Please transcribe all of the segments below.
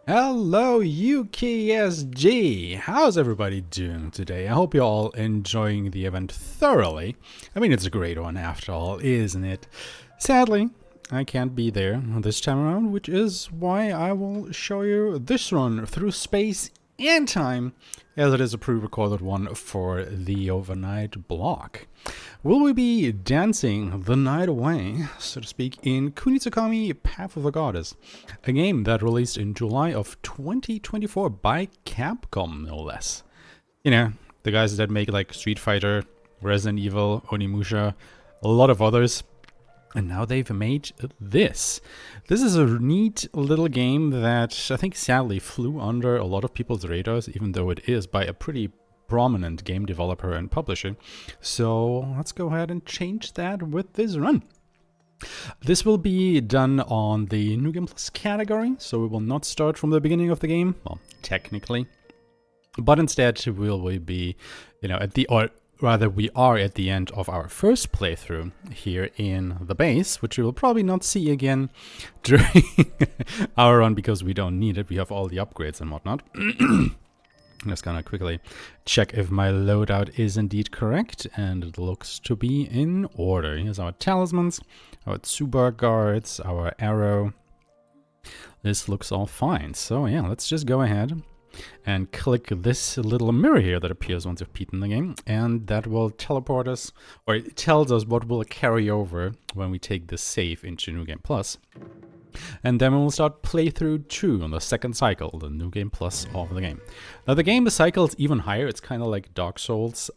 Hello UKSG! How's everybody doing today? I hope you're all enjoying the event thoroughly. I mean, it's a great one after all, isn't it? Sadly, I can't be there this time around, which is why I will show you this run through space and time, as it is a pre-recorded one for the overnight block. Will we be dancing the night away, so to speak, in Kunitsu-Gami Path of the Goddess, a game that released in July of 2024 by Capcom, no less. You know, the guys that make like Street Fighter, Resident Evil, Onimusha, a lot of others. And now they've made this. This is a neat little game that I think sadly flew under a lot of people's radars, even though it is by a pretty prominent game developer and publisher. So let's go ahead and change that with this run. This will be done on the New Game Plus category, so we will not start from the beginning of the game, well, technically. But instead we'll be, we are at the end of our first playthrough here in the base, which we will probably not see again during our run because we don't need it. We have all the upgrades and whatnot. I'm just gonna quickly check if my loadout is indeed correct, and it looks to be in order. Here's our talismans, our Tsuba guards, our arrow. This looks all fine. So yeah, let's just go ahead and click this little mirror here that appears once you've beaten the game, and that will teleport us, or it tells us what will carry over when we take this save into New Game Plus. And then we will start playthrough 2 on the second cycle, the New Game Plus of the game. Now the game cycles even higher. It's kind of like Dark Souls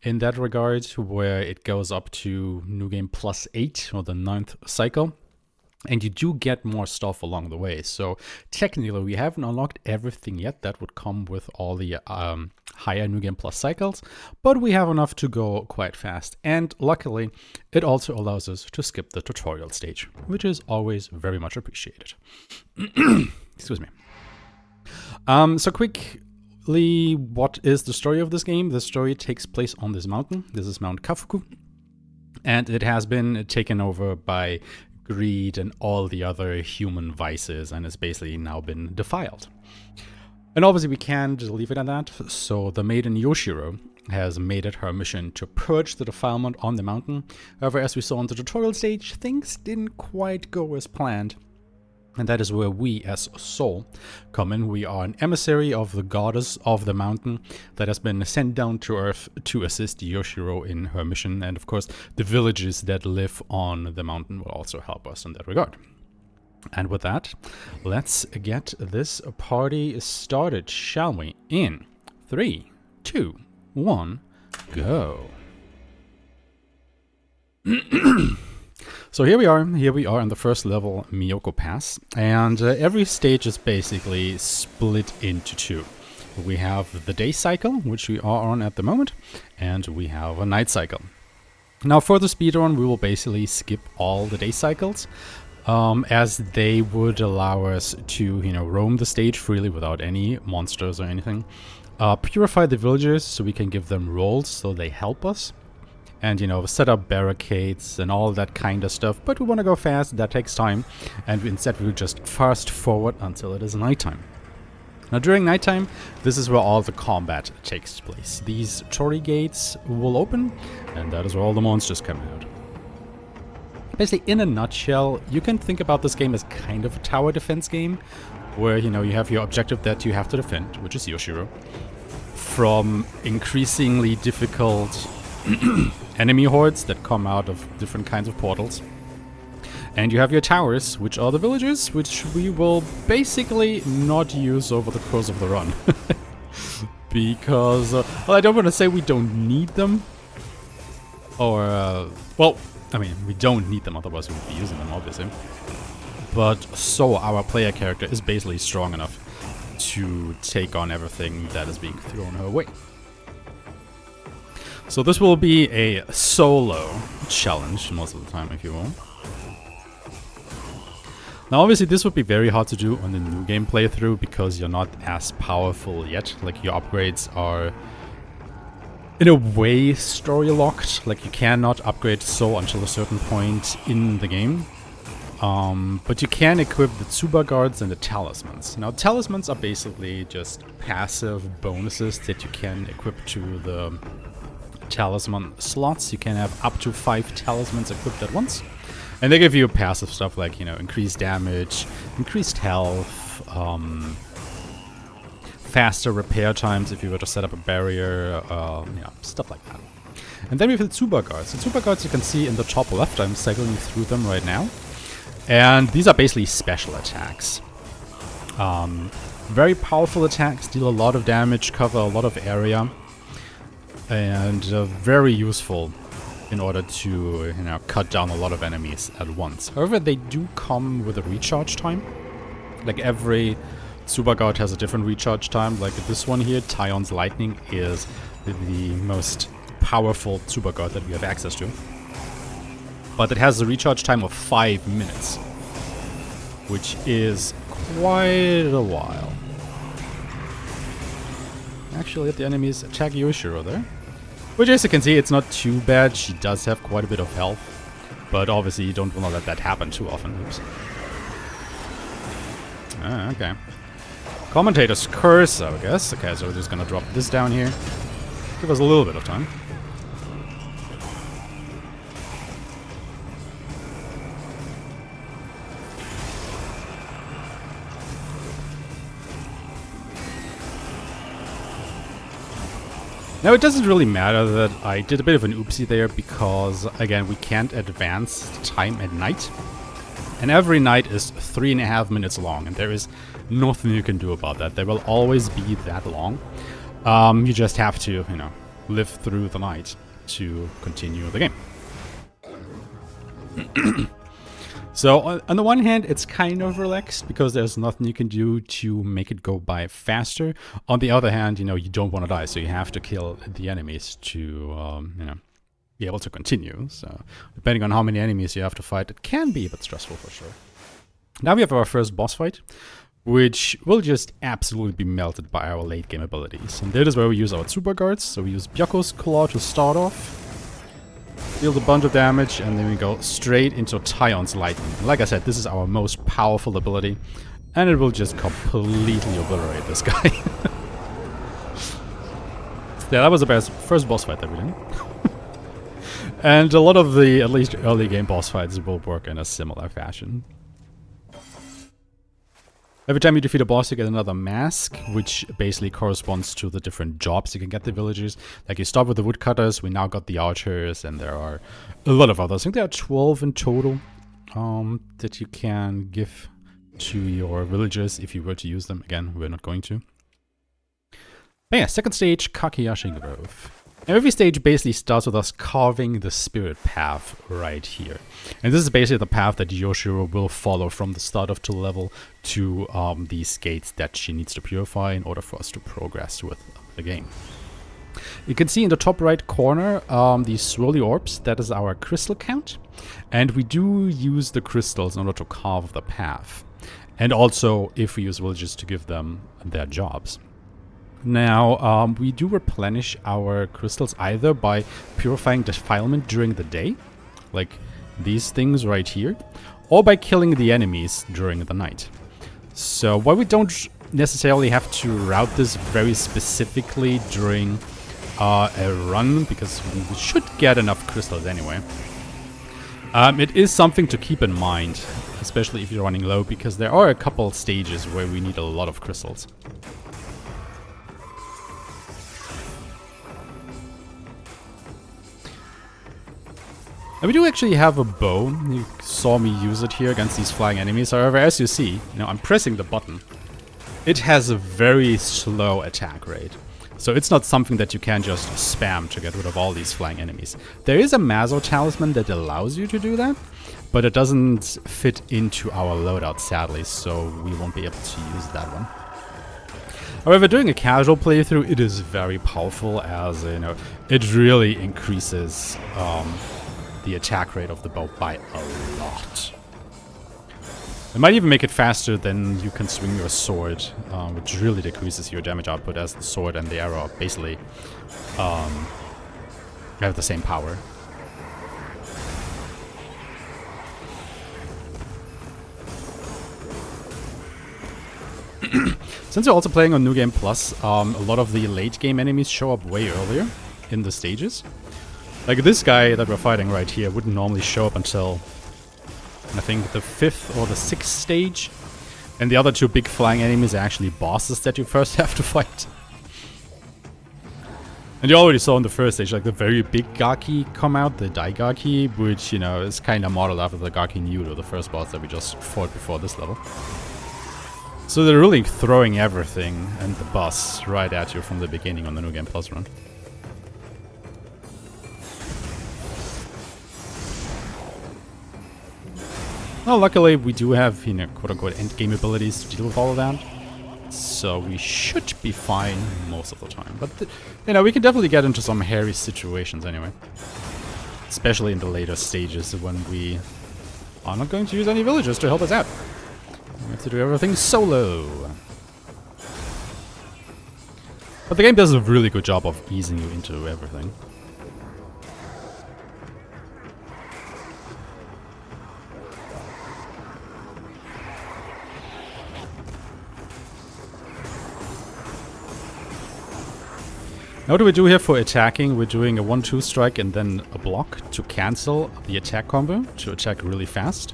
in that regard, where it goes up to New Game Plus 8, or the 9th cycle. And you do get more stuff along the way. So technically we haven't unlocked everything yet that would come with all the higher New Game Plus cycles, but we have enough to go quite fast. And luckily it also allows us to skip the tutorial stage, which is always very much appreciated. Excuse me. So quickly, what is the story of this game? The story takes place on this mountain. This is Mount Kafuku, and it has been taken over by greed and all the other human vices, and it's basically now been defiled. And obviously we can't just leave it at that, so the maiden Yoshiro has made it her mission to purge the defilement on the mountain. However, as we saw in the tutorial stage, things didn't quite go as planned. And that is where we, as Soul, come in. We are an emissary of the goddess of the mountain that has been sent down to Earth to assist Yoshiro in her mission. And of course, the villages that live on the mountain will also help us in that regard. And with that, let's get this party started, shall we? In 3, 2, 1, go. So here we are on the first level, Miyoko Pass, and every stage is basically split into 2. We have the day cycle, which we are on at the moment, and we have a night cycle. Now for the speedrun, we will basically skip all the day cycles, as they would allow us to, roam the stage freely without any monsters or anything. Purify the villagers so we can give them roles so they help us. And, set up barricades and all that kind of stuff. But we want to go fast, that takes time. And instead we'll just fast forward until it is nighttime. Now during nighttime, this is where all the combat takes place. These torii gates will open, and that is where all the monsters come out. Basically, in a nutshell, you can think about this game as kind of a tower defense game, where, you have your objective that you have to defend, which is Yoshiro, from increasingly difficult enemy hordes that come out of different kinds of portals. And you have your towers, which are the villagers, which we will basically not use over the course of the run. Because, well, I don't want to say we don't need them. Or, we don't need them, otherwise we would be using them, obviously. But so our player character is basically strong enough to take on everything that is being thrown her way. So this will be a solo challenge most of the time, if you will. Now obviously this would be very hard to do on the new game playthrough because you're not as powerful yet. Like your upgrades are in a way story locked. Like you cannot upgrade Soul until a certain point in the game. But you can equip the Tsuba guards and the talismans. Now, talismans are basically just passive bonuses that you can equip to the talisman slots. You can have up to 5 talismans equipped at once. And they give you passive stuff like, you know, increased damage, increased health, faster repair times if you were to set up a barrier, you know, stuff like that. And then we have the Tsuba guards. The Tsuba guards you can see in the top left. I'm cycling through them right now. And these are basically special attacks. Very powerful attacks, deal a lot of damage, cover a lot of area. And very useful in order to, you know, cut down a lot of enemies at once. However, they do come with a recharge time. Like every Tsuba guard has a different recharge time. Like this one here, Tyon's Lightning, is the most powerful Tsuba guard that we have access to. But it has a recharge time of 5 minutes, which is quite a while. Actually, let the enemies attack Yoshiro there. Which, as you can see, it's not too bad. She does have quite a bit of health. But obviously, you don't want to let that happen too often. Oops. Ah, okay. Commentator's curse, I guess. Okay, so we're just gonna drop this down here. Give us a little bit of time. Now, it doesn't really matter that I did a bit of an oopsie there because, again, we can't advance time at night. And every night is 3.5 minutes long, and there is nothing you can do about that. They will always be that long. You just have to, you know, live through the night to continue the game. So, on the one hand, it's kind of relaxed because there's nothing you can do to make it go by faster. On the other hand, you know, you don't want to die, so you have to kill the enemies to, you know, be able to continue. So, depending on how many enemies you have to fight, it can be a bit stressful for sure. Now we have our first boss fight, which will just absolutely be melted by our late game abilities. And that is where we use our Tsuba guards. So we use Byaku's Claw to start off. Deals a bunch of damage, and then we go straight into Tyon's Lightning. Like I said, this is our most powerful ability, and it will just completely obliterate this guy. Yeah, that was the first boss fight that we did. And a lot of the, at least early game boss fights, will work in a similar fashion. Every time you defeat a boss, you get another mask, which basically corresponds to the different jobs you can get the villagers. Like, you start with the woodcutters, we now got the archers, and there are a lot of others. I think there are 12 in total that you can give to your villagers if you were to use them. Again, we're not going to. But yeah, second stage, Kakeyashi Grove. And every stage basically starts with us carving the spirit path right here. And this is basically the path that Yoshiro will follow from the start of the level to these gates that she needs to purify in order for us to progress with the game. You can see in the top right corner these swirly orbs. That is our crystal count. And we do use the crystals in order to carve the path. And also if we use villagers to give them their jobs. Now, we do replenish our crystals either by purifying defilement during the day, like these things right here, or by killing the enemies during the night. So while we don't necessarily have to route this very specifically during a run, because we should get enough crystals anyway, it is something to keep in mind, especially if you're running low, because there are a couple stages where we need a lot of crystals. And we do actually have a bow. You saw me use it here against these flying enemies. However, as you see, I'm pressing the button. It has a very slow attack rate. So it's not something that you can just spam to get rid of all these flying enemies. There is a Mazo talisman that allows you to do that, but it doesn't fit into our loadout, sadly, so we won't be able to use that one. However, doing a casual playthrough, it is very powerful, as it really increases the attack rate of the bow by a lot. It might even make it faster than you can swing your sword, which really decreases your damage output, as the sword and the arrow basically have the same power. Since you're also playing on New Game Plus, a lot of the late game enemies show up way earlier in the stages. Like this guy that we're fighting right here wouldn't normally show up until, I think, the 5th or the 6th stage. And the other two big flying enemies are actually bosses that you first have to fight. And you already saw in the first stage, like the very big Gaki come out, the Daigaki, which, you know, is kind of modeled after the Gaki Nudo, the first boss that we just fought before this level. So they're really throwing everything and the boss right at you from the beginning on the New Game Plus run. Well, luckily we do have, you know, quote-unquote endgame abilities to deal with all of that. So we should be fine most of the time. But, you know, we can definitely get into some hairy situations anyway. Especially in the later stages when we are not going to use any villagers to help us out. We have to do everything solo. But the game does a really good job of easing you into everything. Now what do we do here for attacking? We're doing a 1-2 strike and then a block to cancel the attack combo, to attack really fast.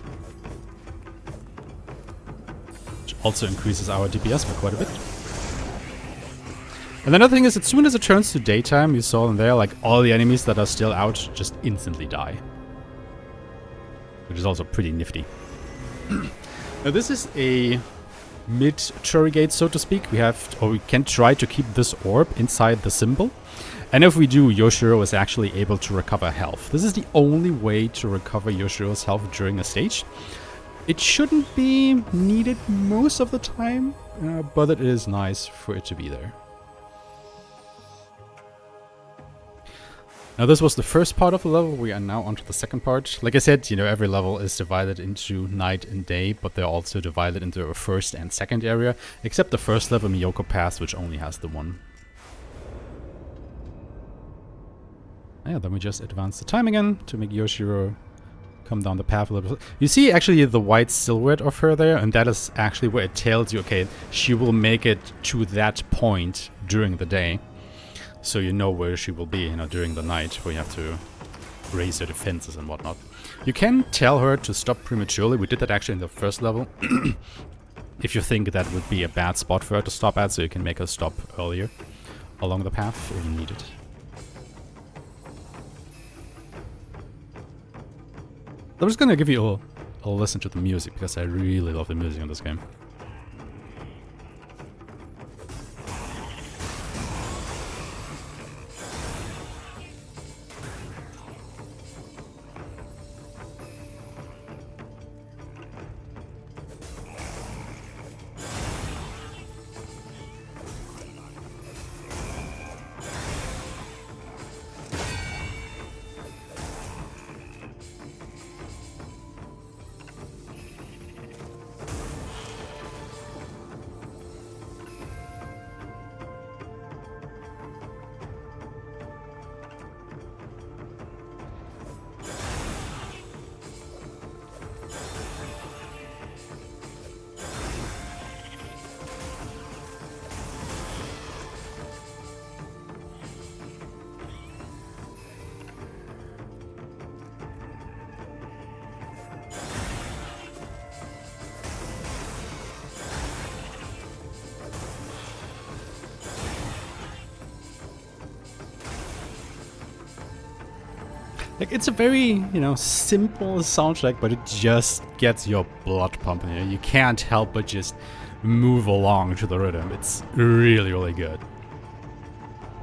Which also increases our DPS by quite a bit. And another thing is, as soon as it turns to daytime, you saw in there, like, all the enemies that are still out just instantly die. Which is also pretty nifty. Now this is a mid-Cherry Gate, so to speak. We have, or we can try to keep this orb inside the symbol. And if we do, Yoshiro is actually able to recover health. This is the only way to recover Yoshiro's health during a stage. It shouldn't be needed most of the time, but it is nice for it to be there. Now this was the first part of the level. We are now onto the second part. Like I said, you know, every level is divided into night and day, but they're also divided into a first and second area, except the first level, Miyoko Pass, which only has the one. Yeah, then we just advance the time again to make Yoshiro come down the path a little bit. You see actually the white silhouette of her there, and that is actually where it tells you, okay, she will make it to that point during the day. So you know where she will be, you know, during the night, where you have to raise your defenses and whatnot. You can tell her to stop prematurely. We did that actually in the first level. If you think that would be a bad spot for her to stop at, so you can make her stop earlier along the path if you need it. I'm just gonna give you a listen to the music, because I really love the music in this game. Like, it's a very, you know, simple soundtrack, but it just gets your blood pumping. You know? You can't help but just move along to the rhythm. It's really, really good.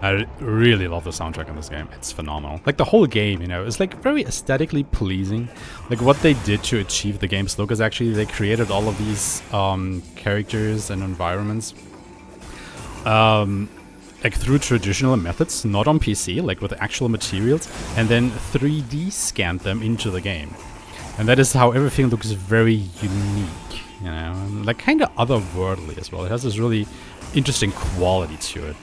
I really love the soundtrack in this game. It's phenomenal. Like, the whole game, you know, is like very aesthetically pleasing. Like, what they did to achieve the game's look is actually they created all of these characters and environments like through traditional methods, not on PC, like with actual materials, and then 3D scanned them into the game. And that is how everything looks very unique, you know, and like kind of otherworldly as well. It has this really interesting quality to it.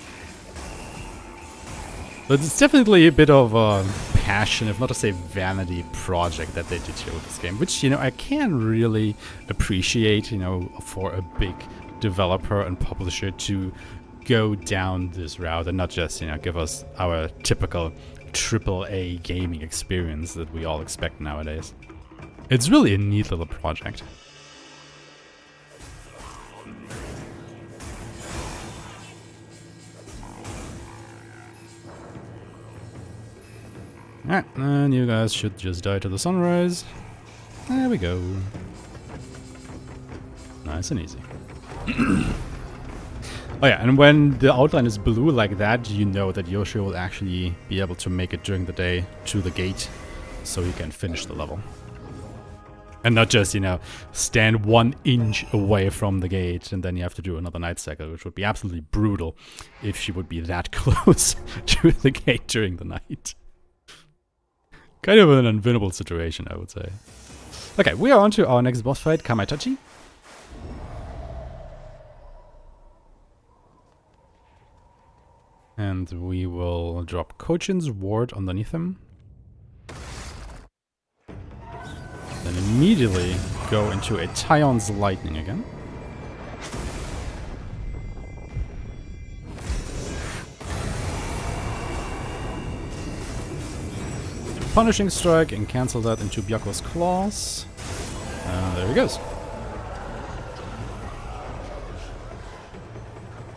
But it's definitely a bit of a passion, if not to say vanity project that they did here with this game, which, you know, I can really appreciate, you know, for a big developer and publisher to go down this route and not just, give us our typical AAA gaming experience that we all expect nowadays. It's really a neat little project. Alright, and you guys should just die to the sunrise. There we go. Nice and easy. Oh yeah, and when the outline is blue like that, you know that Yoshi will actually be able to make it during the day to the gate, so he can finish the level. And not just, stand 1 inch away from the gate and then you have to do another night cycle, which would be absolutely brutal if she would be that close to the gate during the night. Kind of an unwinnable situation, I would say. Okay, we are on to our next boss fight, Kamaitachi. And we will drop Kochin's ward underneath him. Then immediately go into a Tyon's lightning again. Punishing strike and cancel that into Byaku's claws. And there he goes.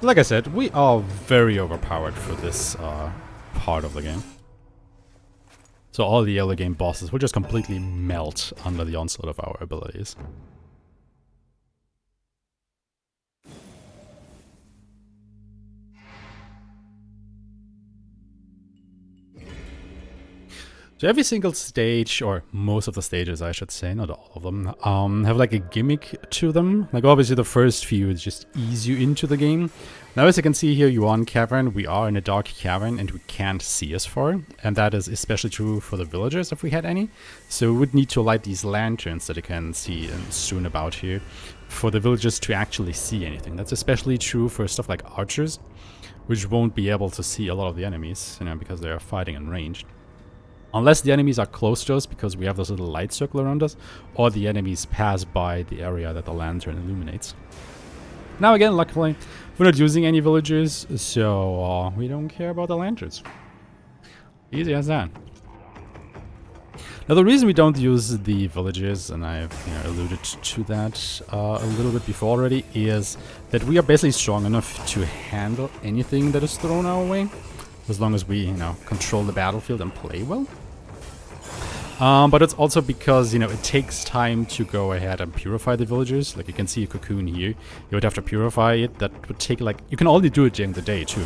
Like I said, we are very overpowered for this part of the game. So all the early game bosses will just completely melt under the onslaught of our abilities. So every single stage, or most of the stages I should say, not all of them, have like a gimmick to them. Like obviously the first few is just ease you into the game. Now as you can see here, you are in cavern, we are in a dark cavern and we can't see as far. And that is especially true for the villagers if we had any. So we would need to light these lanterns that you can see soon about here for the villagers to actually see anything. That's especially true for stuff like archers, which won't be able to see a lot of the enemies, because they are fighting in range. Unless the enemies are close to us because we have this little light circle around us, or the enemies pass by the area that the lantern illuminates. Now again, luckily, we're not using any villagers, so we don't care about the lanterns. Easy as that. Now the reason we don't use the villagers, and I've alluded to that a little bit before already, is that we are basically strong enough to handle anything that is thrown our way, as long as we, control the battlefield and play well. But it's also because, it takes time to go ahead and purify the villagers. Like you can see a cocoon here. You would have to purify it. That would take you can only do it during the day too.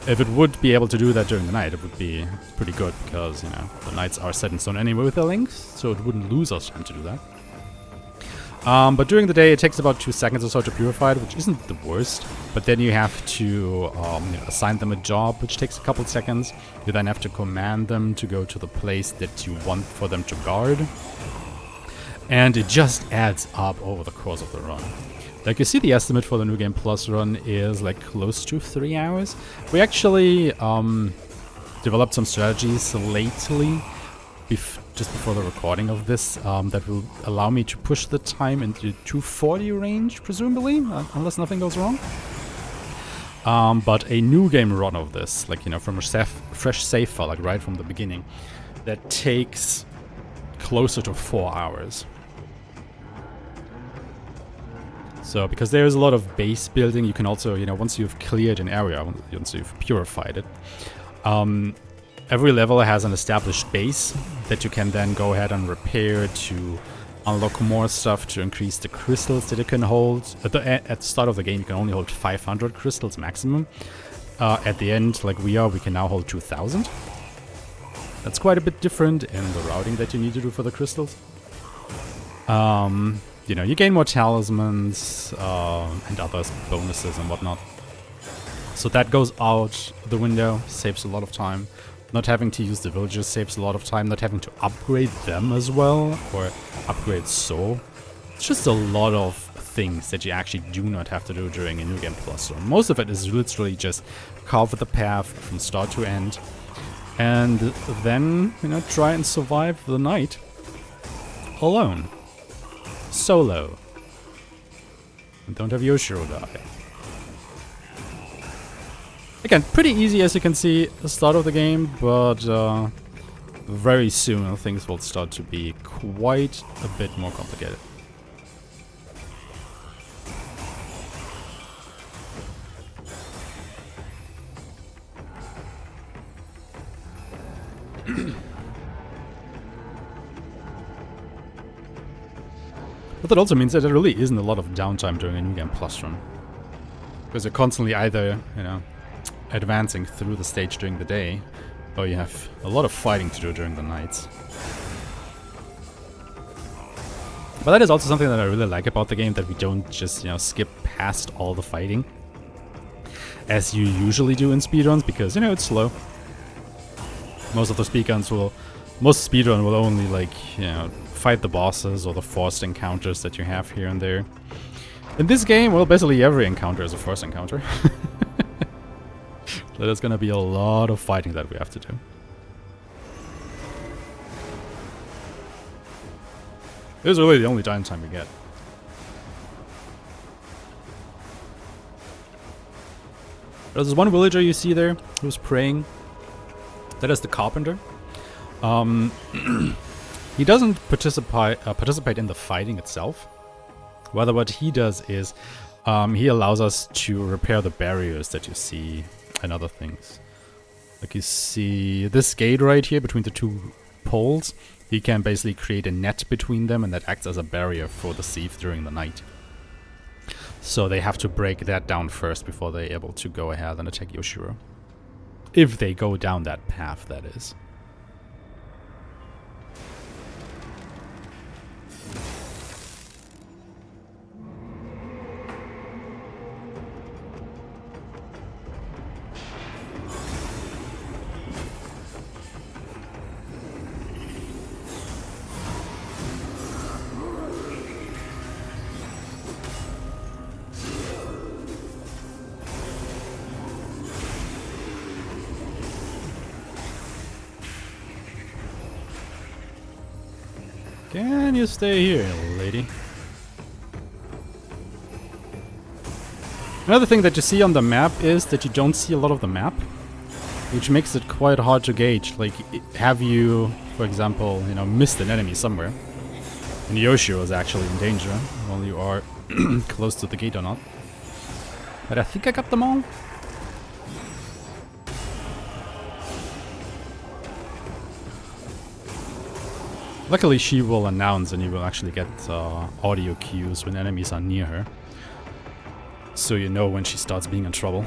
If it would be able to do that during the night, it would be pretty good because, the nights are set in stone anyway with their length, so it wouldn't lose us time to do that. But during the day, it takes about 2 seconds or so to purify it, which isn't the worst. But then you have to assign them a job, which takes a couple seconds. You then have to command them to go to the place that you want for them to guard. And it just adds up over the course of the run. Like you see, the estimate for the New Game Plus run is close to 3 hours. We actually developed some strategies lately, just before the recording of this, that will allow me to push the time into 240 range, presumably, unless nothing goes wrong. But a new game run of this, from a fresh save file, right from the beginning, that takes closer to 4 hours. So, because there's a lot of base building, you can also, once you've cleared an area, once you've purified it, every level has an established base that you can then go ahead and repair to unlock more stuff, to increase the crystals that you can hold. At the start of the game, you can only hold 500 crystals maximum. At the end, like we can now hold 2,000. That's quite a bit different in the routing that you need to do for the crystals. You gain more talismans and other bonuses and whatnot. So that goes out the window, saves a lot of time. Not having to use the villagers saves a lot of time. Not having to upgrade them as well, or upgrade soul. It's just a lot of things that you actually do not have to do during a New Game Plus. So most of it is literally just carve the path from start to end. And then, try and survive the night alone. Solo. And don't have Yoshiro die. Again, pretty easy as you can see at the start of the game, but very soon things will start to be quite a bit more complicated. But that also means that there really isn't a lot of downtime during a New Game Plus run. Because you're constantly either, you know, advancing through the stage during the day, or you have a lot of fighting to do during the nights. But that is also something that I really like about the game, that we don't just, you know, skip past all the fighting, as you usually do in speedruns, because, you know, it's slow. Most speedrun will only, like, you know, fight the bosses or the forced encounters that you have here and there. In this game, well, basically every encounter is a forced encounter. So there's gonna be a lot of fighting that we have to do. This is really the only downtime we get. There's one villager you see there who's praying. That is the carpenter. He doesn't participate in the fighting itself. Rather, what he does is he allows us to repair the barriers that you see and other things. Like you see this gate right here between the two poles. He can basically create a net between them, and that acts as a barrier for the thief during the night. So they have to break that down first before they're able to go ahead and attack Yoshiro. If they go down that path, that is. Can you stay here, lady? Another thing that you see on the map is that you don't see a lot of the map, which makes it quite hard to gauge. Like, have you, for example, you know, missed an enemy somewhere, and Yoshiro is actually in danger while you are close to the gate or not. But I think I got them all. Luckily, she will announce, and you will actually get audio cues when enemies are near her, so you know when she starts being in trouble.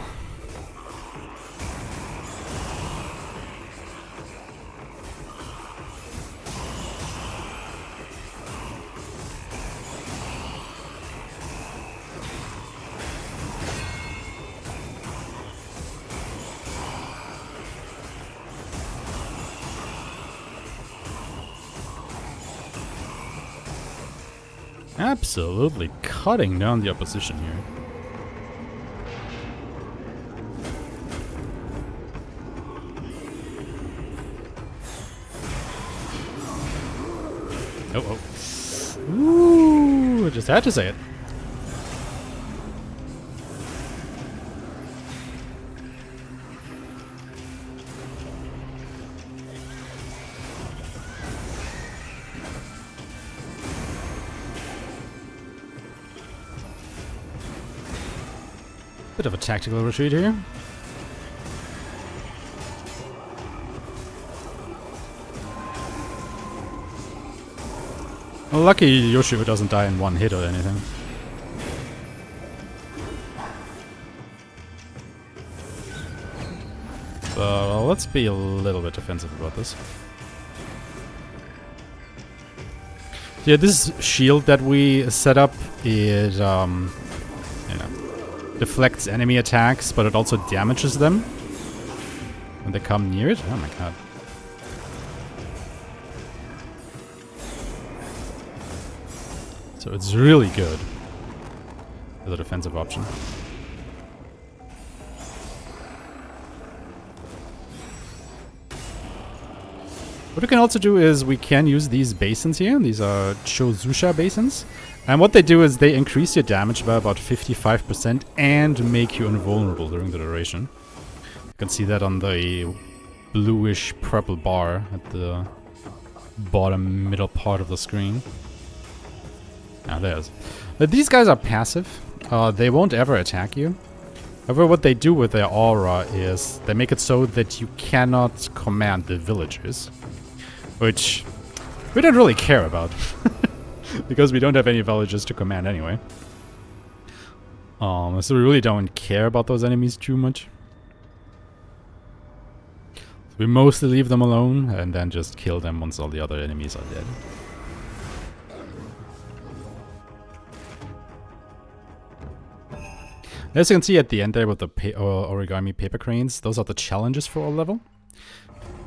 Absolutely cutting down the opposition here. Oh, oh. Ooh, I just had to say it. Bit of a tactical retreat here. Well, lucky Yoshiro doesn't die in one hit or anything. So let's be a little bit defensive about this. Yeah, this shield that we set up is, you know, deflects enemy attacks, but it also damages them when they come near it. Oh my god. So it's really good as a defensive option. What we can also do is we can use these basins here. These are Chozusha basins. And what they do is they increase your damage by about 55% and make you invulnerable during the duration. You can see that on the bluish purple bar at the bottom middle part of the screen. Now there's. But these guys are passive. They won't ever attack you. However, what they do with their aura is they make it so that you cannot command the villagers. Which we don't really care about. Because we don't have any villagers to command anyway. So we really don't care about those enemies too much. We mostly leave them alone and then just kill them once all the other enemies are dead. As you can see at the end there with the origami paper cranes, those are the challenges for a level.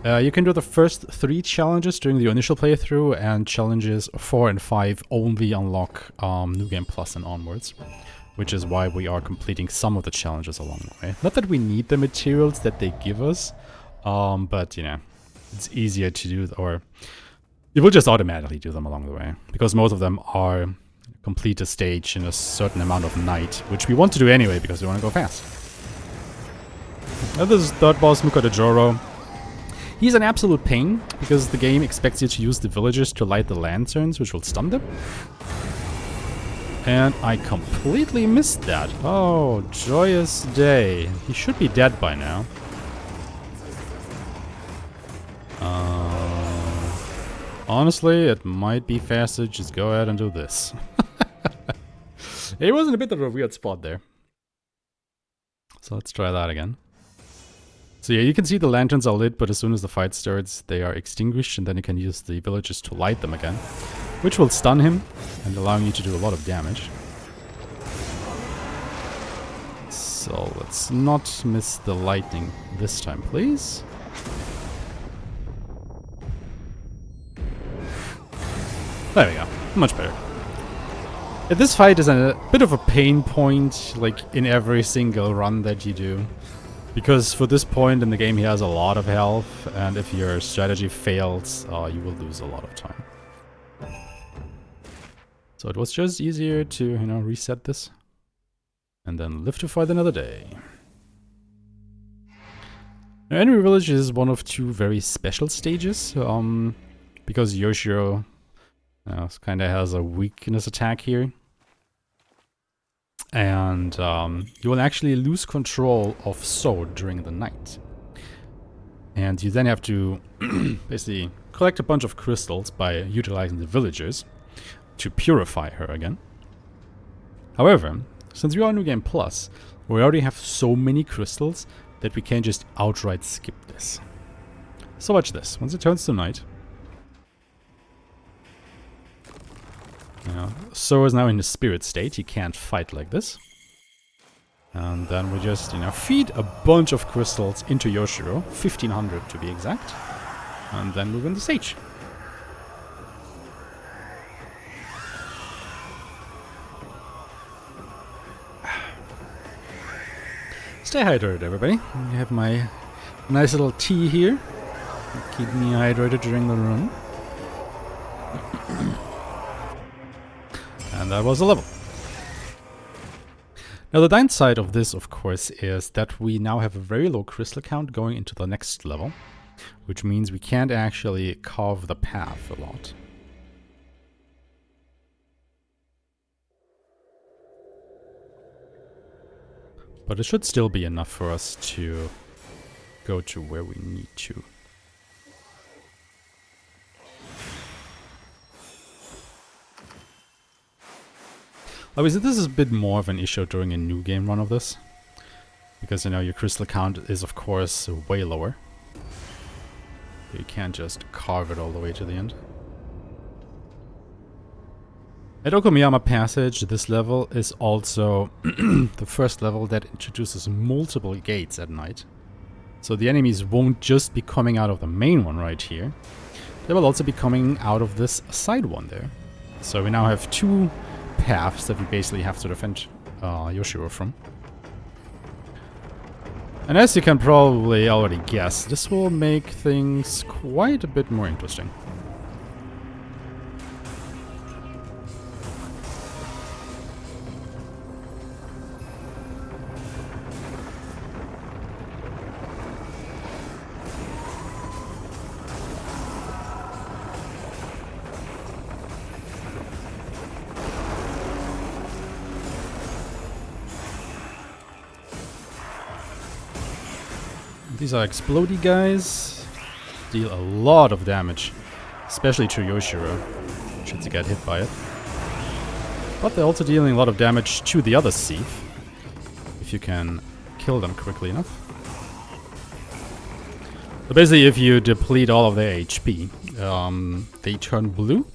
You can do the first 3 challenges during the initial playthrough, and challenges 4 and 5 only unlock New Game Plus and onwards. Which is why we are completing some of the challenges along the way. Not that we need the materials that they give us, but you know, it's easier to do, or you will just automatically do them along the way. Because most of them are complete a stage in a certain amount of night, which we want to do anyway because we want to go fast. Now this is third boss, Mukadejoro. He's an absolute pain, because the game expects you to use the villagers to light the lanterns, which will stun them. And I completely missed that. Oh, joyous day. He should be dead by now. Honestly, it might be faster to just go ahead and do this. It was in a bit of a weird spot there. So let's try that again. So yeah, you can see the lanterns are lit, but as soon as the fight starts, they are extinguished, and then you can use the villagers to light them again, which will stun him and allowing you to do a lot of damage. So let's not miss the lightning this time, please. There we go. Much better. This fight is a bit of a pain point, like in every single run that you do. Because for this point in the game he has a lot of health, and if your strategy fails, you will lose a lot of time. So it was just easier to, you know, reset this. And then live to fight another day. Now, Enemy Village is one of 2 very special stages, because Yoshiro kind of has a weakness attack here. And you will actually lose control of Sword during the night. And you then have to basically collect a bunch of crystals by utilizing the villagers to purify her again. However, since we are on New Game Plus, we already have so many crystals that we can just outright skip this. So watch this. Once it turns to night, So is now in the spirit state, he can't fight like this. And then we just, feed a bunch of crystals into Yoshiro, 1500 to be exact. And then we win the stage. Stay hydrated, everybody. I have my nice little tea here. Keep me hydrated during the run. And that was a level. Now the downside of this, of course, is that we now have a very low crystal count going into the next level, which means we can't actually carve the path a lot. But it should still be enough for us to go to where we need to. Obviously, this is a bit more of an issue during a new game run of this. Because, your crystal count is, of course, way lower. You can't just carve it all the way to the end. At Okumiyama Passage, this level is also the first level that introduces multiple gates at night. So the enemies won't just be coming out of the main one right here. They will also be coming out of this side one there. So we now have two paths that we basically have to defend Yoshiro from. And as you can probably already guess, this will make things quite a bit more interesting. These are explodey guys. Deal a lot of damage, especially to Yoshiro, should he get hit by it. But they're also dealing a lot of damage to the other Thief, if you can kill them quickly enough. So basically, if you deplete all of their HP, they turn blue,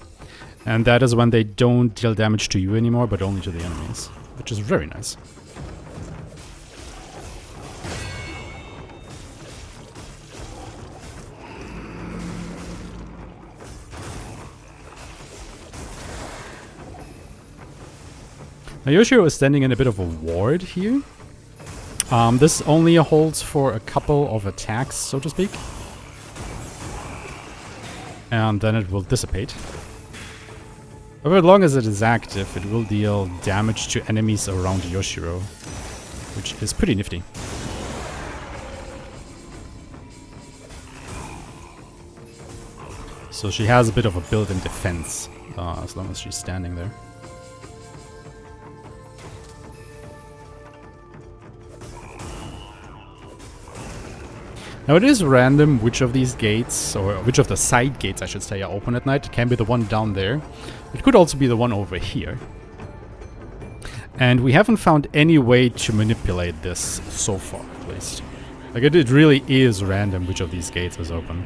and that is when they don't deal damage to you anymore, but only to the enemies, which is very nice. Now Yoshiro is standing in a bit of a ward here. This only holds for a couple of attacks, so to speak. And then it will dissipate. But as long as it is active, it will deal damage to enemies around Yoshiro, which is pretty nifty. So she has a bit of a built-in defense, as long as she's standing there. Now it is random which of these gates, or which of the side gates I should say, are open at night. It can be the one down there. It could also be the one over here. And we haven't found any way to manipulate this so far, at least. Like it really is random which of these gates is open.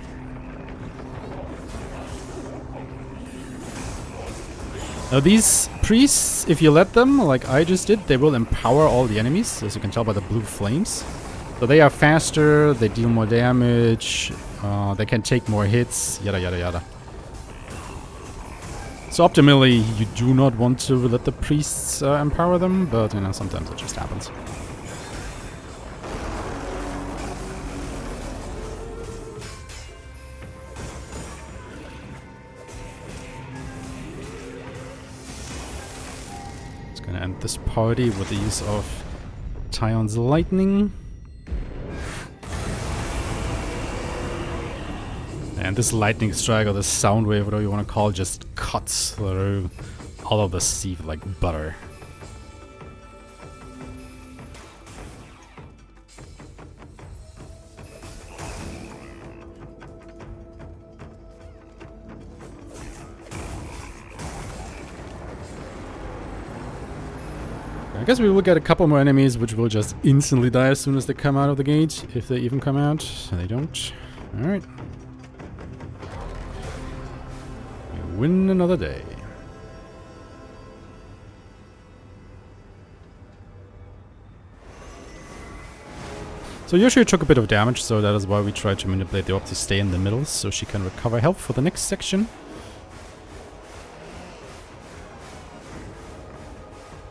Now these priests, if you let them, like I just did, they will empower all the enemies, as you can tell by the blue flames. So they are faster, they deal more damage, they can take more hits, yada yada yada. So optimally, you do not want to let the priests empower them, but you know, sometimes it just happens. It's gonna end this party with the use of Tyon's lightning. And this lightning strike, or the sound wave, whatever you want to call it, just cuts through all of the Thief like butter. I guess we will get a couple more enemies which will just instantly die as soon as they come out of the gate, if they even come out. They don't. Alright. Win another day. So Yoshiro took a bit of damage, so that is why we tried to manipulate the orb to stay in the middle, so she can recover health for the next section.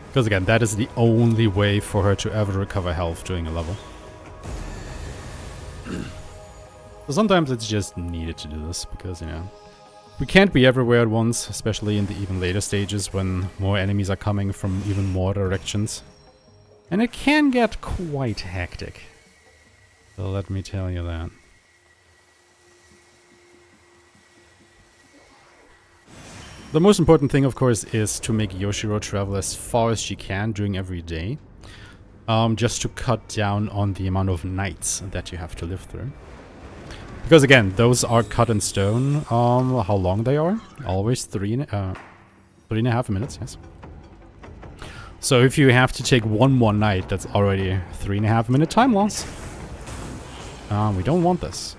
Because again, that is the only way for her to ever recover health during a level. So sometimes it's just needed to do this, because, you know, we can't be everywhere at once, especially in the even later stages when more enemies are coming from even more directions. And it can get quite hectic. So let me tell you that. The most important thing, of course, is to make Yoshiro travel as far as she can during every day. Just to cut down on the amount of nights that you have to live through. Because again, those are cut in stone. How long they are? Always 3.5 minutes, yes. So if you have to take one more night, that's already 3.5 minute time loss. We don't want this.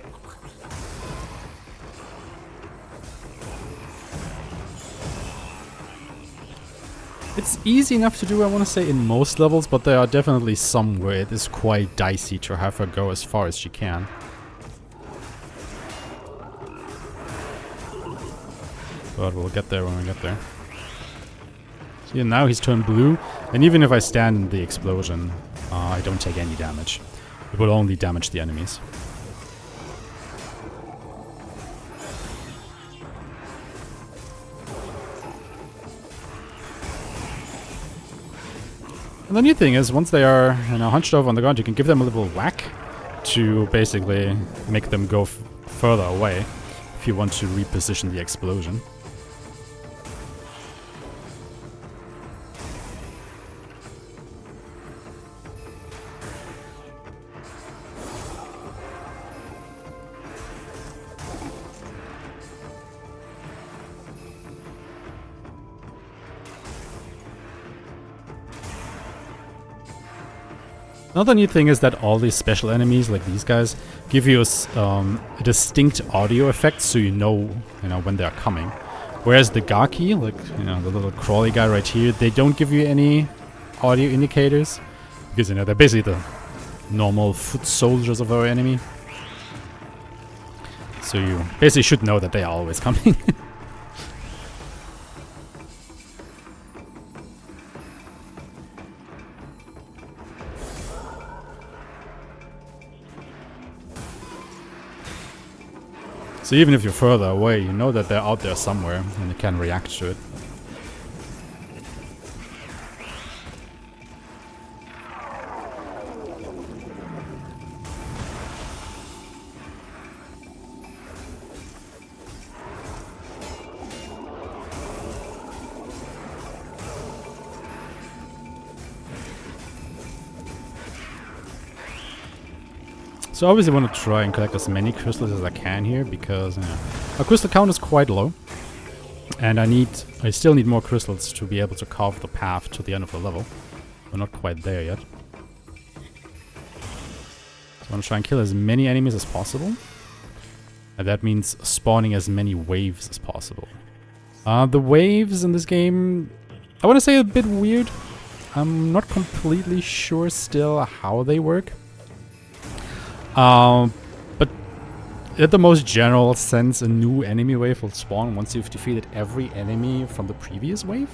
It's easy enough to do, I want to say, in most levels, but there are definitely some where it is quite dicey to have her go as far as she can. But we'll get there when we get there. See, now he's turned blue, and even if I stand in the explosion, I don't take any damage. It will only damage the enemies. And the neat thing is, once they are, you know, hunched over on the ground, you can give them a little whack to basically make them go further away if you want to reposition the explosion. Another neat thing is that all these special enemies, like these guys, give you a distinct audio effect, so you know when they're coming. Whereas the Gaki, like the little crawly guy right here, they don't give you any audio indicators because they're basically the normal foot soldiers of our enemy. So you basically should know that they are always coming. So even if you're further away, you know that they're out there somewhere and you can react to it. So obviously I want to try and collect as many crystals as I can here, because our crystal count is quite low. And I still need more crystals to be able to carve the path to the end of the level. We're not quite there yet. So I want to try and kill as many enemies as possible. And that means spawning as many waves as possible. The waves in this game, I want to say a bit weird. I'm not completely sure still how they work. But in the most general sense, a new enemy wave will spawn once you've defeated every enemy from the previous wave.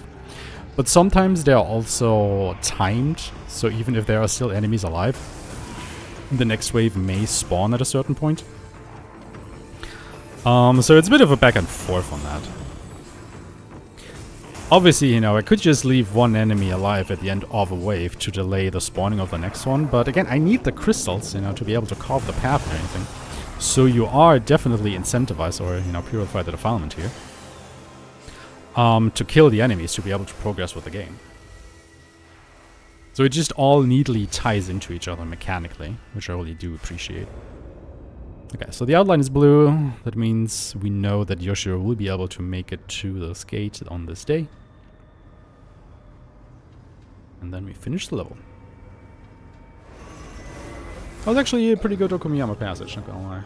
But sometimes they are also timed, so even if there are still enemies alive, the next wave may spawn at a certain point. So it's a bit of a back and forth on that. Obviously, I could just leave one enemy alive at the end of a wave to delay the spawning of the next one, but again, I need the crystals, to be able to carve the path or anything. So you are definitely incentivized, or, purify the defilement here, to kill the enemies to be able to progress with the game. So it just all neatly ties into each other mechanically, which I really do appreciate. Okay, so the outline is blue. That means we know that Yoshiro will be able to make it to this gate on this day. And then we finish the level. That was actually a pretty good Okumiyama passage, not gonna lie.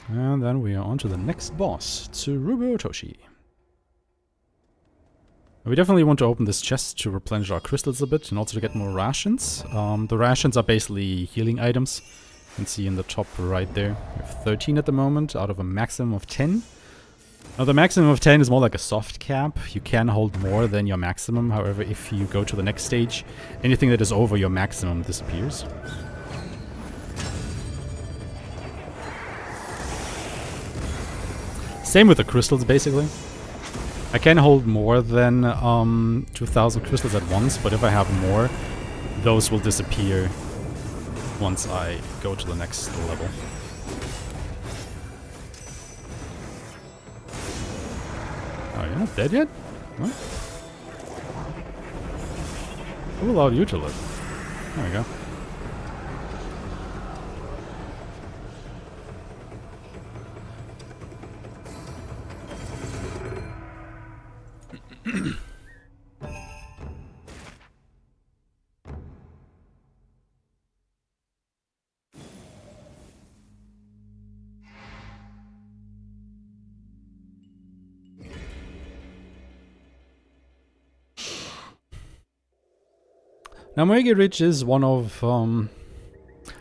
And then we are on to the next boss, Tsurubu Otoshi. We definitely want to open this chest to replenish our crystals a bit and also to get more rations. The rations are basically healing items. You can see in the top right there. We have 13 at the moment out of a maximum of 10. Now the maximum of 10 is more like a soft cap. You can hold more than your maximum. However, if you go to the next stage, anything that is over your maximum disappears. Same with the crystals, basically. I can hold more than 2,000 crystals at once, but if I have more, those will disappear once I go to the next level. Oh, you're not dead yet? What? Who allowed you to live? There we go. Now, Moegi Ridge is one of, well,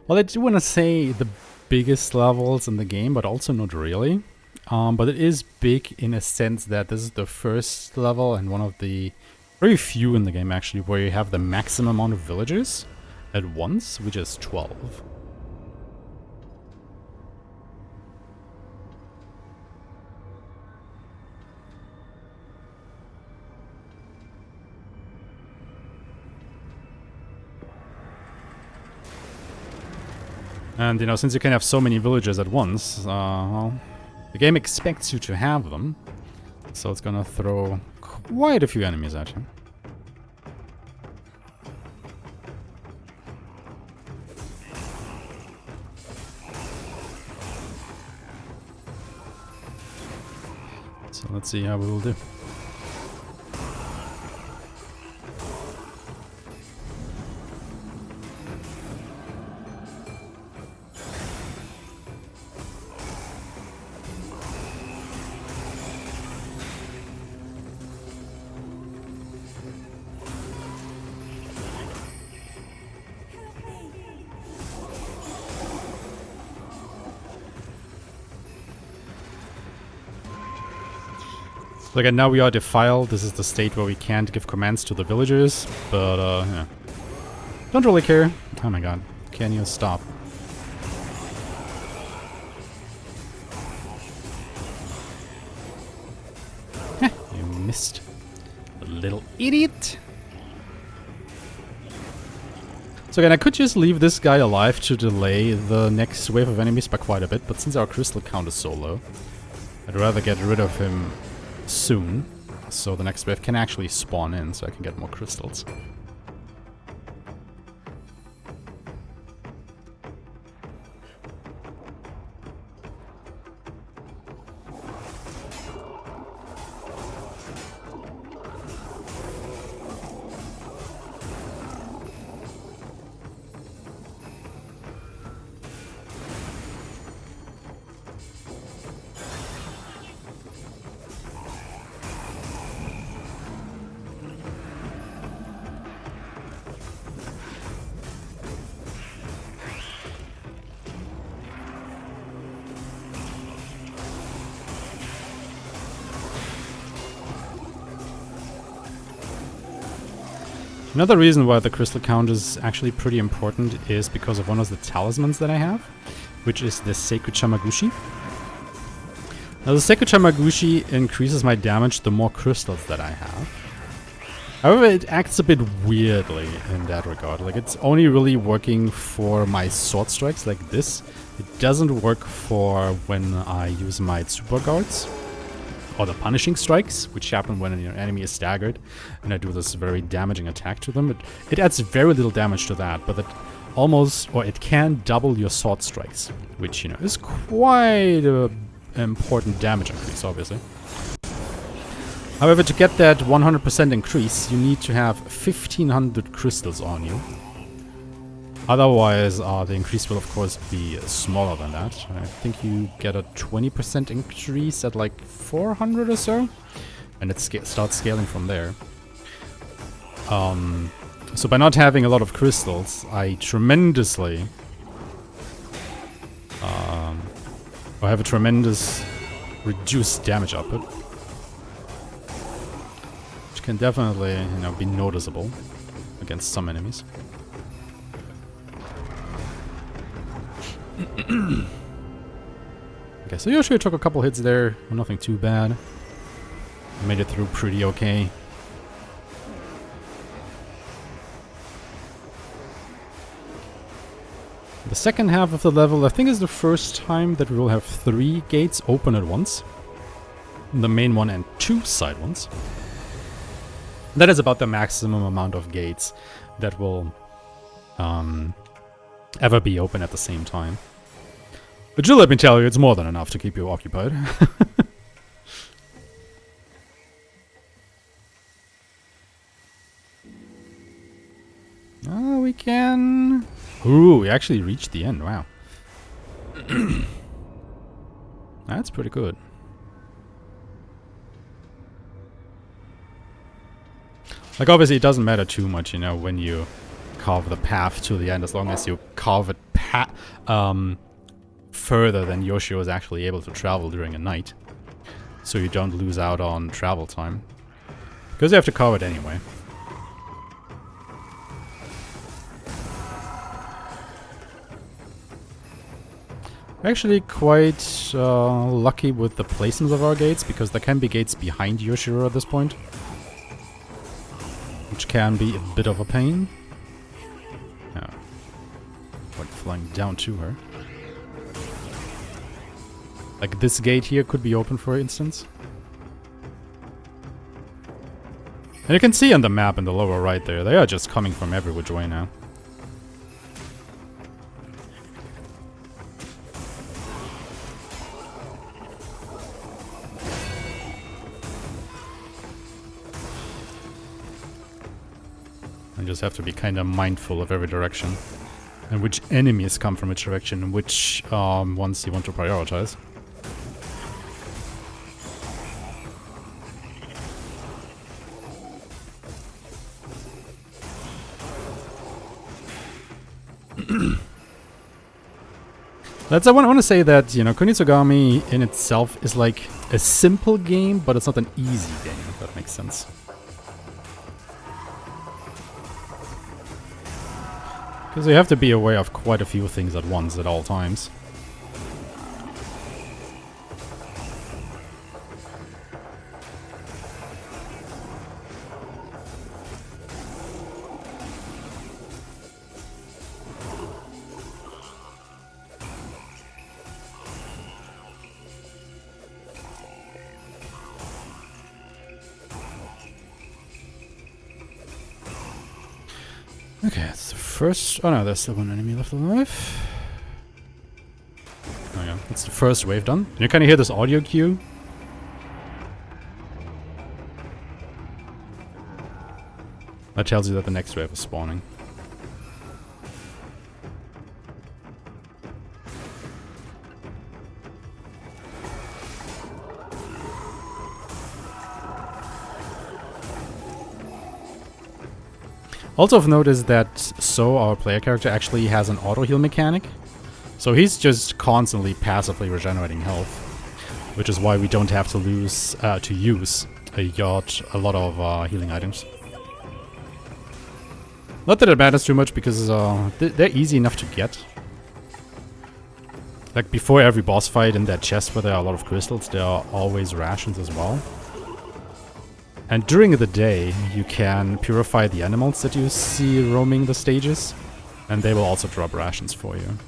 I do want to say the biggest levels in the game, but also not really. But it is big in a sense that this is the first level and one of the very few in the game, actually, where you have the maximum amount of villagers at once, which is 12. And, since you can have so many villagers at once, well, the game expects you to have them. So it's gonna throw quite a few enemies at you. So let's see how we will do. Like, and now we are defiled. This is the state where we can't give commands to the villagers, but yeah. Don't really care. Oh my god. Can you stop? You missed. A little idiot. So again, I could just leave this guy alive to delay the next wave of enemies by quite a bit, but since our crystal count is so low, I'd rather get rid of him soon, so the next wave can actually spawn in, so I can get more crystals. Another reason why the crystal count is actually pretty important is because of one of the talismans that I have, which is the Sacred Shamagushi. Now the Sacred Shamagushi increases my damage the more crystals that I have. However, it acts a bit weirdly in that regard. Like, it's only really working for my sword strikes like this. It doesn't work for when I use my super guards. Or the punishing strikes, which happen when an enemy is staggered, and I do this very damaging attack to them. It adds very little damage to that, but it almost, or it can double your sword strikes, which, you know, is quite an important damage increase, obviously. However, to get that 100% increase, you need to have 1500 crystals on you. Otherwise, the increase will of course be smaller than that. I think you get a 20% increase at like 400 or so, and it starts scaling from there. So by not having a lot of crystals, I tremendously... I have a tremendous reduced damage output. Which can definitely, you know, be noticeable against some enemies. Okay, so Yoshi took a couple hits there, nothing too bad. Made it through pretty okay. The second half of the level, I think, is the first time that we will have 3 gates open at once. The main one and 2 side ones. That is about the maximum amount of gates that will ever be open at the same time. But Jill, let me tell you, it's more than enough to keep you occupied. Oh, we can... Ooh, we actually reached the end, wow. That's pretty good. Like, obviously it doesn't matter too much, you know, when you carve the path to the end, as long as you carve it further than Yoshi was actually able to travel during a night. So you don't lose out on travel time. Because you have to carve it anyway. We're actually quite lucky with the placements of our gates, because there can be gates behind Yoshiro at this point. Which can be a bit of a pain. Oh. Like flying down to her. Like this gate here could be open, for instance. And you can see on the map in the lower right there, they are just coming from every which way now. I just have to be kind of mindful of every direction. And which enemies come from which direction, and which ones you want to prioritize. I want to say that, you know, Kunitsu-Gami in itself is like a simple game, but it's not an easy game, if that makes sense. Because you have to be aware of quite a few things at once at all times. Okay, it's the first... Oh no, there's still one enemy left alive. Oh yeah, it's the first wave done. Can you kind of hear this audio cue? That tells you that the next wave is spawning. Also of note is that So, our player character, actually has an auto-heal mechanic. So he's just constantly passively regenerating health. Which is why we don't have to use a lot of healing items. Not that it matters too much because they're easy enough to get. Like before every boss fight in that chest where there are a lot of crystals, there are always rations as well. And during the day, you can purify the animals that you see roaming the stages, and they will also drop rations for you.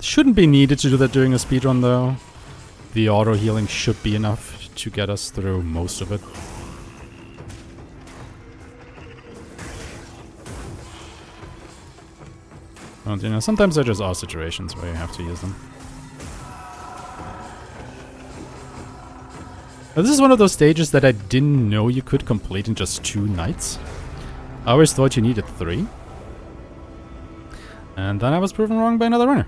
Shouldn't be needed to do that during a speedrun though. The auto healing should be enough to get us through most of it. And you know, sometimes there just are situations where you have to use them. Now, this is one of those stages that I didn't know you could complete in just 2 nights. I always thought you needed 3. And then I was proven wrong by another runner.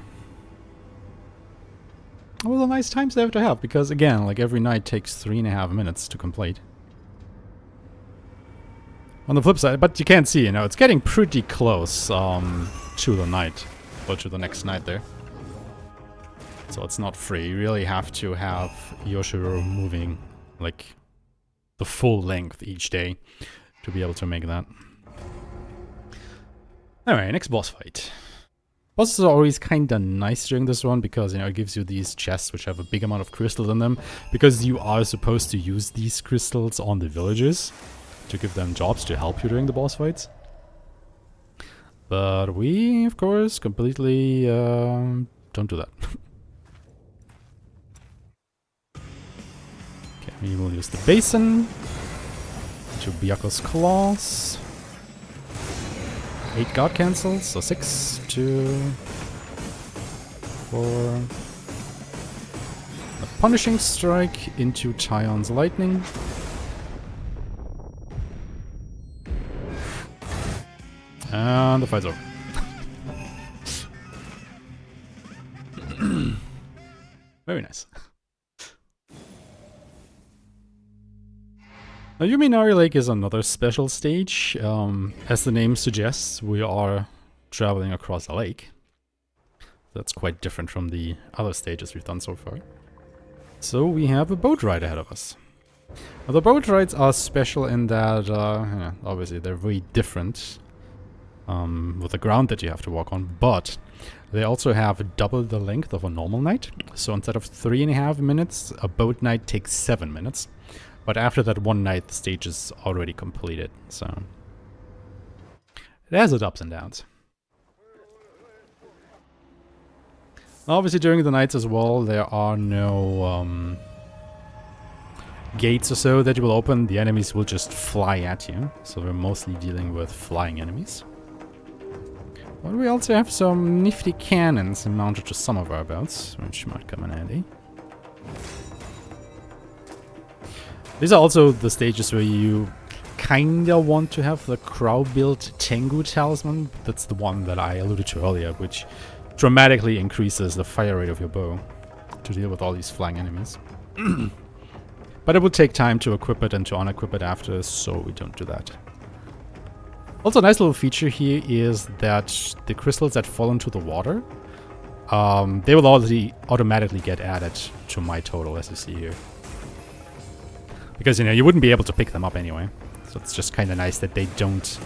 It was a nice time save to have, because again, like every night takes 3.5 minutes to complete. On the flip side, but you can't see, you know, it's getting pretty close to the night, or to the next night there. So it's not free, you really have to have Yoshiro moving like the full length each day to be able to make that. Alright, next boss fight. Bosses are always kinda nice during this one because, you know, it gives you these chests which have a big amount of crystals in them, because you are supposed to use these crystals on the villagers to give them jobs to help you during the boss fights. But we, of course, completely don't do that. We will use the basin to Byaku's claws. 8 guard cancels, so 6, 2, 4. A punishing strike into Tyon's lightning. And the fight's over. Very nice. Now, Yuminari Lake is another special stage. As the name suggests, we are traveling across a lake. That's quite different from the other stages we've done so far. So we have a boat ride ahead of us. Now, the boat rides are special in that, yeah, obviously they're very different with the ground that you have to walk on, but they also have double the length of a normal night. So instead of 3.5 minutes, a boat night takes 7 minutes. But after that one night, the stage is already completed, so it has its ups and downs. Obviously, during the nights as well, there are no gates or so that you will open. The enemies will just fly at you, so we're mostly dealing with flying enemies. But we also have some nifty cannons mounted to some of our boats, which might come in handy. These are also the stages where you kinda want to have the crow-built Tengu talisman. That's the one that I alluded to earlier, which dramatically increases the fire rate of your bow to deal with all these flying enemies. But it would take time to equip it and to unequip it after, so we don't do that. Also, a nice little feature here is that the crystals that fall into the water, they will already automatically get added to my total, as you see here. Because, you know, you wouldn't be able to pick them up anyway. So it's just kind of nice that they don't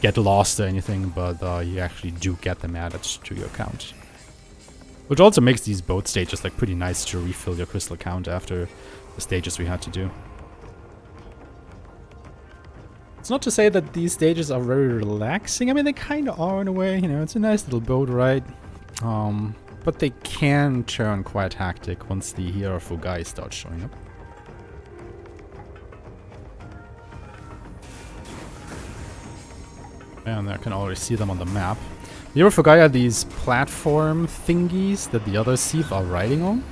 get lost or anything, but you actually do get them added to your account. Which also makes these boat stages like pretty nice to refill your crystal count after the stages we had to do. It's not to say that these stages are very relaxing. I mean, they kind of are in a way. You know, it's a nice little boat ride. But they can turn quite hectic once the hero Fugai starts showing up. And I can already see them on the map. The hero Fugai are these platform thingies that the other Thief are riding on.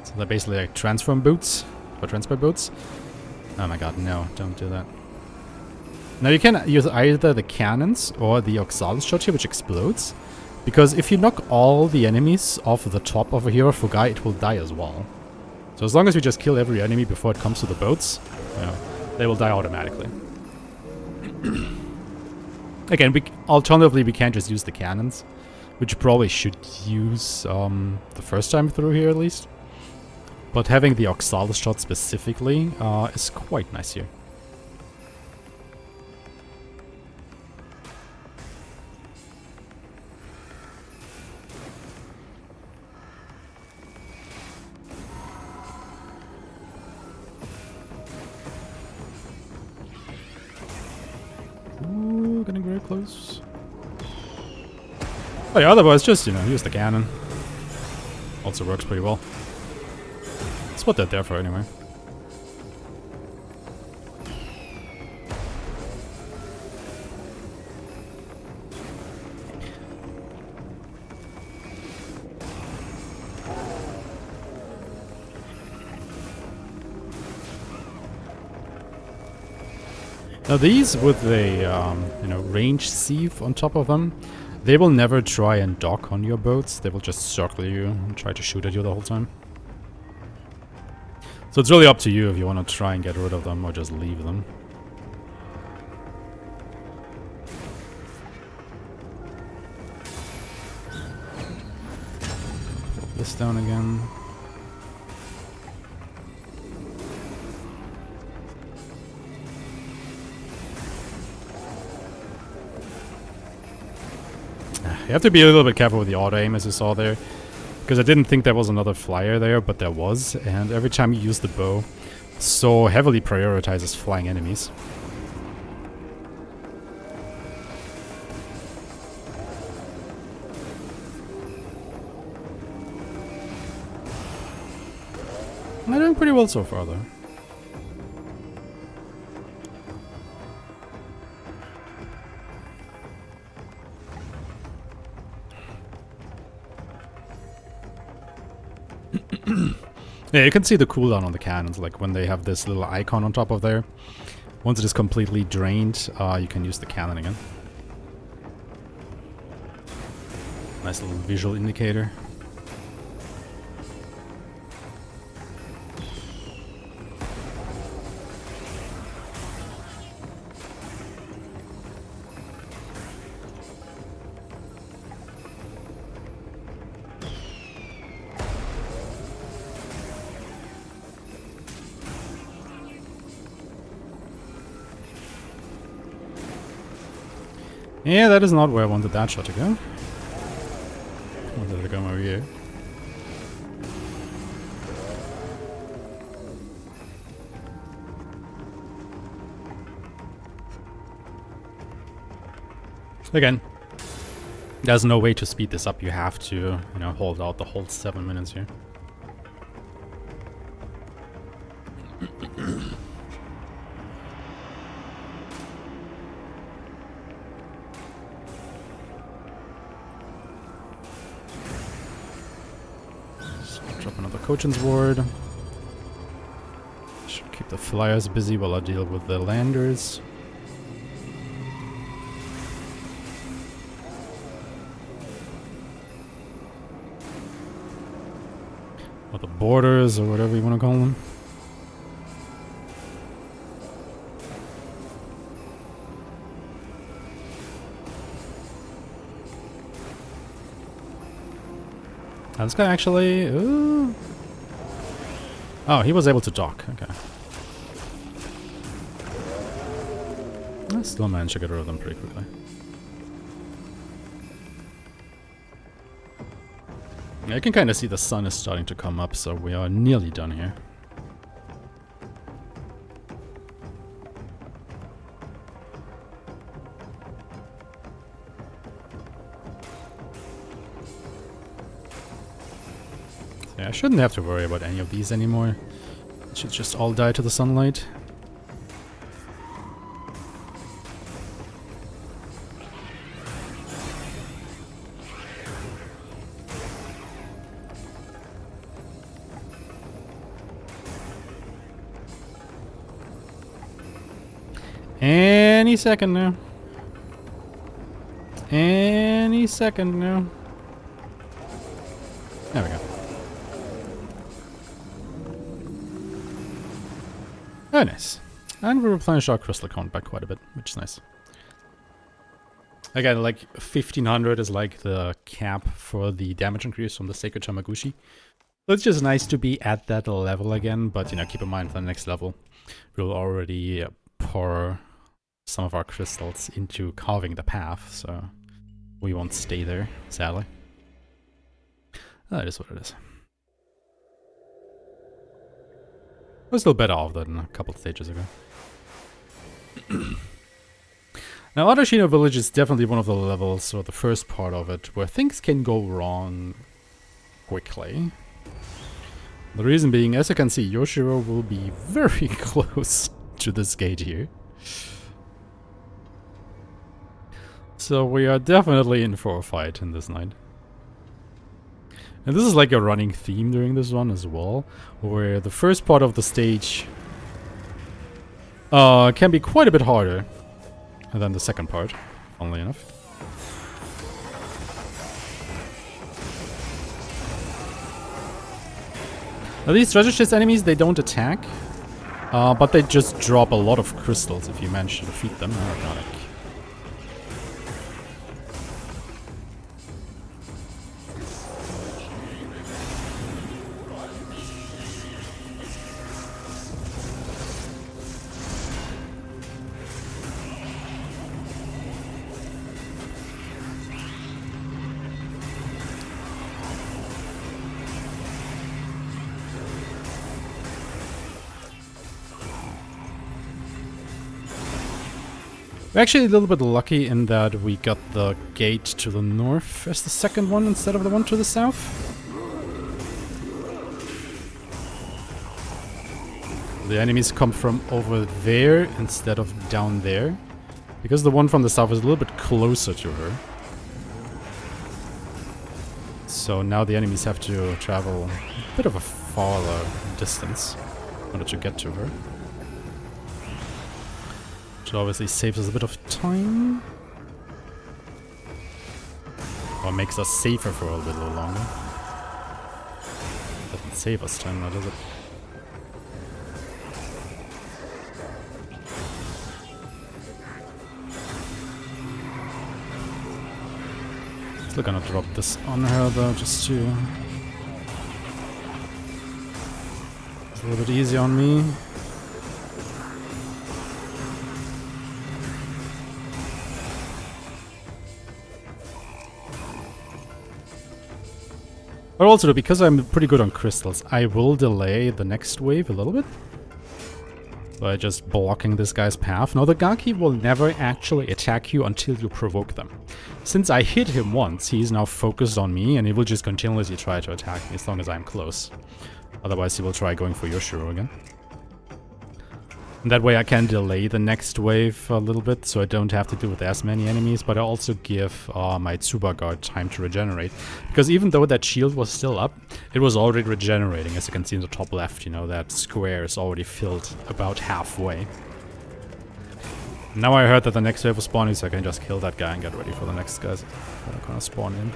So they're basically like transform boots, or transport boats. Oh my god, no, don't do that. Now you can use either the cannons or the Oxalis shot here, which explodes. Because if you knock all the enemies off the top of a hero Fugai, it will die as well. So as long as you just kill every enemy before it comes to the boats, you know, they will die automatically. Again, alternatively, we can't just use the cannons, which you probably should use the first time through here at least. But having the Oxalis shot specifically is quite nice here. Ooh, getting very close. Oh yeah, otherwise just, you know, use the cannon. Also works pretty well. That's what they're there for anyway. Now these with the you know, range sieve on top of them, they will never try and dock on your boats. They will just circle you and try to shoot at you the whole time. So it's really up to you if you want to try and get rid of them or just leave them. Put this down again. You have to be a little bit careful with the auto aim, as you saw there. Because I didn't think there was another flyer there, but there was. And every time you use the bow, so heavily prioritizes flying enemies. They're doing pretty well so far, though. Yeah, you can see the cooldown on the cannons, like when they have this little icon on top of there. Once it is completely drained, you can use the cannon again. Nice little visual indicator. Yeah, that is not where I wanted that shot to go. I wanted it to go over here. Again, there's no way to speed this up. You have to, you know, hold out the whole 7 minutes here. Drop another Cochin's Ward. Should keep the flyers busy while I deal with the landers. Or the borders, or whatever you want to call them. This guy actually... Ooh. Oh, he was able to dock. Okay. I still managed to get rid of them pretty quickly. Yeah, I can kind of see the sun is starting to come up, so we are nearly done here. Yeah, I shouldn't have to worry about any of these anymore. It should just all die to the sunlight. Any second now. Any second now. There we go. Very nice. And we replenished our crystal count by quite a bit, which is nice. Again, like 1500 is like the cap for the damage increase from the Sacred Tamaguchi. So it's just nice to be at that level again, but you know, keep in mind for the next level, we'll already pour some of our crystals into carving the path, so we won't stay there, sadly. That is what it is. We're still better off than a couple of stages ago. Now, Adashino Village is definitely one of the levels, or the first part of it, where things can go wrong quickly. The reason being, as you can see, Yoshiro will be very close to this gate here. So we are definitely in for a fight in this night. And this is like a running theme during this one as well, where the first part of the stage can be quite a bit harder than the second part, funnily enough. Now these treasure chest enemies, they don't attack, but they just drop a lot of crystals if you manage to defeat them. We're actually a little bit lucky in that we got the gate to the north as the second one instead of the one to the south. The enemies come from over there instead of down there, because the one from the south is a little bit closer to her. So now the enemies have to travel a bit of a farther distance in order to get to her. Which obviously saves us a bit of time. Or makes us safer for a little longer. Doesn't save us time, now does it? Still gonna drop this on her though, just to... It's a little bit easy on me. But also, because I'm pretty good on crystals, I will delay the next wave a little bit. By just blocking this guy's path. Now, the Gaki will never actually attack you until you provoke them. Since I hit him once, he's now focused on me, and he will just continuously try to attack me as long as I'm close. Otherwise, he will try going for Yoshiro again. And that way I can delay the next wave a little bit, so I don't have to deal with as many enemies, but I also give my Tsuba guard time to regenerate. Because even though that shield was still up, it was already regenerating, as you can see in the top left, you know, that square is already filled about halfway. Now I heard that the next wave was spawning, so I can just kill that guy and get ready for the next guys that are gonna spawn in.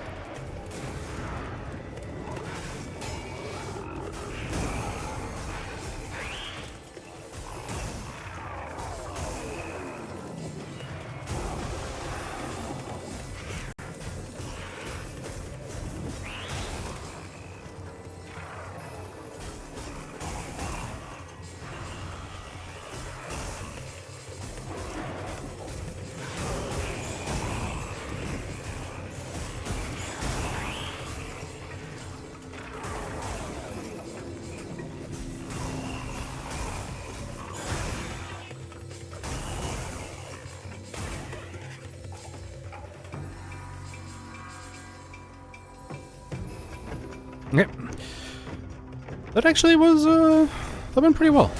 That actually was, that went pretty well.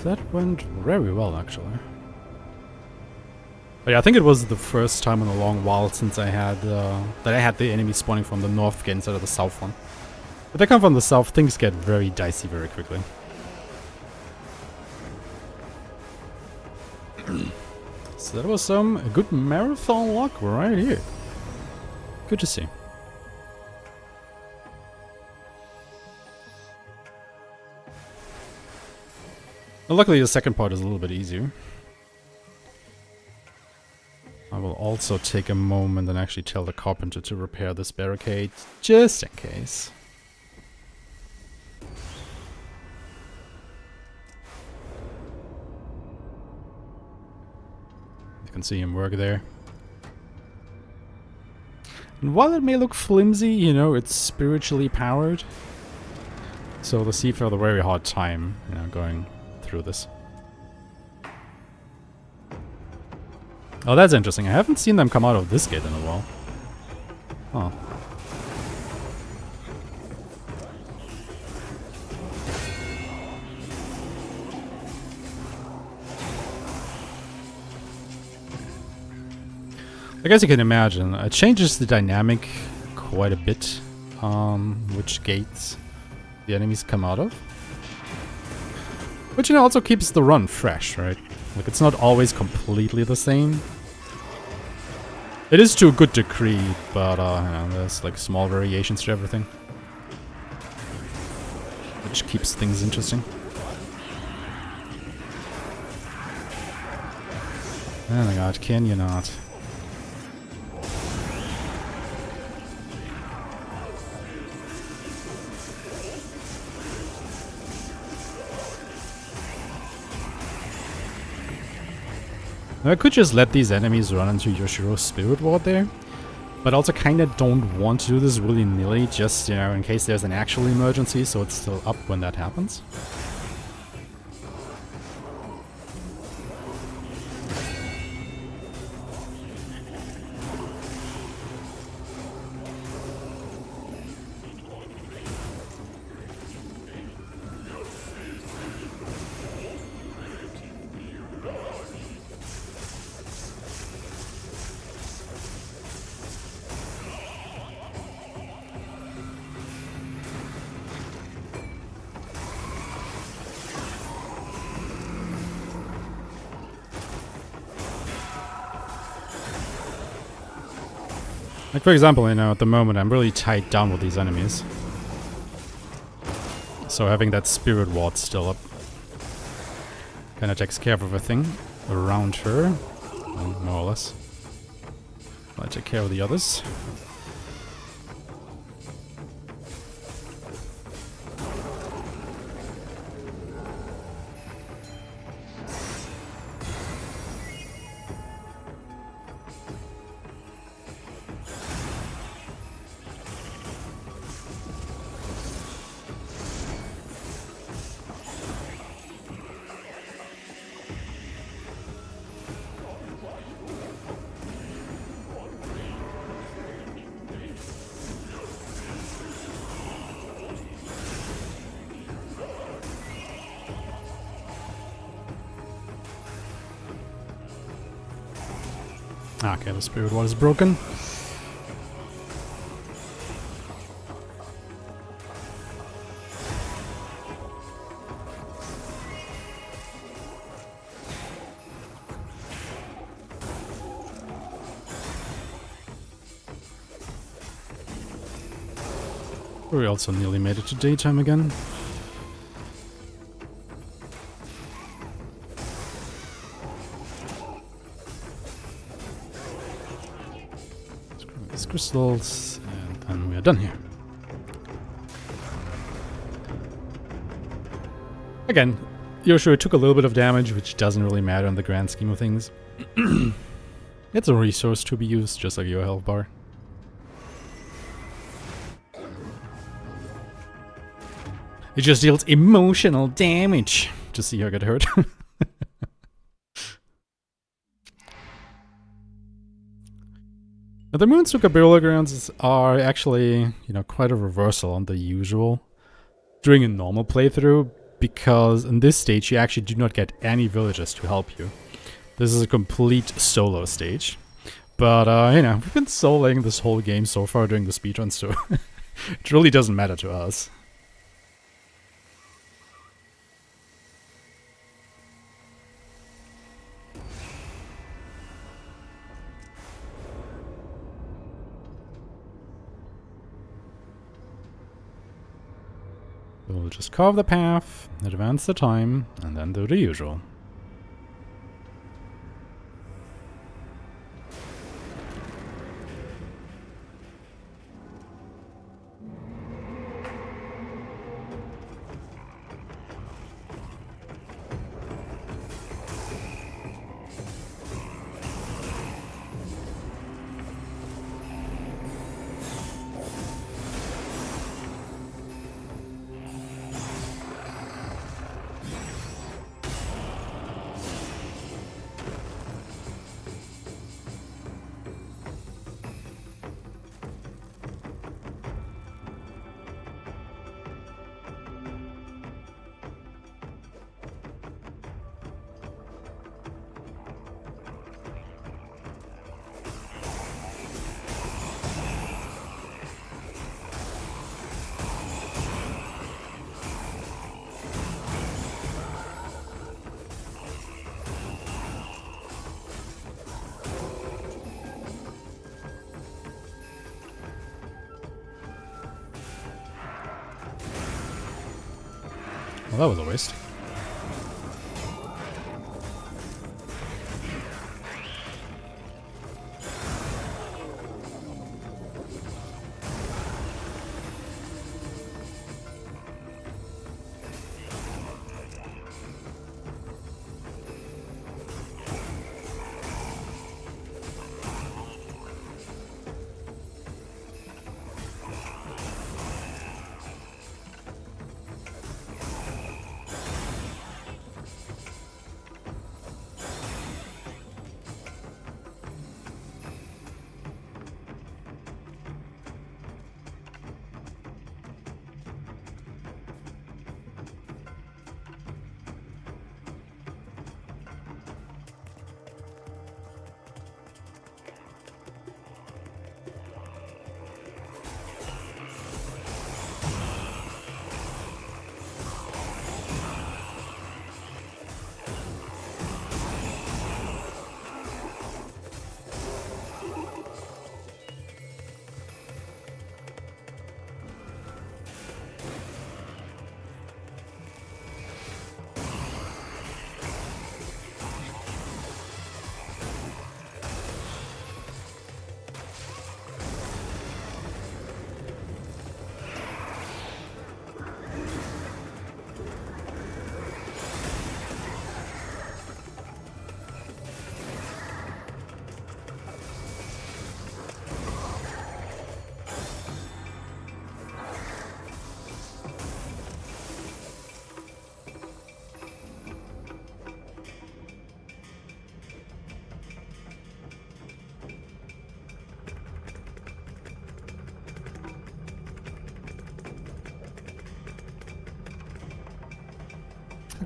That went very well, actually. But yeah, I think it was the first time in a long while since I had, that I had the enemy spawning from the north gate instead of the south one. If they come from the south, things get very dicey very quickly. So that was some good marathon luck right here. Good to see. Well, luckily the second part is a little bit easier. I will also take a moment and actually tell the carpenter to repair this barricade, just in case. You can see him work there. And while it may look flimsy, you know, it's spiritually powered. So the Thief had a very hard time, you know, going through this. Oh, that's interesting. I haven't seen them come out of this gate in a while. Oh. I guess you can imagine, it changes the dynamic quite a bit, which gates the enemies come out of. Which, you know, also keeps the run fresh, right? Like, it's not always completely the same. It is to a good degree, but, you know, there's, like, small variations to everything. Which keeps things interesting. Oh my god, can you not? I could just let these enemies run into Yoshiro's Spirit Ward there, but also kinda don't want to do this willy-nilly, just, you know, in case there's an actual emergency, so it's still up when that happens. Like, for example, you know, at the moment I'm really tied down with these enemies. So having that Spirit Ward still up kinda takes care of everything around her, well, more or less. I'll take care of the others. Okay, the Spirit Ward is broken. We also nearly made it to daytime again. These crystals, and then we are done here. Again, Yoshiro took a little bit of damage, which doesn't really matter in the grand scheme of things. It's a resource to be used, just like your health bar. It just deals emotional damage to see her get hurt. Now, the Moonsuka burial grounds are actually, you know, quite a reversal on the usual during a normal playthrough, because in this stage you actually do not get any villagers to help you. This is a complete solo stage. But, you know, we've been soloing this whole game so far during the speedrun, so it really doesn't matter to us. We'll just carve the path, advance the time, and then do the usual. Well, that was a waste.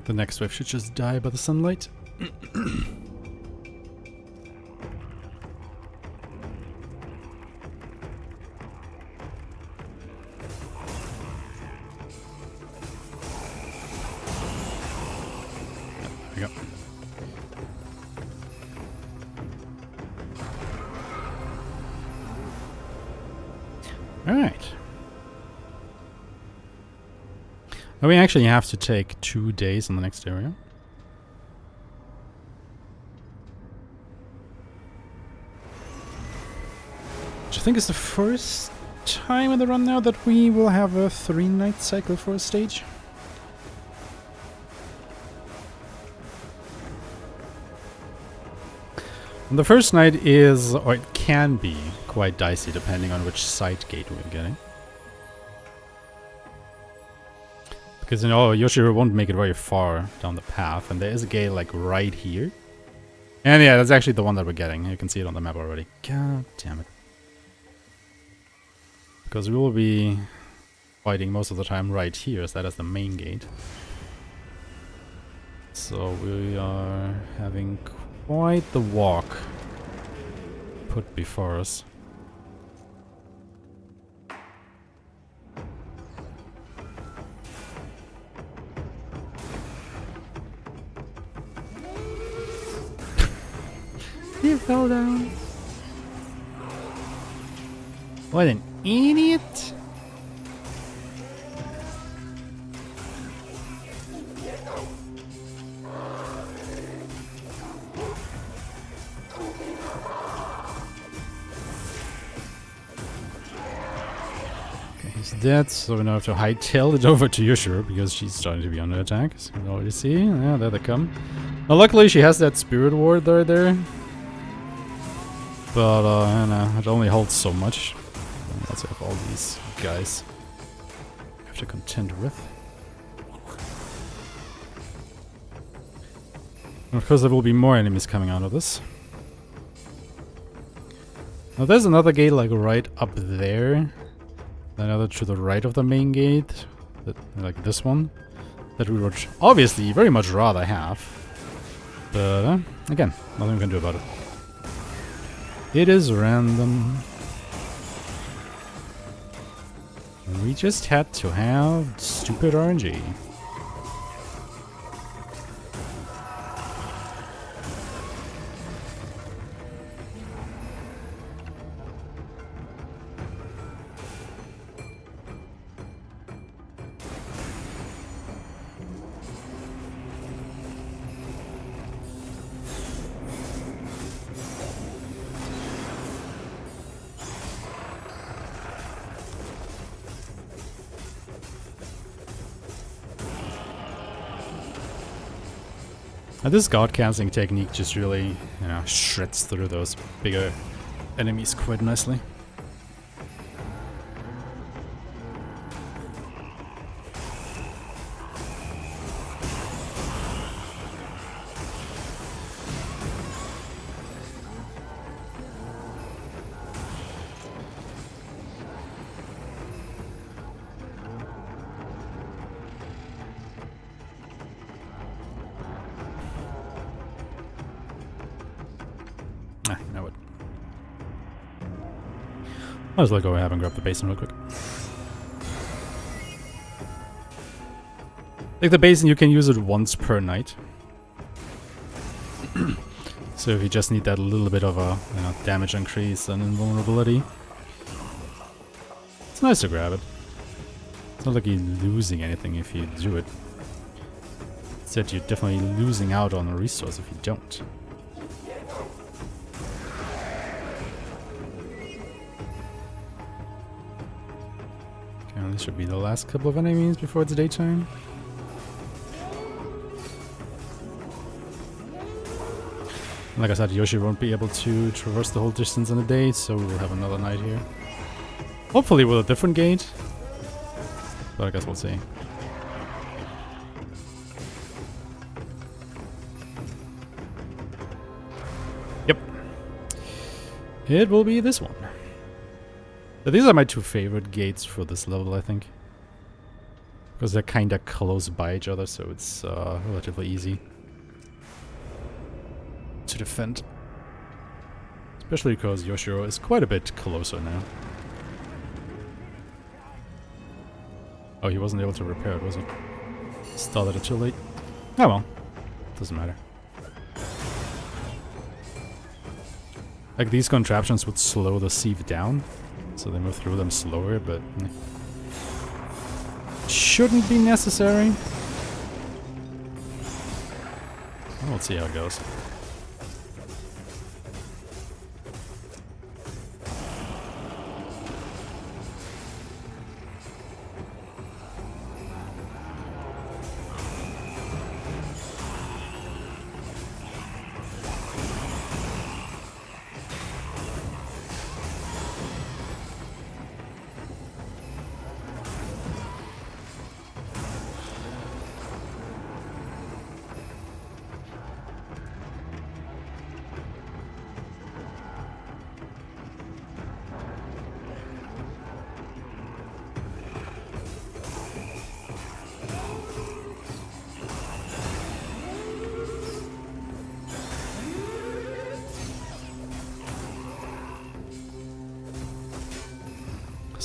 The next wave should just die by the sunlight. There we go. All right. We actually have to take 2 days in the next area. Which I think is the first time in the run now that we will have a 3-night cycle for a stage. And the first night is, or it can be, quite dicey depending on which side gate we're getting. Because, you know, Yoshiro won't make it very far down the path, and there is a gate, like, right here. And yeah, that's actually the one that we're getting. You can see it on the map already. God damn it. Because we will be... fighting most of the time right here, as that is the main gate. So we are having quite the walk put before us. He fell down. What an idiot! Okay, he's dead, so we now have to hightail it over to Yushiro because she's starting to be under attack. So you can already see. Yeah, there they come. Now, luckily, she has that spirit ward there. But, you know, it only holds so much. Let's have all these guys I have to contend with. And of course, there will be more enemies coming out of this. Now, there's another gate, like, right up there. Another to the right of the main gate. Like this one. That we would obviously very much rather have. But, again, nothing we can do about it. It is random. We just had to have stupid RNG. And this guard cancelling technique just really, you know, shreds through those bigger enemies quite nicely. Ah, you know what? Might as well go ahead and grab the basin real quick. Like the basin, you can use it once per night. So if you just need that little bit of a, you know, damage increase and invulnerability, it's nice to grab it. It's not like you're losing anything if you do it. Instead, you're definitely losing out on a resource if you don't. Okay, this should be the last couple of enemies before it's daytime. Like I said, Yoshi won't be able to traverse the whole distance in a day, so we'll have another night here. Hopefully with a different gate. But I guess we'll see. Yep. It will be this one. But these are my two favorite gates for this level, I think. Because they're kinda close by each other, so it's relatively easy to defend. Especially because Yoshiro is quite a bit closer now. Oh, he wasn't able to repair it, was he? Started it too late. Oh well. Doesn't matter. Like, these contraptions would slow the sieve down, so they move through them slower, but shouldn't be necessary. We'll see how it goes.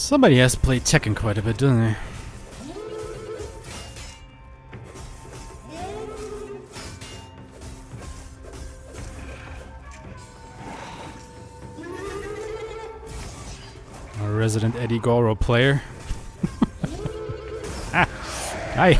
Somebody has played Tekken quite a bit, doesn't they? A resident Eddie Goro player. Ah! Hi!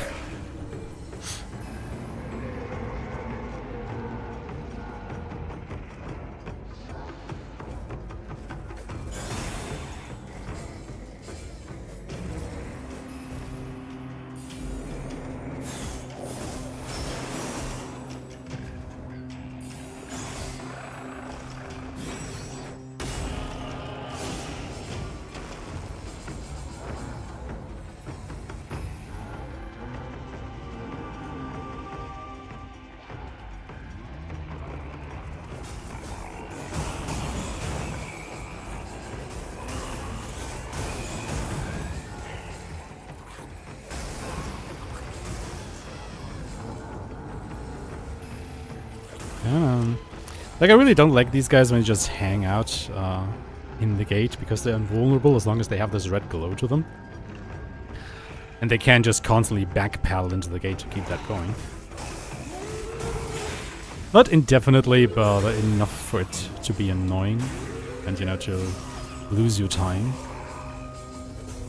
Like, I really don't like these guys when you just hang out in the gate, because they're invulnerable as long as they have this red glow to them. And they can't just constantly backpedal into the gate to keep that going. Not indefinitely, but enough for it to be annoying. And, you know, to lose your time.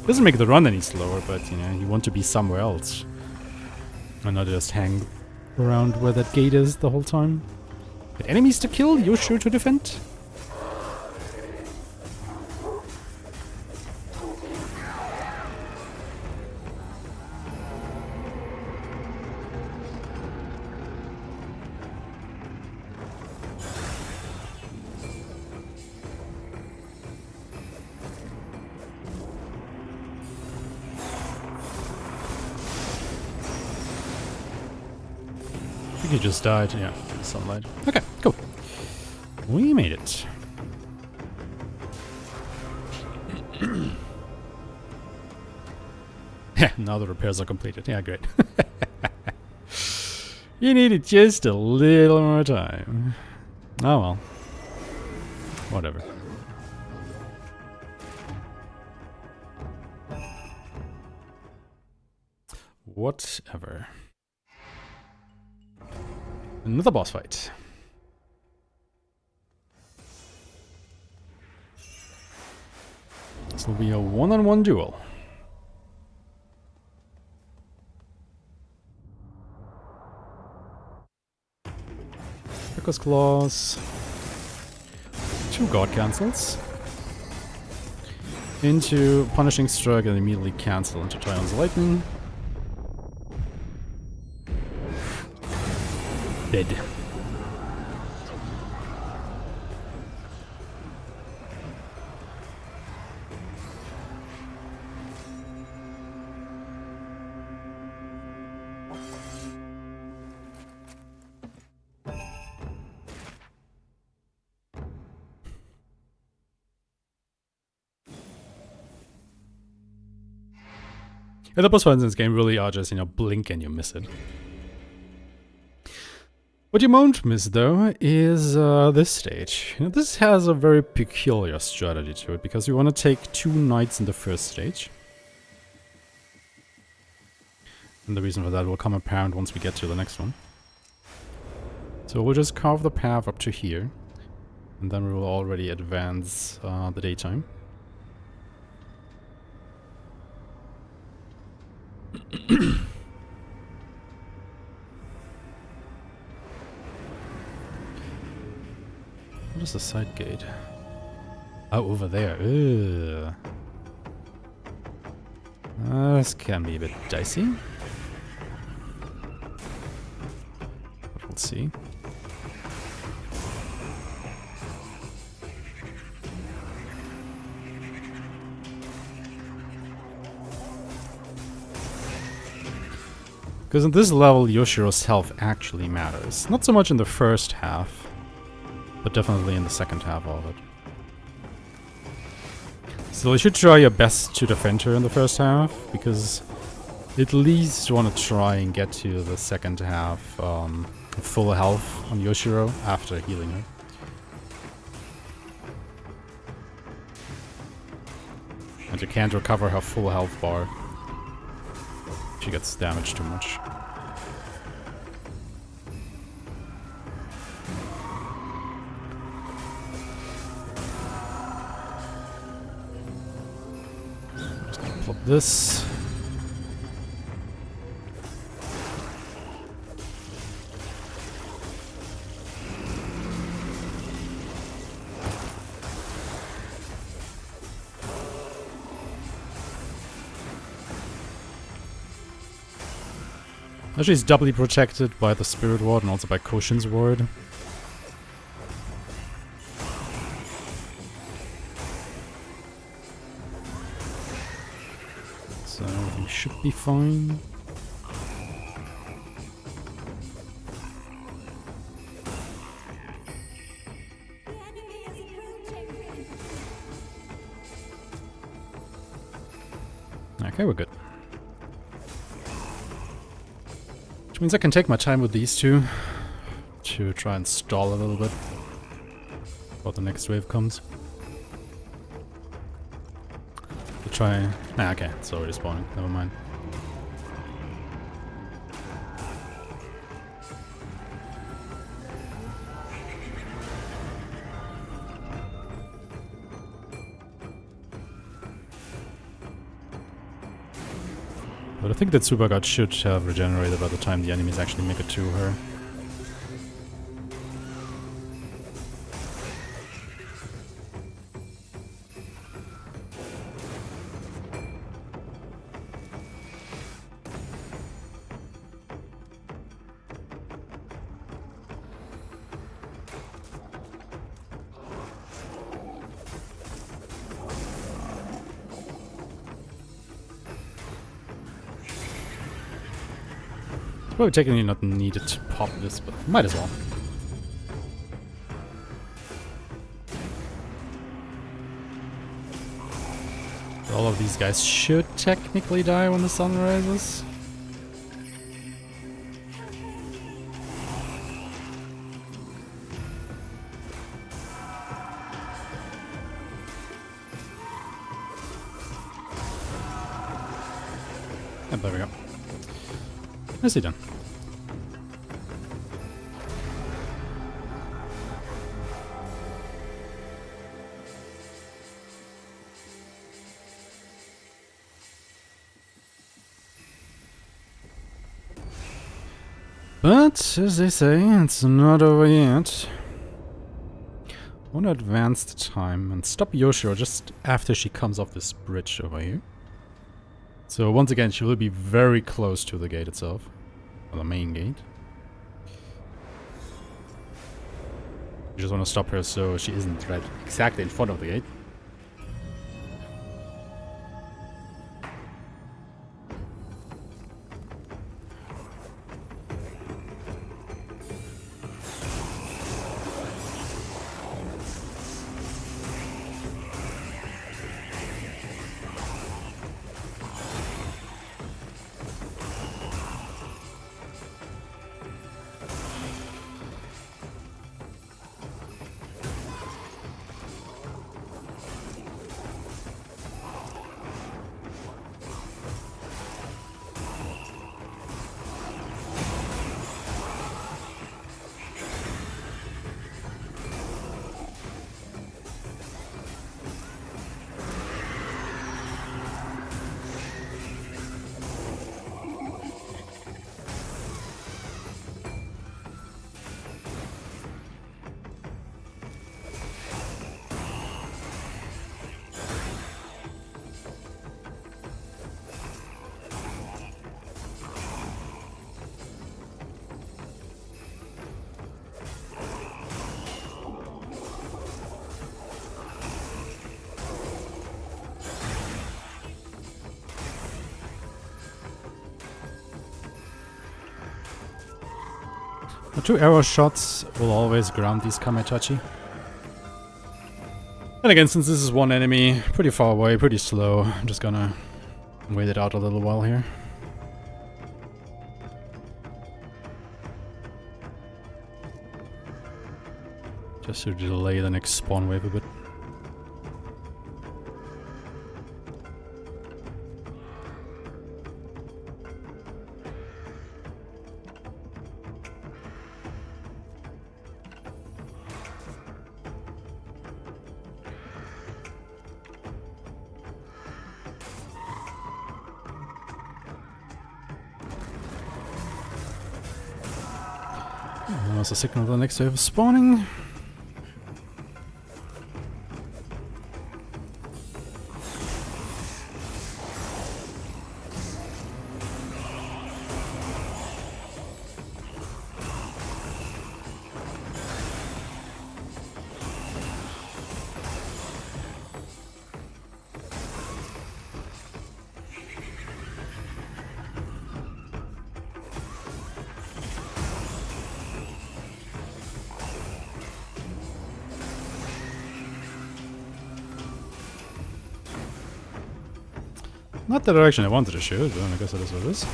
Doesn't make the run any slower, but, you know, you want to be somewhere else. And not just hang around where that gate is the whole time. But enemies to kill, you're sure to defend? I think he just died, yeah, sunlight. Okay, cool. We made it. Now the repairs are completed. Yeah, great. You needed just a little more time. Oh well. Whatever. Whatever. Another boss fight. This will be a one-on-one duel. Focus Claws. 2 God Cancels. Into Punishing Strike and immediately cancel into Tyrant's Lightning. Dead. Yeah, the boss fights in this game really are just, you know, blink and you miss it. What you won't miss, though, is this stage. You know, this has a very peculiar strategy to it, because you want to take 2 knights in the first stage. And the reason for that will come apparent once we get to the next one. So we'll just carve the path up to here, and then we will already advance the daytime. What is the side gate? Oh, over there. Ugh. This can be a bit dicey. But we'll see. Because in this level, Yoshiro's health actually matters. Not so much in the first half, but definitely in the second half of it. So you should try your best to defend her in the first half, because at least you want to try and get to the second half full health on Yoshiro after healing her. And you can't recover her full health bar. She gets damaged too much. Just gonna plop this. Actually, he's doubly protected by the Spirit Ward and also by Koshin's Ward. So everything should be fine. Okay, we're good. Which means I can take my time with these two to try and stall a little bit before the next wave comes. To try... Ah, okay, it's already spawning. Never mind. But I think that Super God should have regenerated by the time the enemies actually make it to her. Probably technically not needed to pop this, but might as well. All of these guys should technically die when the sun rises. And there we go. Nicely done. But, as they say, it's not over yet. I want to advance the time and stop Yoshiro just after she comes off this bridge over here. So once again, she will be very close to the gate itself. Or the main gate. You just want to stop her so she isn't right exactly in front of the gate. The 2 arrow shots will always ground these Kametachi. And again, since this is one enemy, pretty far away, pretty slow, I'm just gonna wait it out a little while here. Just to delay the next spawn wave a bit. And also signal the next wave of spawning. Not the direction I wanted to shoot, but I guess it is what it is.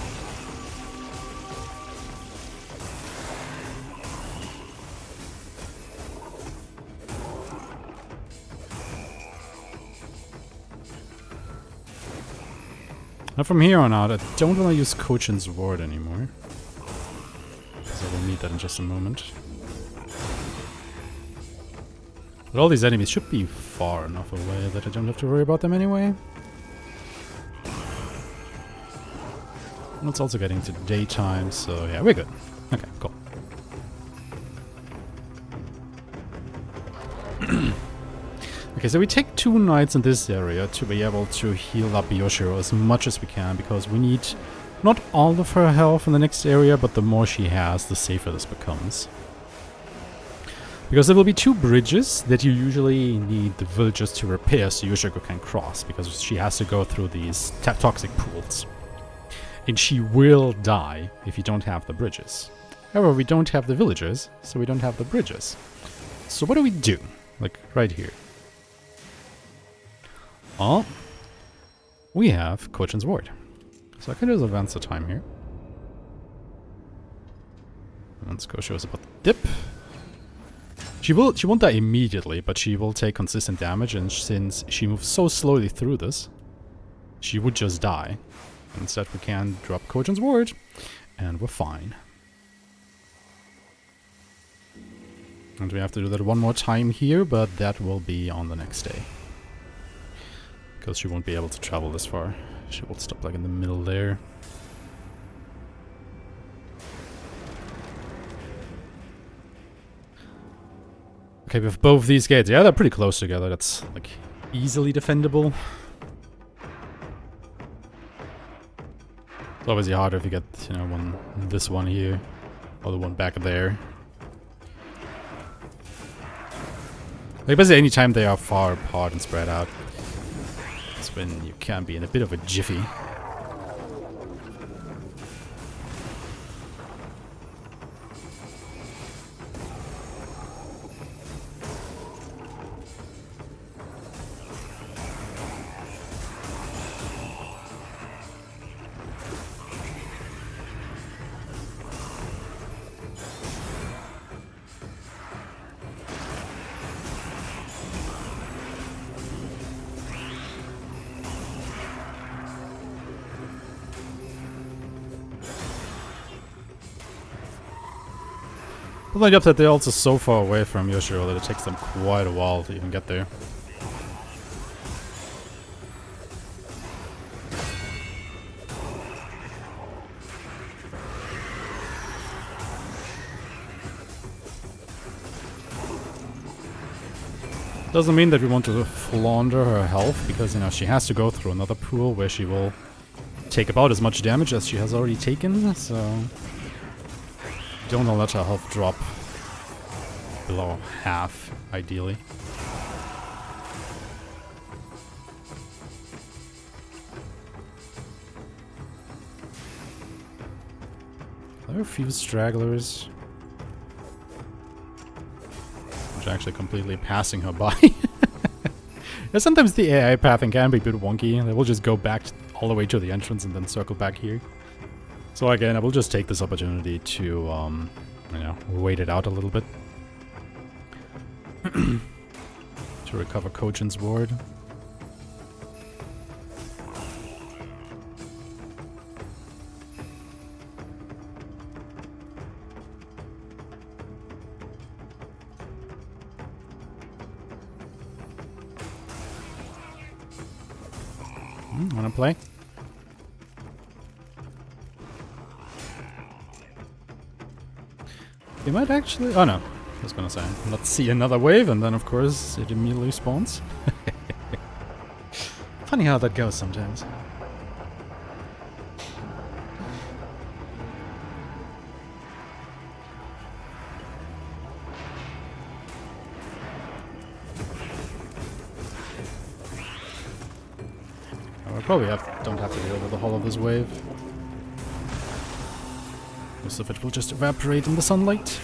Now from here on out, I don't want to use Kochin's Ward anymore. So we'll need that in just a moment. But all these enemies should be far enough away that I don't have to worry about them anyway. And it's also getting to daytime, so yeah, we're good. Okay, cool. Okay, so we take 2 nights in this area to be able to heal up Yoshiro as much as we can, because we need not all of her health in the next area, but the more she has, the safer this becomes. Because there will be 2 bridges that you usually need the villagers to repair so Yoshiro can cross, because she has to go through these toxic pools. And she will die if you don't have the bridges. However, we don't have the villagers, so we don't have the bridges. So what do we do? Like, right here. Well, we have Kochin's Ward. So I can just advance the time here. Let's go show us about the dip. She won't die immediately, but she will take consistent damage, and since she moves so slowly through this, she would just die. Instead we can drop Kochin's Ward, and we're fine. And we have to do that one more time here, but that will be on the next day. Because she won't be able to travel this far. She will stop like in the middle there. Okay, with both these gates, yeah, they're pretty close together. That's like easily defendable. It's obviously harder if you get, you know, this one here, or the one back there. Like basically any time they are far apart and spread out, that's when you can be in a bit of a jiffy. But like up that they're also so far away from Yoshiro that it takes them quite a while to even get there. Doesn't mean that we want to launder her health, because, you know, she has to go through another pool where she will take about as much damage as she has already taken, so don't let her health drop below half, ideally. There are a few stragglers, which are actually completely passing her by. Yeah, sometimes the AI pathing can be a bit wonky. They will just go back all the way to the entrance and then circle back here. So again, I will just take this opportunity to, you know, wait it out a little bit. To recover Kochin's Ward. Wanna play? He might actually... Oh no, I was gonna say, let's see another wave, and then of course it immediately spawns. Funny how that goes sometimes. I probably don't have to deal with the whole of this wave. Most of it will just evaporate in the sunlight.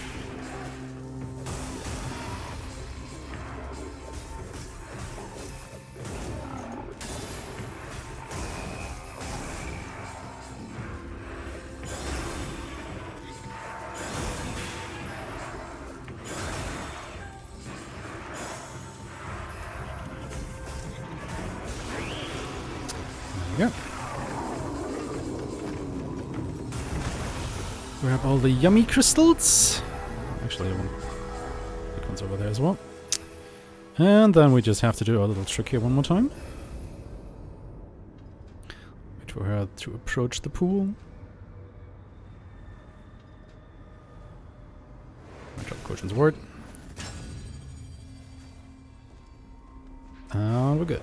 There we go. Grab all the yummy crystals. Actually, one big one's over there as well. And then we just have to do our little trick here one more time. Wait for her to approach the pool. I drop Caution's word. And we're good.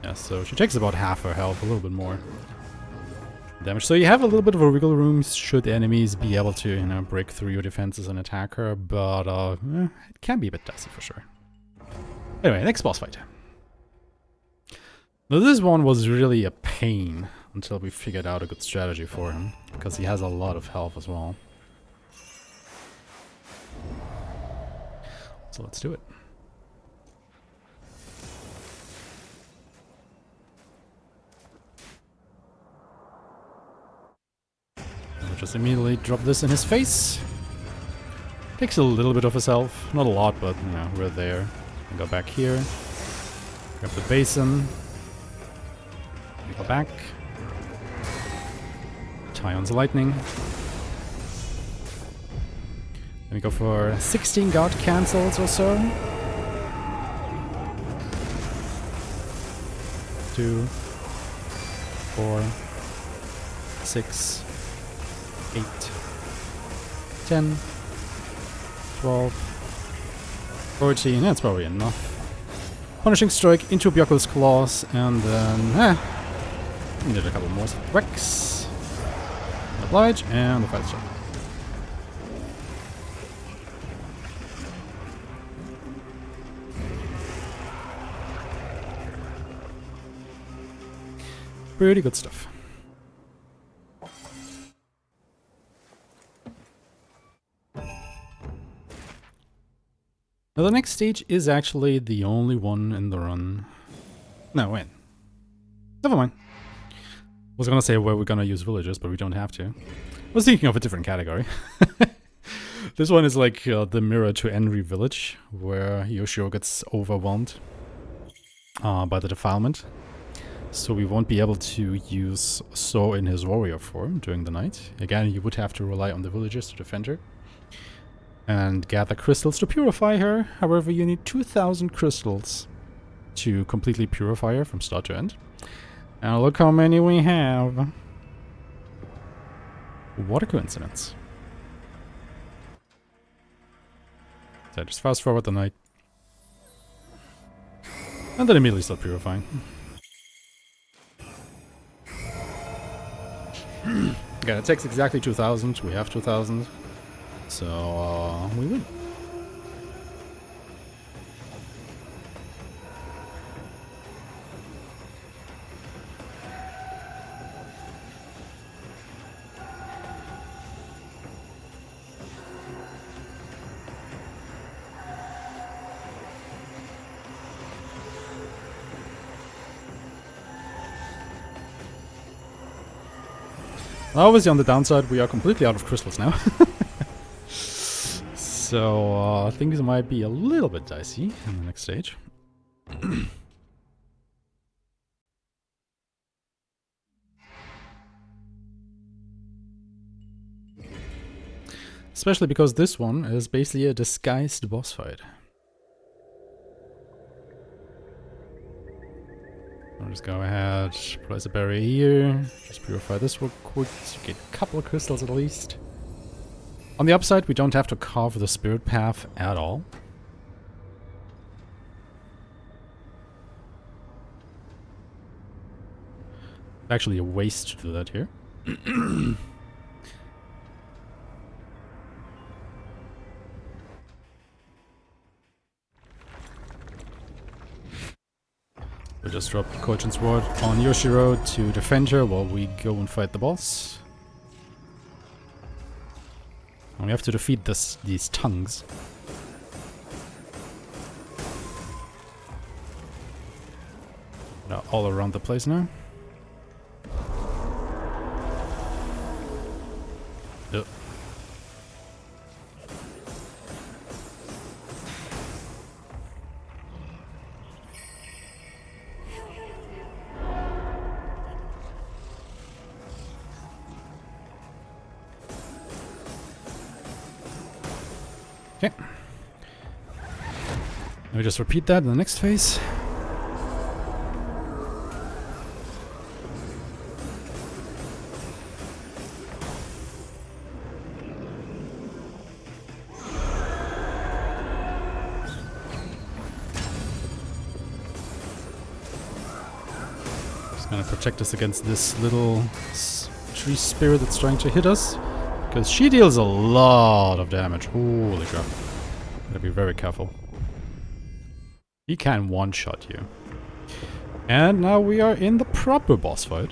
Yeah, so she takes about half her health, a little bit more damage. So you have a little bit of a wiggle room should the enemies be able to, you know, break through your defenses and attack her, but it can be a bit dicey for sure. Anyway, next boss fight. Now this one was really a pain until we figured out a good strategy for him, because he has a lot of health as well. So let's do it. Just immediately drop this in his face. Takes a little bit of his health, not a lot, but you know, we're there. And go back here. Grab the basin. Go back. Tion's lightning. Then we go for 16 guard cancels or so. 2, 4, 6, 8, 10, 12, 14, that's probably enough. Punishing Strike into Byaku's Claws, and then, we need a couple more whacks. Oblige, and the fight shot. Pretty good stuff. Now the next stage is actually the only one in the run. No, wait. Never mind. I was gonna say where we're gonna use villagers, but we don't have to. I was thinking of a different category. This one is like the mirror to Enri village, where Yoshio gets overwhelmed by the defilement. So we won't be able to use So in his warrior form during the night. Again, you would have to rely on the villagers to defend her. And gather crystals to purify her. However, you need 2,000 crystals to completely purify her from start to end. And look how many we have. What a coincidence. So just fast forward the night. And then immediately start purifying. Again, it takes exactly 2,000. We have 2,000. So, we win. Obviously, on the downside, we are completely out of crystals now. So, things might be a little bit dicey in the next stage. Especially because this one is basically a disguised boss fight. Just go ahead, place a barrier here. Just purify this real quick so you get a couple of crystals at least. On the upside, we don't have to carve the spirit path at all. Actually a waste to do that here. We'll just drop the Cogent's Ward on Yoshiro to defend her while we go and fight the boss. And we have to defeat these tongues. They're all around the place now. Yep. Okay. We just repeat that in the next phase. Just gonna protect us against this little tree spirit that's trying to hit us. Because she deals a lot of damage. Holy crap. Gotta be very careful. He can one-shot you. And now we are in the proper boss fight.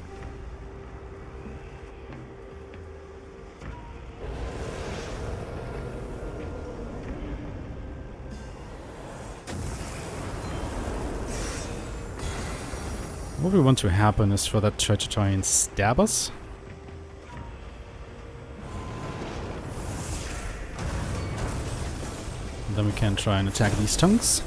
What we want to happen is for that to try and stab us. Then we can try and attack these tongues.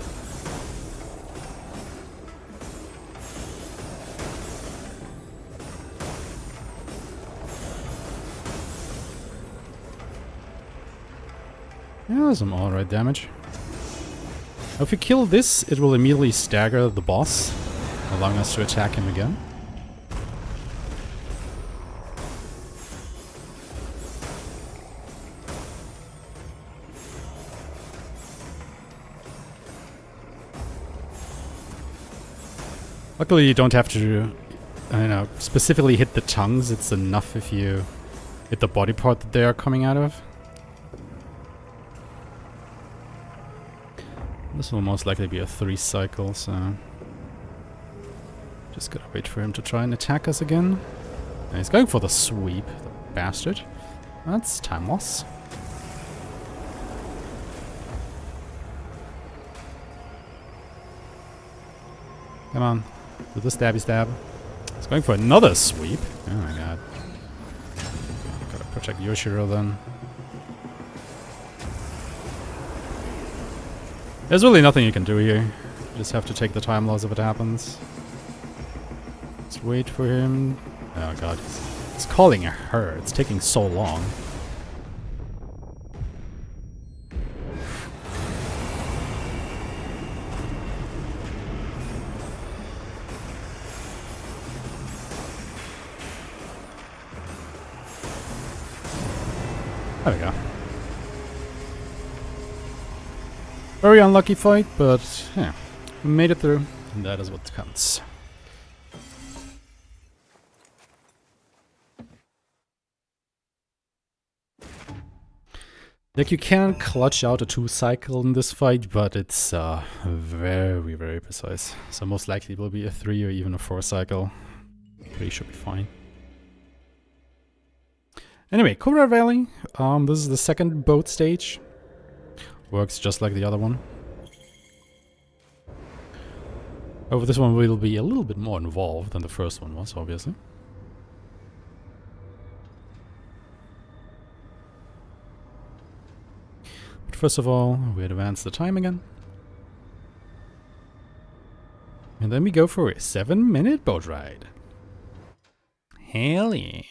Yeah, some alright damage. If we kill this, it will immediately stagger the boss, allowing us to attack him again. Luckily, you don't have to, I don't know, specifically hit the tongues. It's enough if you hit the body part that they are coming out of. This will most likely be a 3 cycle, so just gotta wait for him to try and attack us again. And he's going for the sweep, the bastard. That's time loss. Come on. Do the stabby stab. He's going for another sweep. Oh my god. Gotta protect Yoshiro then. There's really nothing you can do here. You just have to take the time loss if it happens. Let's wait for him. Oh god. It's calling her. It's taking so long. There we go. Very unlucky fight, but yeah, we made it through, and that is what counts. Like, you can clutch out a 2 cycle in this fight, but it's very, very precise. So most likely it will be a 3 or even a 4 cycle. 3 should be fine. Anyway, Cobra Valley. This is the second boat stage. Works just like the other one. However, this one will be a little bit more involved than the first one was, obviously. But first of all, we advance the time again. And then we go for a 7-minute boat ride. Hell yeah.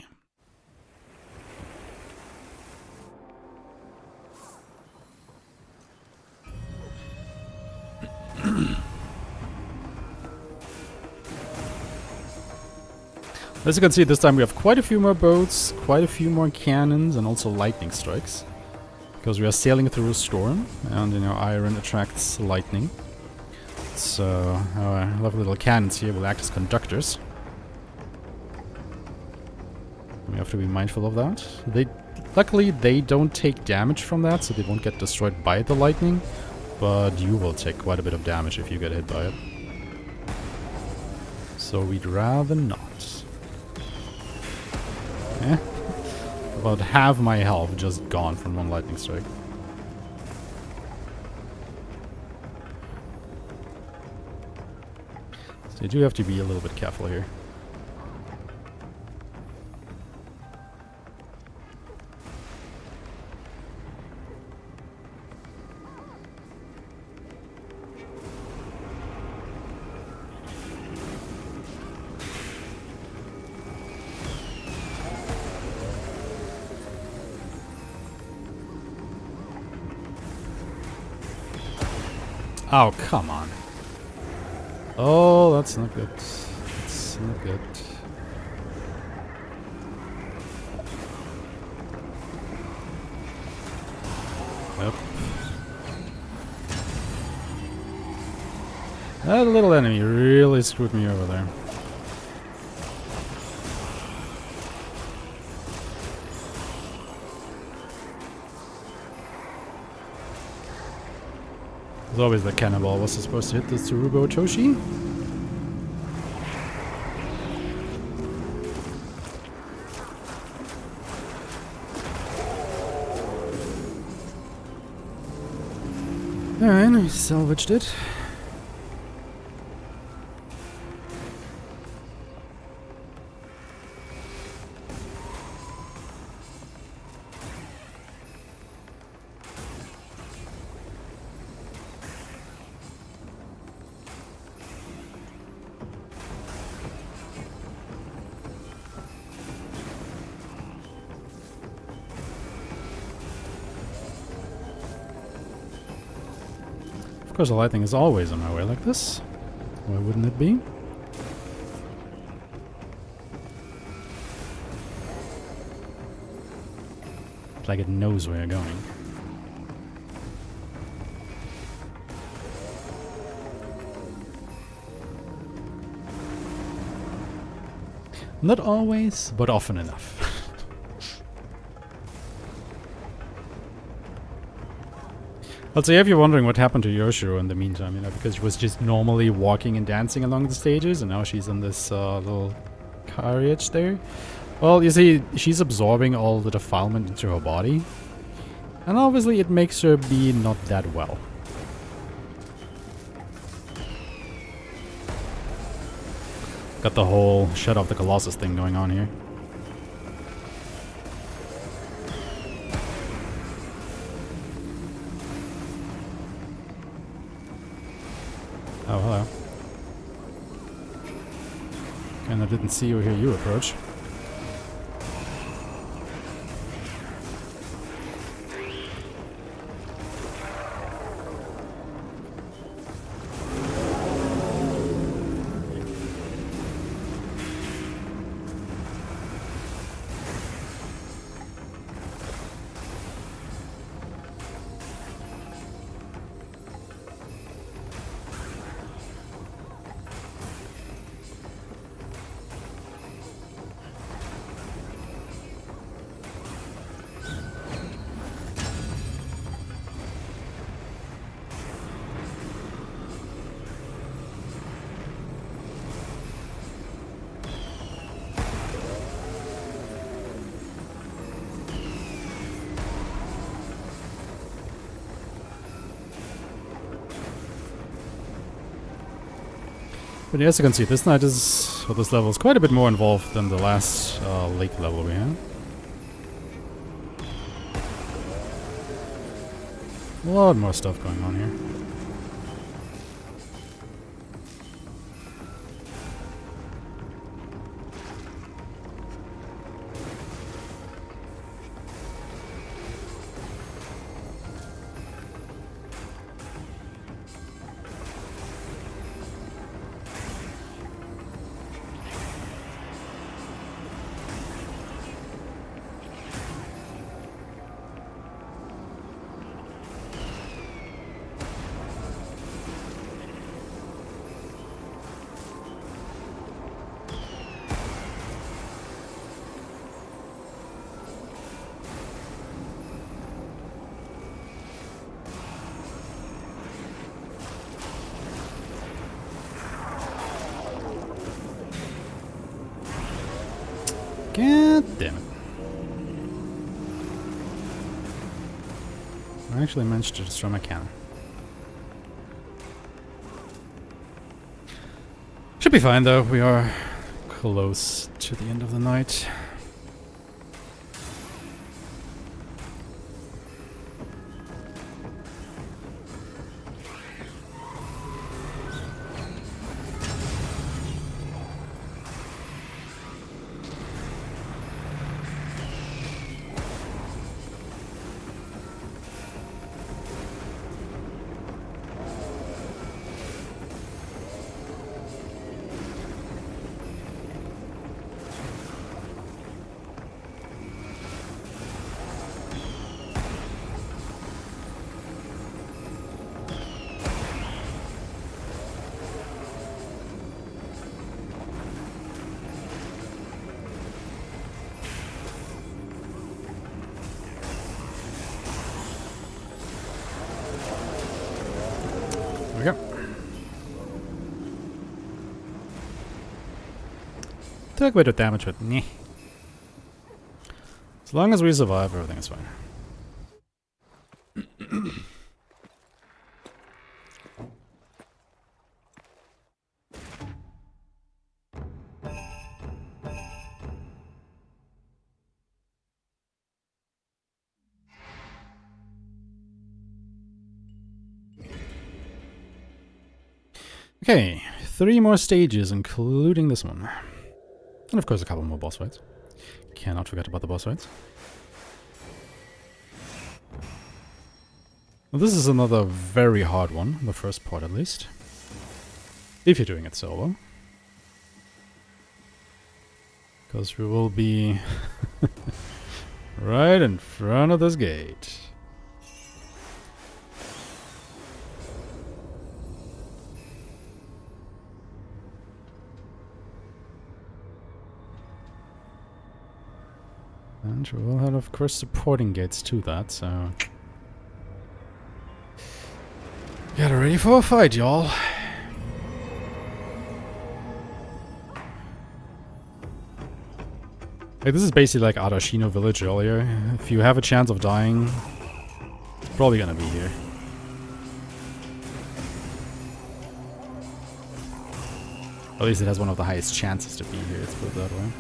As you can see, this time we have quite a few more boats, quite a few more cannons, and also lightning strikes. Because we are sailing through a storm, and you know, iron attracts lightning. So our lovely little cannons here will act as conductors. We have to be mindful of that. Luckily, they don't take damage from that, so they won't get destroyed by the lightning. But you will take quite a bit of damage if you get hit by it. So we'd rather not. Eh? About half my health just gone from one lightning strike. So you do have to be a little bit careful here. Oh, come on. Oh, that's not good. That's not good. Yep. That little enemy really screwed me over there. As always, the cannonball was supposed to hit the Tsurubo Toshi. Alright, I salvaged it. Of course, the lightning is always on my way like this. Why wouldn't it be? It's like it knows where you're going. Not always, but often enough. Also, if you're wondering what happened to Yoshiro in the meantime, you know, because she was just normally walking and dancing along the stages, and now she's on this little carriage there. Well, you see, she's absorbing all the defilement into her body, and obviously it makes her be not that well. Got the whole Shadow of the Colossus thing going on here. Oh, hello. And I didn't see or hear you approach. But as you can see, this night is, or this level is quite a bit more involved than the last lake level we had. A lot more stuff going on here. Damn it. I actually managed to destroy my cannon. Should be fine though, we are close to the end of the night. There we go. Took a bit of damage, but meh. As long as we survive, everything is fine. Okay, 3 more stages, including this one. And of course a couple more boss fights. Cannot forget about the boss fights. Well, this is another very hard one, the first part at least. If you're doing it solo. Because we will be right in front of this gate. And we will have, of course, supporting gates to that, so... Get ready for a fight, y'all! Like, this is basically like Arashino village earlier. If you have a chance of dying, it's probably gonna be here. At least it has one of the highest chances to be here, let's put it that way.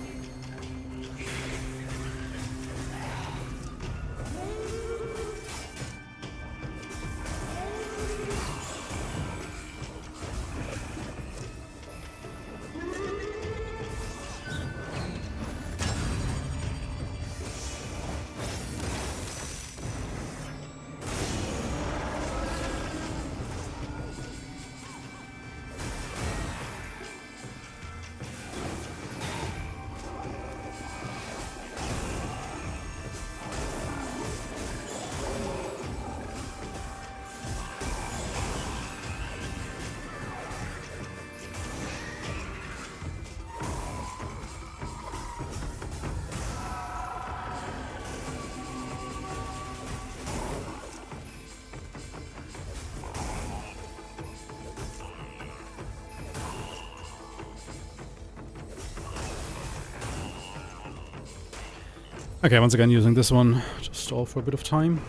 Okay, once again using this one, just stall for a bit of time.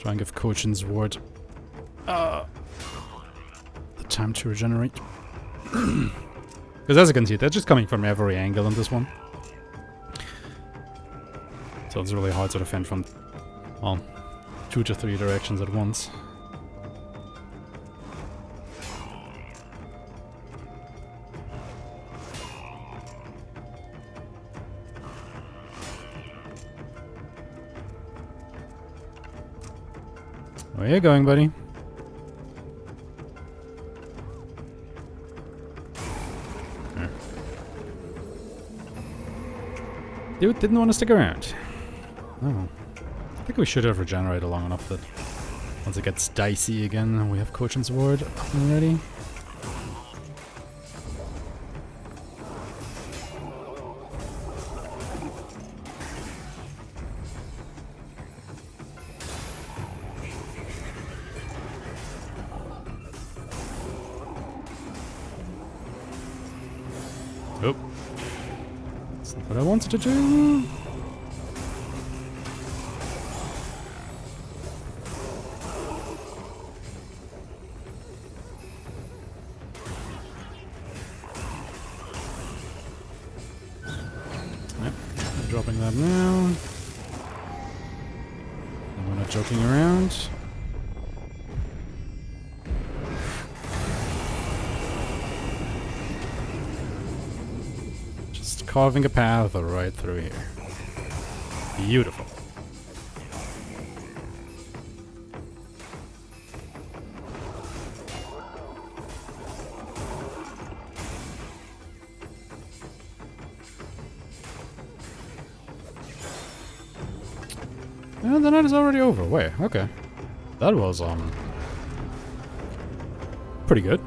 Try and give Kochin's ward the time to regenerate. Because as you can see, they're just coming from every angle in this one. So it's really hard to defend from, well, 2 to 3 directions at once. Where are you going, buddy? There. Dude didn't want to stick around. Oh. I think we should have regenerated long enough that once it gets dicey again, we have Kochin's ward already. That's not what I wanted to do. Yep, I'm dropping that now. And we're not joking around. Just carving a path right through here. Beautiful. And the night is already over. Wait, okay. That was, pretty good.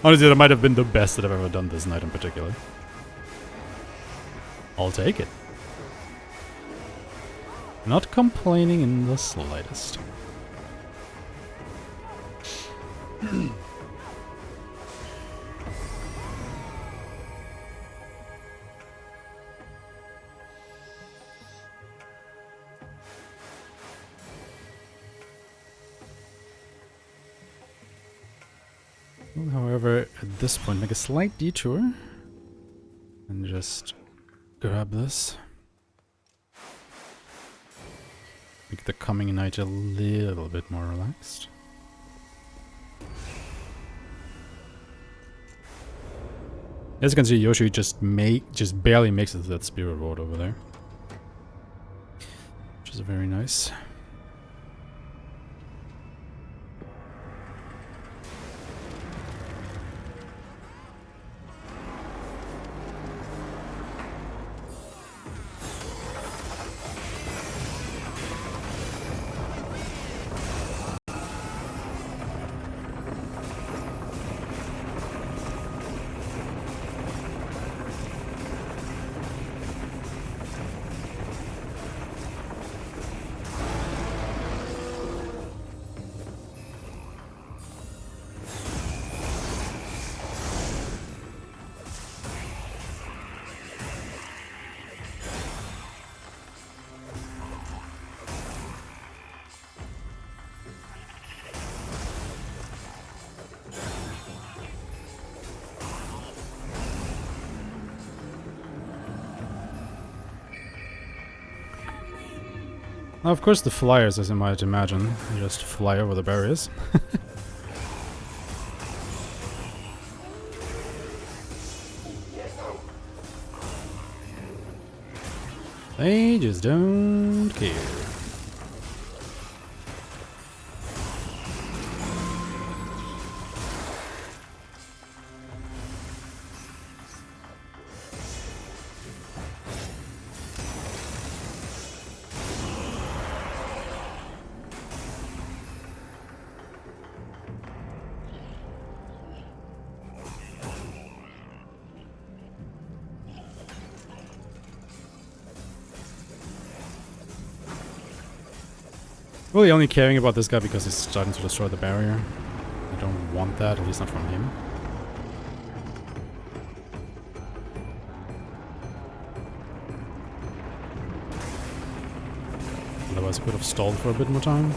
Honestly, that might have been the best that I've ever done this night in particular. I'll take it. Not complaining in the slightest. Will, however, at this point, make a slight detour and just grab this. Make the coming night a little bit more relaxed. As you can see, Yoshi just barely makes it to that spirit road over there, which is very nice. Now, of course, the flyers, as you might imagine, just fly over the barriers. They just don't care. Really only caring about this guy because he's starting to destroy the barrier. I don't want that, at least not from him. Otherwise I could have stalled for a bit more time.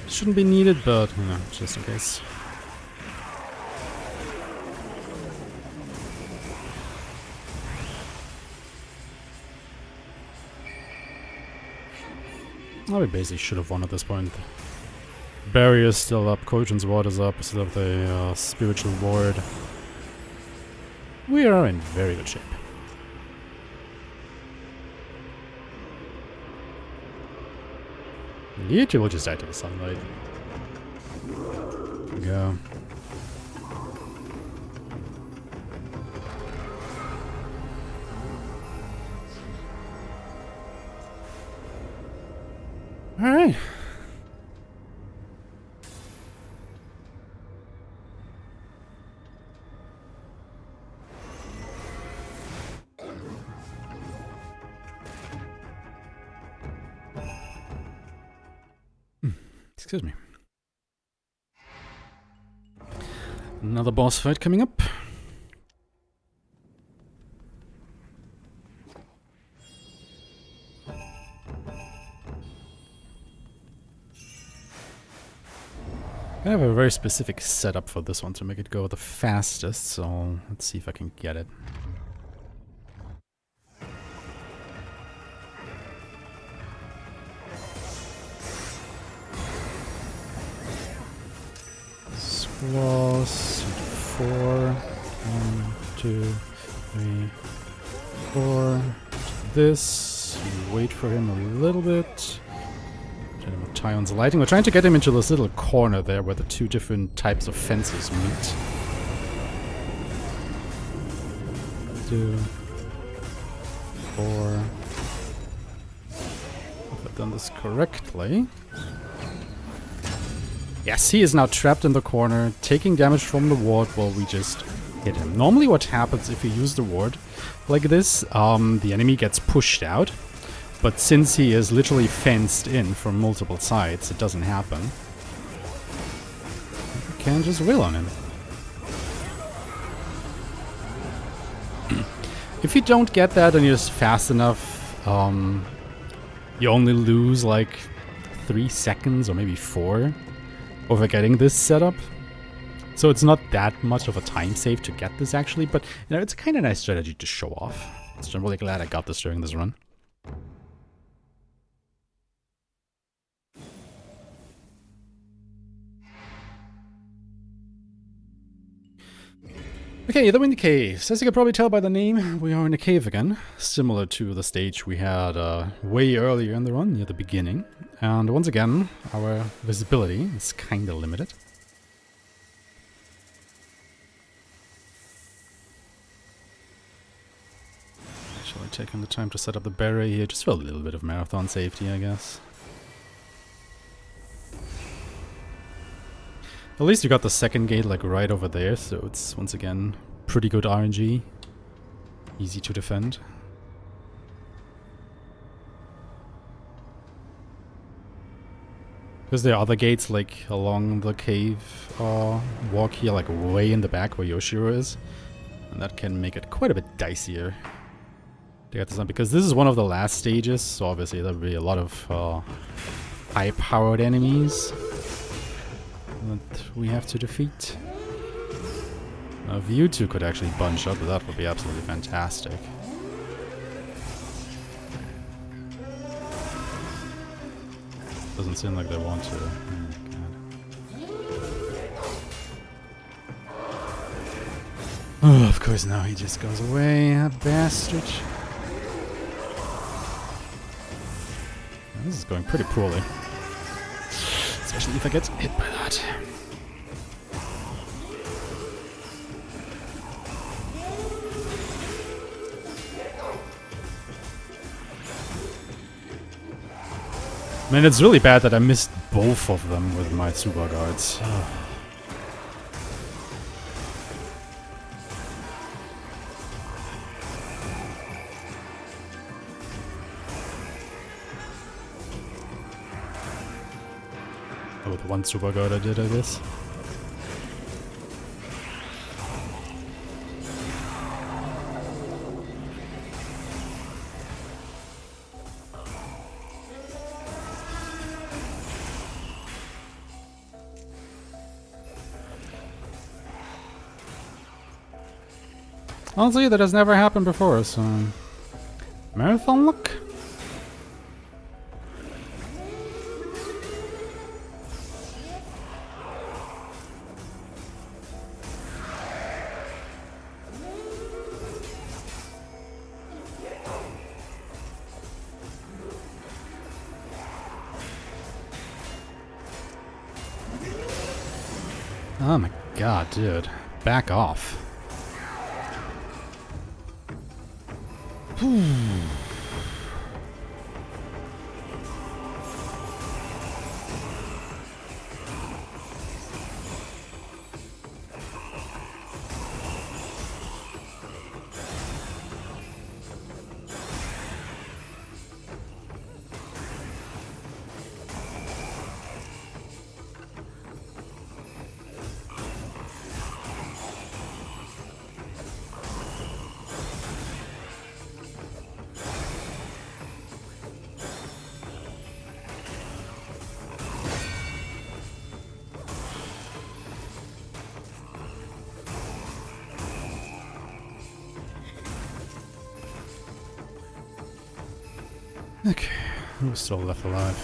Shouldn't be needed, but you know, just in case. Well, we basically should have won at this point. Barrier's still up, Cauldron's Ward is up, still have the Spiritual Ward. We are in very good shape. Literally will just die to the sunlight. There we go. Alright. Excuse me. Another boss fight coming up. I have a very specific setup for this one to make it go the fastest, so let's see if I can get it. Squaws, 4, 1, 2, 3, 4. This, wait for him a little bit. Tyon's lighting. We're trying to get him into this little corner there where the two different types of fences meet. 2, 4. If I've done this correctly. Yes, he is now trapped in the corner, taking damage from the ward while we just hit him. Normally what happens if you use the ward like this, the enemy gets pushed out. But since he is literally fenced in from multiple sides, it doesn't happen. You can just wail on him. If you don't get that and you're just fast enough, you only lose like 3 seconds or maybe 4 over getting this setup. So it's not that much of a time save to get this actually, but you know, it's a kind of nice strategy to show off. So I'm really glad I got this during this run. Okay, then we're in the caves. As you can probably tell by the name, we are in a cave again, similar to the stage we had way earlier in the run, near the beginning. And once again, our visibility is kinda limited. Actually taking the time to set up the barrier here, just for a little bit of marathon safety, I guess. At least we got the second gate like right over there, so it's once again pretty good RNG. Easy to defend. Because there are other gates like along the cave walk here, like way in the back where Yoshiro is. And that can make it quite a bit dicier to get this done, because this is one of the last stages, so obviously there'll be a lot of high-powered enemies that we have to defeat. If you two could actually bunch up, that would be absolutely fantastic. Doesn't seem like they want to. Oh, of course now he just goes away, that bastard. Now, this is going pretty poorly. Especially if I get hit by that. I mean, it's really bad that I missed both of them with my Tsuba guards. Oh, with one Tsuba guard I did, I guess. Honestly, that has never happened before, so... Marathon luck? Oh my god, dude. Back off. Okay, who's still left alive?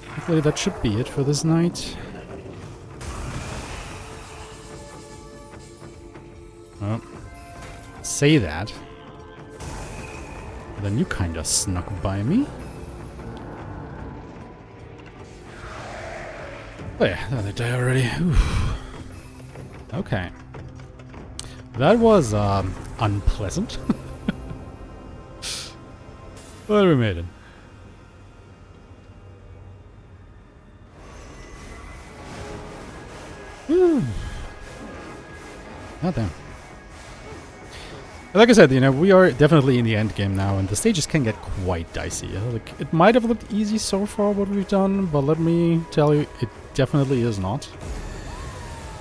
Hopefully that should be it for this night. Oh, say that. Then you kinda snuck by me. Oh yeah, they die already. Oof. Okay. That was unpleasant. But we made it. God damn. Like I said, you know, we are definitely in the end game now, and the stages can get quite dicey. Like, it might have looked easy so far what we've done, but let me tell you, it definitely is not.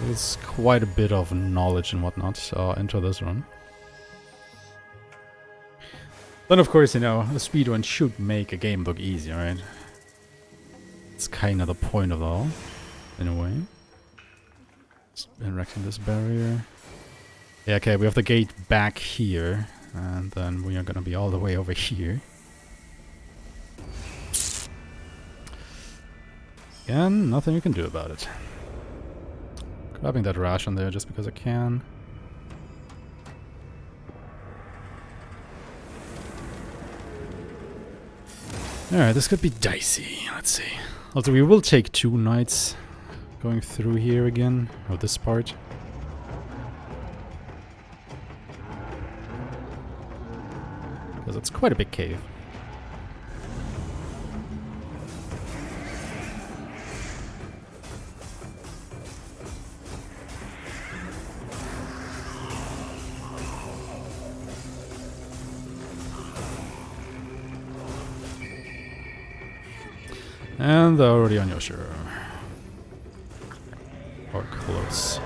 There's quite a bit of knowledge and whatnot into this run. Then, of course, you know, a speedrun should make a game look easy, right? It's kind of the point of it all, in a way. Just erecting this barrier. Yeah, okay, we have the gate back here, and then we are gonna be all the way over here. Again, nothing you can do about it. Grabbing that ration there just because I can. Alright, this could be dicey. Let's see. Also, we will take 2 nights going through here again, or this part. Because it's quite a big cave. And they're already on your shore. Or close.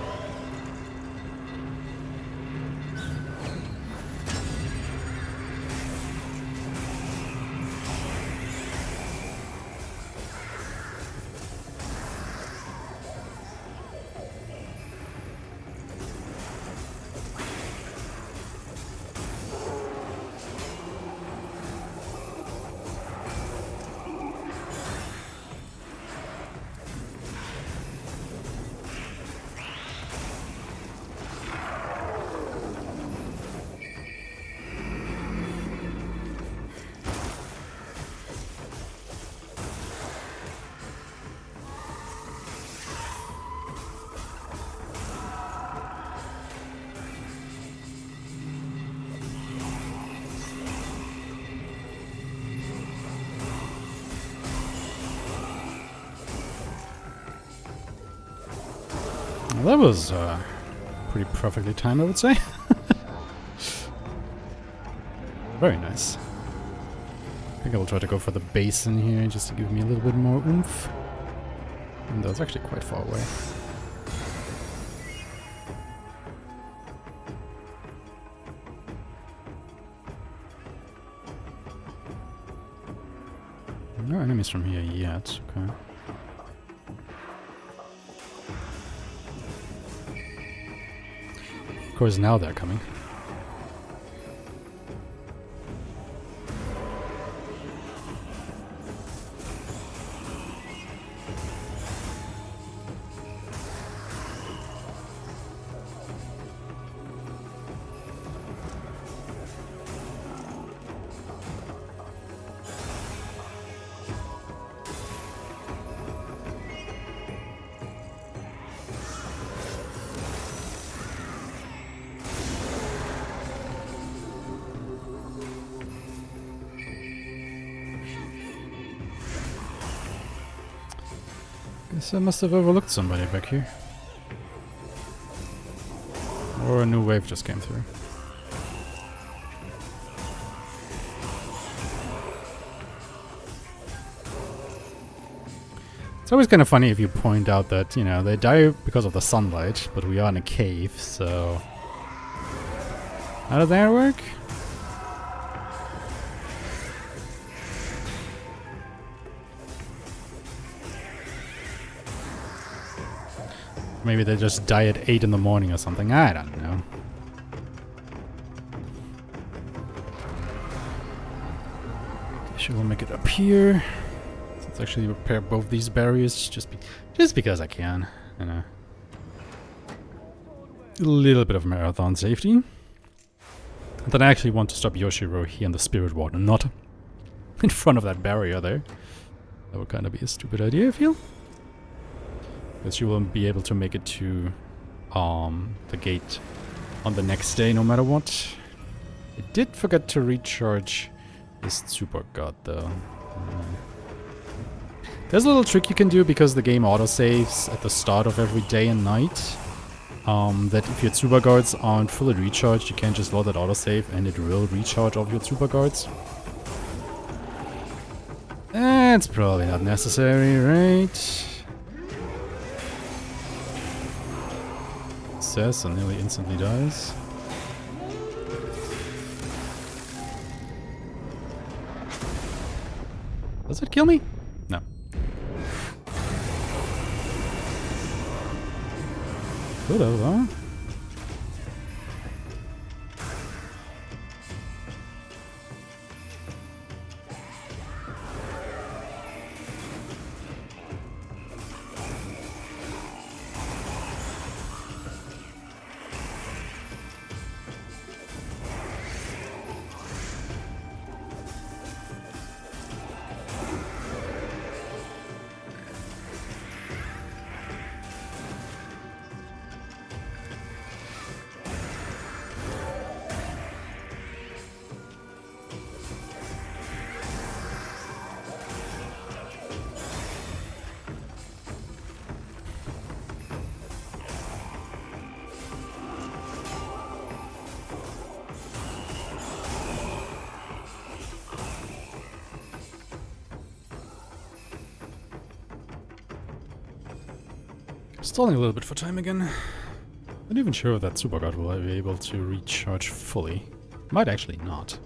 Well, that was pretty perfectly timed, I would say. Very nice. I think I will try to go for the basin here just to give me a little bit more oomph. And that's actually quite far away. No enemies from here yet, okay. Of course, now they're coming. So I must have overlooked somebody back here. Or a new wave just came through. It's always kind of funny if you point out that, you know, they die because of the sunlight, but we are in a cave, so... How does that work? Maybe they just die at 8 in the morning or something, I don't know. Sure, we'll make it up here. Let's actually repair both these barriers just because I can, you know. A little bit of marathon safety. And then I actually want to stop Yoshiro here in the Spirit Water, not in front of that barrier there. That would kind of be a stupid idea, I feel. Because you won't be able to make it to the gate on the next day, no matter what. I did forget to recharge this super god, though. There's a little trick you can do because the game autosaves at the start of every day and night. That if your super guards aren't fully recharged, you can just load that autosave and it will recharge all of your super guards. That's probably not necessary, right? Says and nearly instantly dies. Does it kill me? No. Could have, huh? Stalling a little bit for time again. Not even sure if that super guard will be able to recharge fully. Might actually not.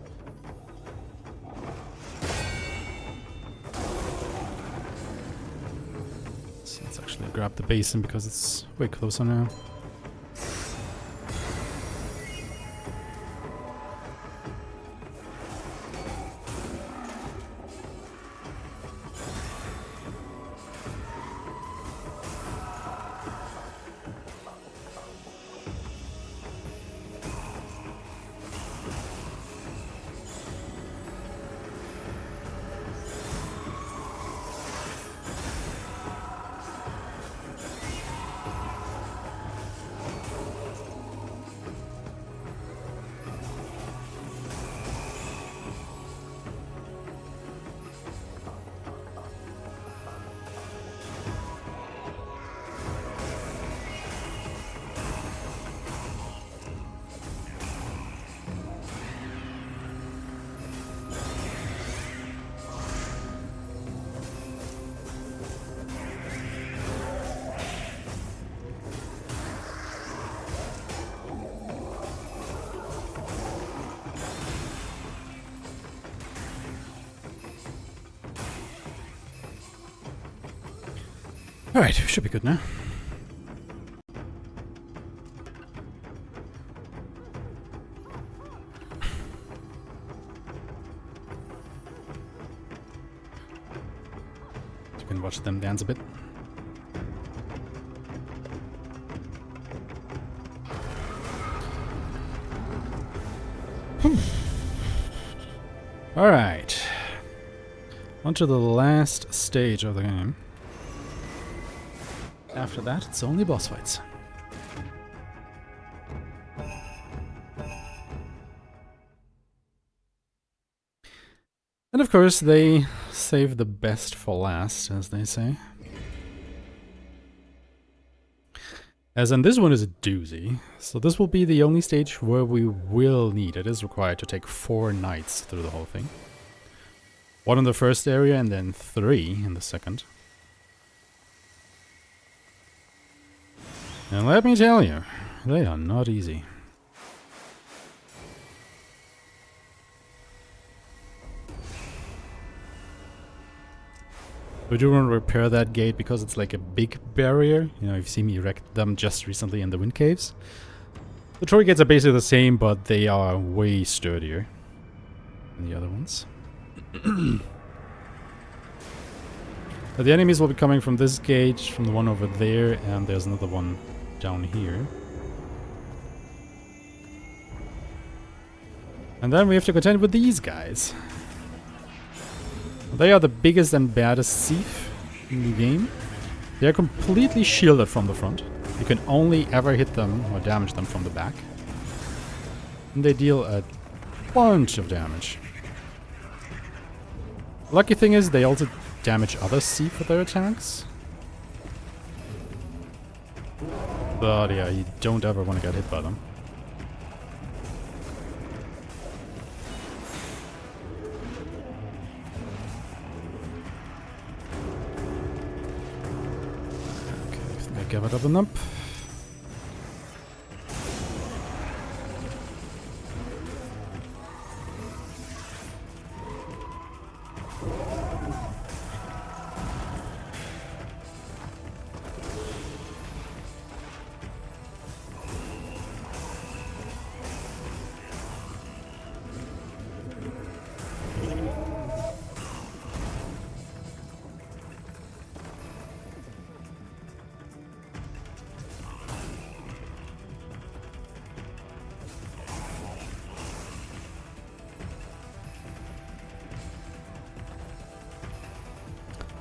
So let's actually grab the basin because it's way closer now. Alright, should be good now. You can watch them dance a bit. Alright. On to the last stage of the game. After that, it's only boss fights. And of course, they save the best for last, as they say. As in, this one is a doozy. So this will be the only stage where we will need, it is required to take 4 knights through the whole thing. 1 in the first area and then 3 in the second. And let me tell you, they are not easy. We do want to repair that gate because it's like a big barrier. You know, you've seen me erect them just recently in the wind caves. The Troy gates are basically the same, but they are way sturdier than the other ones. But the enemies will be coming from this gate, from the one over there, and there's another one down here. And then we have to contend with these guys. They are the biggest and baddest thief in the game. They are completely shielded from the front. You can only ever hit them or damage them from the back. And they deal a bunch of damage. Lucky thing is they also damage other thief with their attacks. But yeah, you don't ever want to get hit by them. Give it up and up.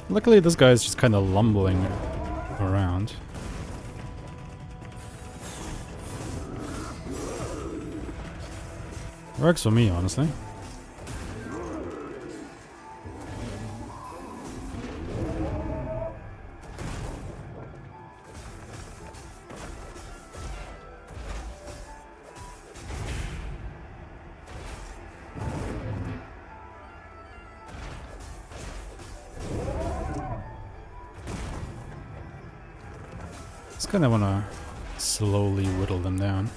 Luckily, this guy is just kind of lumbering around. Works for me, honestly. Just kind of want to slowly whittle them down.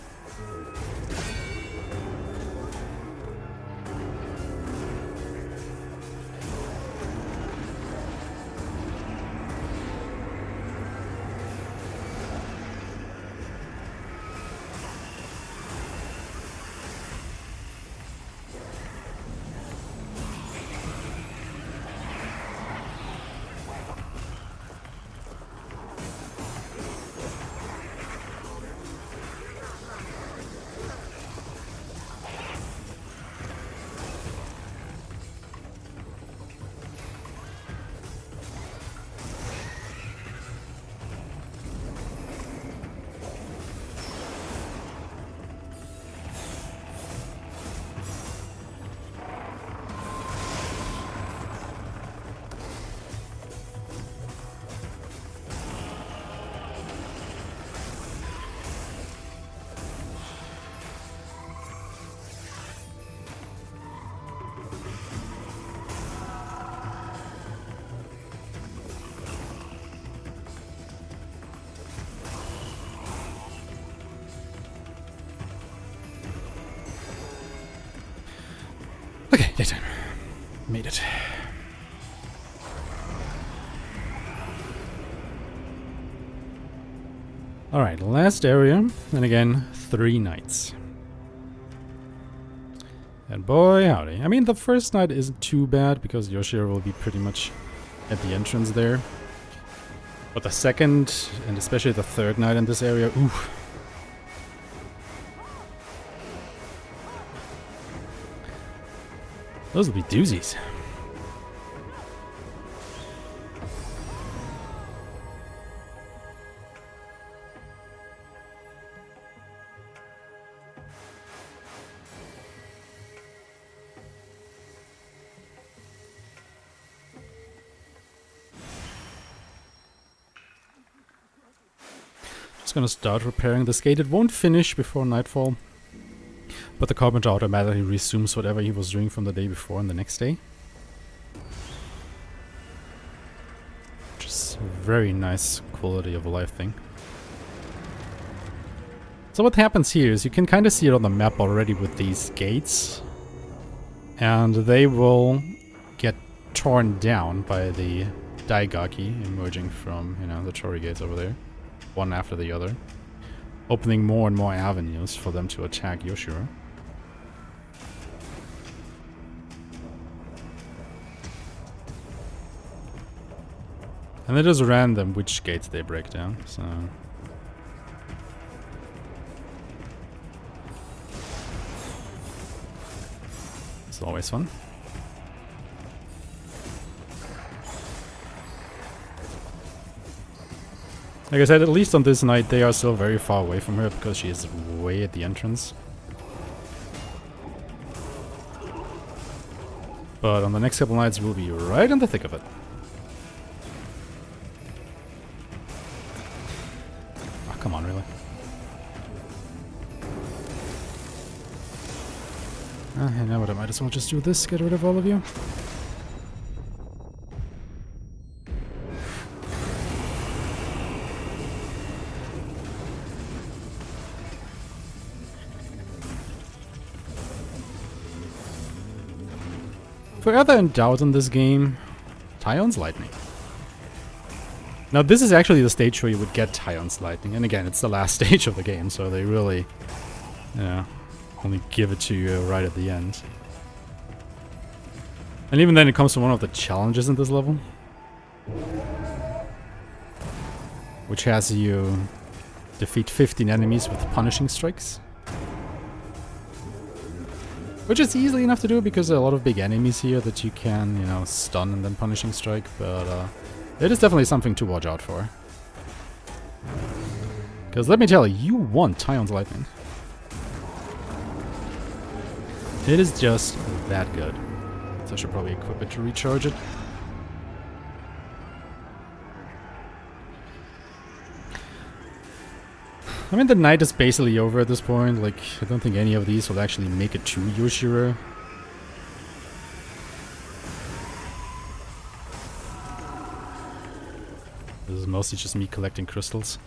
Okay, daytime. Made it. Alright, last area, and again, 3 knights. And boy howdy. I mean, the first knight isn't too bad, because Yoshiro will be pretty much at the entrance there. But the second, and especially the third knight in this area, oof. Those will be doozies. Just gonna start repairing this gate. It won't finish before nightfall, but the carpenter automatically resumes whatever he was doing from the day before and the next day. Which is a very nice quality of life thing. So what happens here is you can kind of see it on the map already with these gates. And they will get torn down by the Daigaki emerging from, you know, the Torii gates over there. One after the other. Opening more and more avenues for them to attack Yoshiro. And it is random which gates they break down, so... It's always fun. Like I said, at least on this night they are still very far away from her because she is way at the entrance. But on the next couple nights we'll be right in the thick of it. Oh, come on, really? You know what, I might as well just do this, get rid of all of you. If we're ever in doubt in this game, Tyon's Lightning. Now this is actually the stage where you would get Tyon's Lightning, and again, it's the last stage of the game, so they really, you know, only give it to you right at the end. And even then it comes to one of the challenges in this level, which has you defeat 15 enemies with punishing strikes. Which is easily enough to do because there are a lot of big enemies here that you can, you know, stun and then punishing strike, but it is definitely something to watch out for. Because let me tell you, you want Tyon's Lightning. It is just that good. So I should probably equip it to recharge it. I mean, the night is basically over at this point. Like, I don't think any of these will actually make it to Yoshiro. This is mostly just me collecting crystals.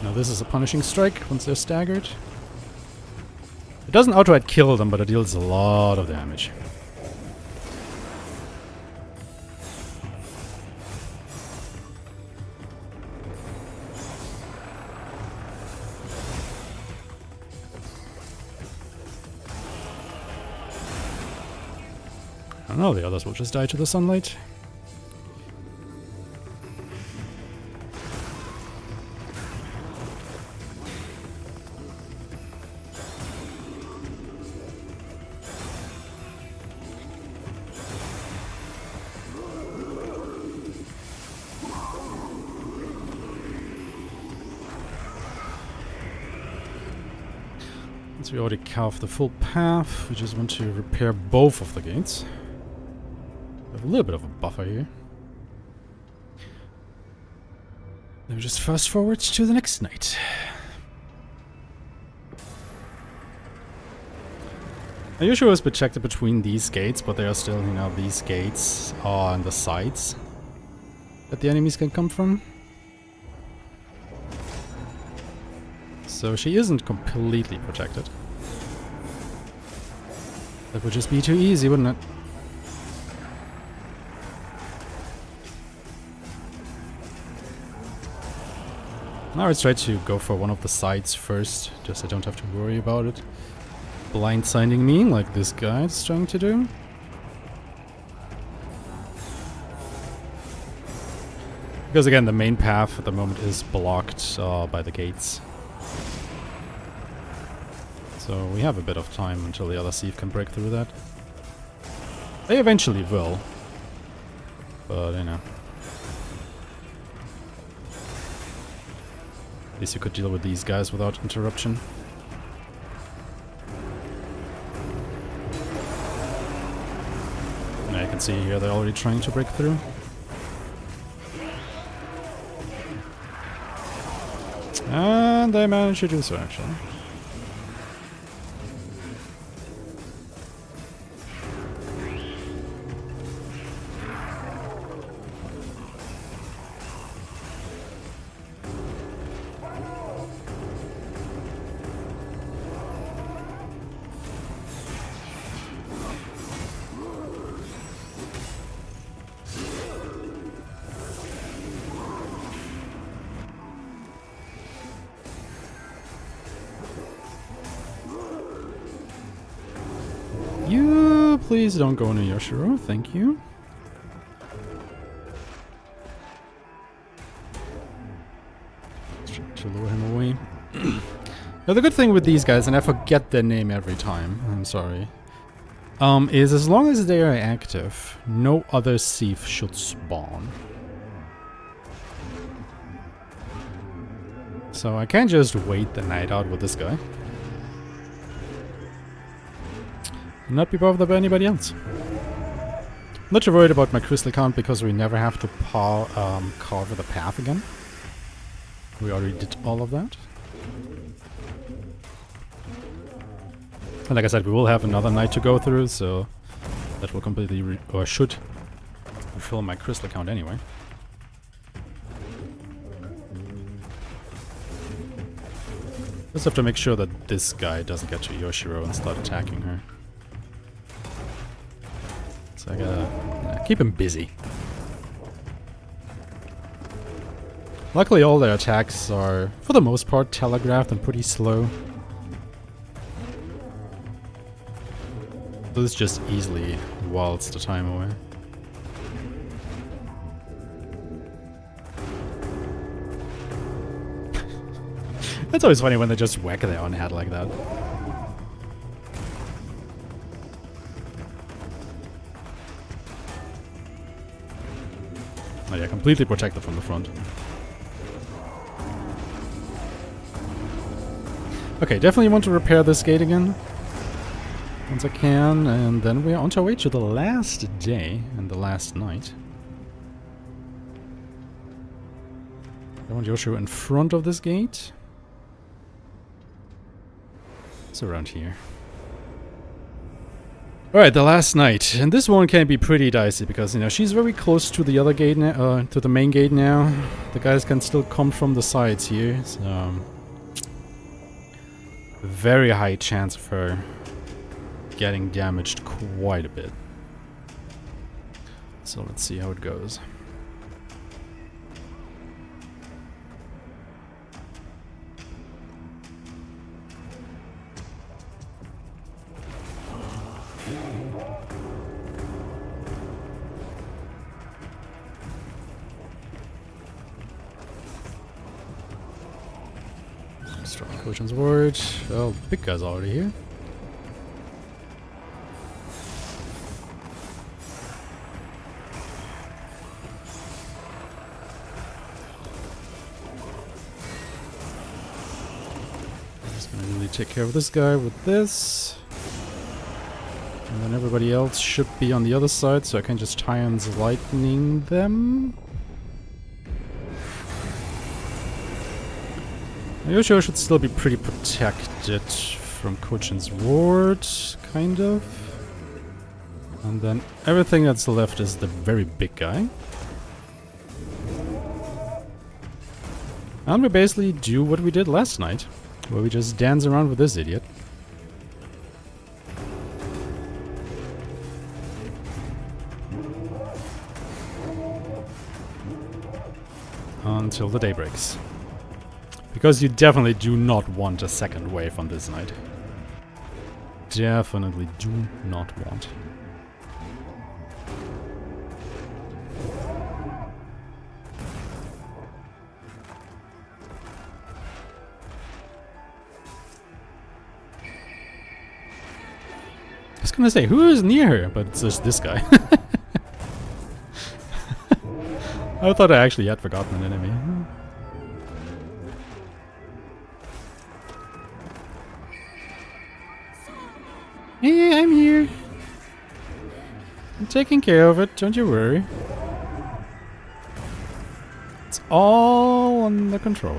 Now this is a punishing strike once they're staggered. It doesn't outright kill them, but it deals a lot of damage. I don't know, the others will just die to the sunlight. Since we already carved the full path, we just want to repair both of the gates. We have a little bit of a buffer here. Then we just fast forward to the next night. I usually was protected between these gates, but there are still, you know, these gates on the sides that the enemies can come from. So she isn't completely protected. That would just be too easy, wouldn't it? Now let's try to go for one of the sides first, just so I don't have to worry about it blindsiding me like this guy is trying to do. Because again, the main path at the moment is blocked by the gates. So we have a bit of time until the other thief can break through that. They eventually will. But, you know. At least you could deal with these guys without interruption. And I can see here they're already trying to break through. And they managed to do so, actually. You please don't go into Yoshiro, thank you. Try to lure him away. Now the good thing with these guys, and I forget their name every time, I'm sorry, is as long as they are active, no other thief should spawn. So I can't just wait the night out with this guy. Not be bothered by anybody else. I'm not too worried about my crystal count because we never have to carve the path again. We already did all of that. And like I said, we will have another night to go through, so that will completely or should refill my crystal count anyway. Just have to make sure that this guy doesn't get to Yoshiro and start attacking her. So I gotta keep him busy. Luckily all their attacks are, for the most part, telegraphed and pretty slow. So this just easily waltz the time away. It's always funny when they just whack their own head like that. Oh yeah, completely protected from the front. Okay, definitely want to repair this gate again. Once I can, and then we're on our way to the last day and the last night. I want Yoshiro in front of this gate. It's around here. Alright, the last night. And this one can be pretty dicey because, you know, she's very close to the other gate now, to the main gate now. The guys can still come from the sides here, so... very high chance of her getting damaged quite a bit. So let's see how it goes. Strong Kochun's word. Oh, big guy's already here. Just gonna really take care of this guy with this. And then everybody else should be on the other side, so I can just Tion's lightning them. Yoshiro should still be pretty protected from Kochun's ward, kind of. And then everything that's left is the very big guy. And we basically do what we did last night, where we just dance around with this idiot. Until the day breaks. Because you definitely do not want a second wave on this night. Definitely do not want. I was gonna say, who is near her? But it's just this guy. I thought I actually had forgotten an enemy. Yeah, I'm here. I'm taking care of it, don't you worry. It's all under control.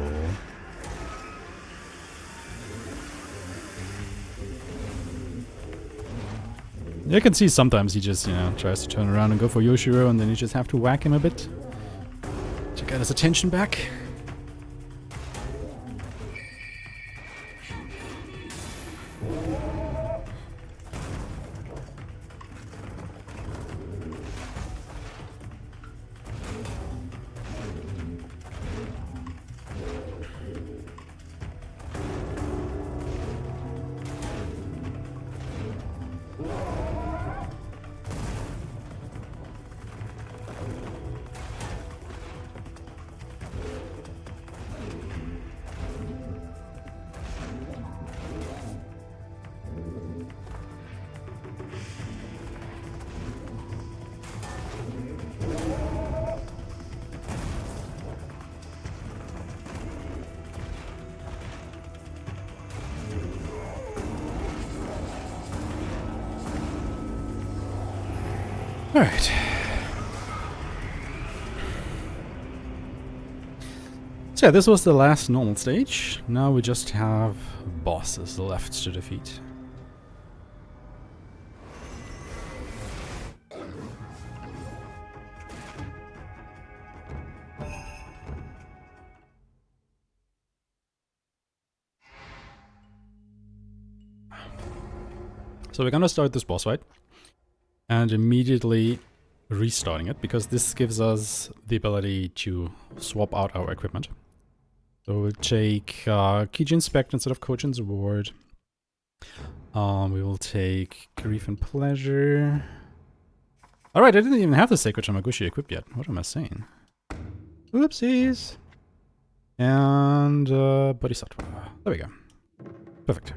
You can see sometimes he just, tries to turn around and go for Yoshiro, and then you just have to whack him a bit to get his attention back. Alright. So yeah, this was the last normal stage. Now we just have bosses left to defeat. So we're gonna start this boss fight and immediately restarting it, because this gives us the ability to swap out our equipment. So we'll take Kiji Inspect instead of Kojin's Ward. We will take Grief and Pleasure. Alright, I didn't even have the Sacred Tamaguchi equipped yet. What am I saying? Oopsies. And Bodhisattva. There we go. Perfect.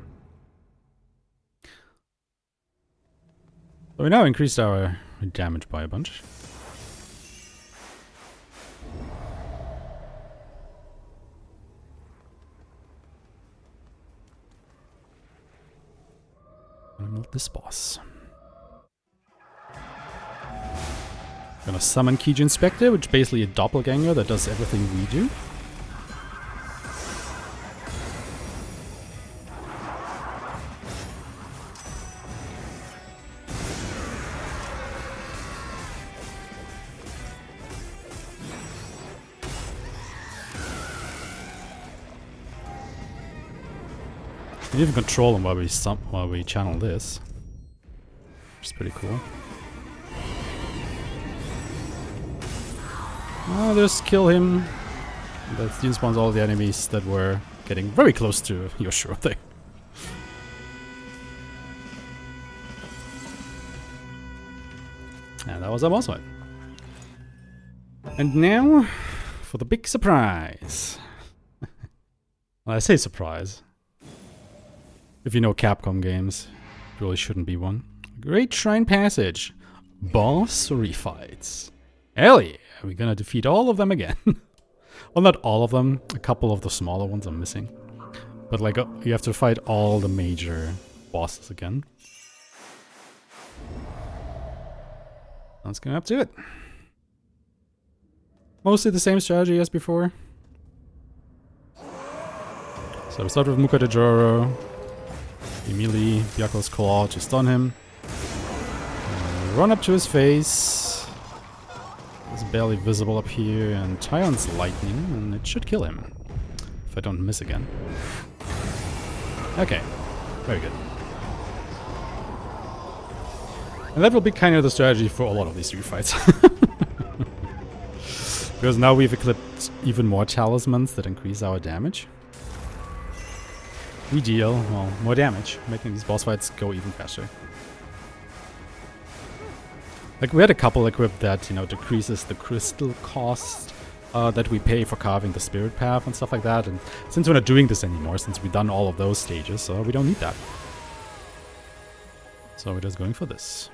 So we now increased our damage by a bunch. And melt this boss. Gonna summon Kiji Inspector, which is basically a doppelganger that does everything we do. You can even control him while we channel this, which is pretty cool. Just kill him. That despawns all the enemies that were getting very close to Yoshiro there. And that was our boss fight. And now for the big surprise. Well, I say surprise. If you know Capcom games, it really shouldn't be one. Great Shrine Passage. Boss refights. Hell yeah, we're gonna defeat all of them again. Well, not all of them. A couple of the smaller ones are missing. But like, you have to fight all the major bosses again. Let's get up to it. Mostly the same strategy as before. So we start with Mukadejoro. Immediately, Byaku's Claw to stun him. Run up to his face. It's barely visible up here, and Tyon's Lightning, and it should kill him. If I don't miss again. Okay, very good. And that will be kind of the strategy for a lot of these three fights. Because now we've equipped even more talismans that increase our damage. We deal, well, more damage, making these boss fights go even faster. Like, we had a couple equipped that, decreases the crystal cost that we pay for carving the spirit path and stuff like that. And since we're not doing this anymore, since we've done all of those stages, we don't need that. So we're just going for this.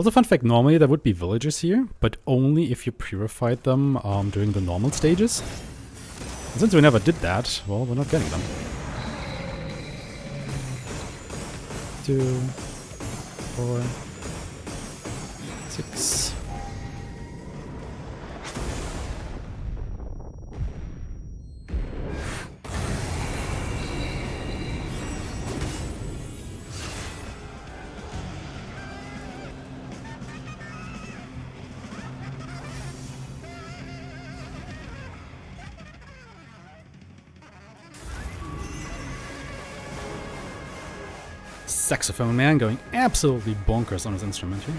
Also, fun fact, normally there would be villagers here, but only if you purified them during the normal stages. And since we never did that, well, we're not getting them. 2, 4, 6. Saxophone man going absolutely bonkers on his instrument here.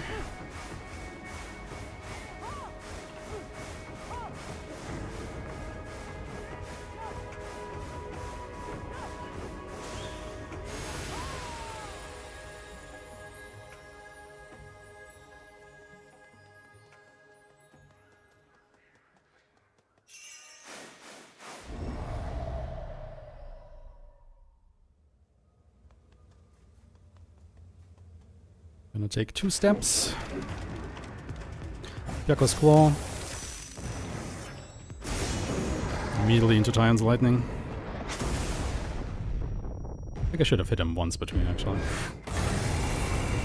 Gonna take 2 steps. Byaku's Claw. Immediately into Tion's Lightning. I think I should have hit him once between, actually.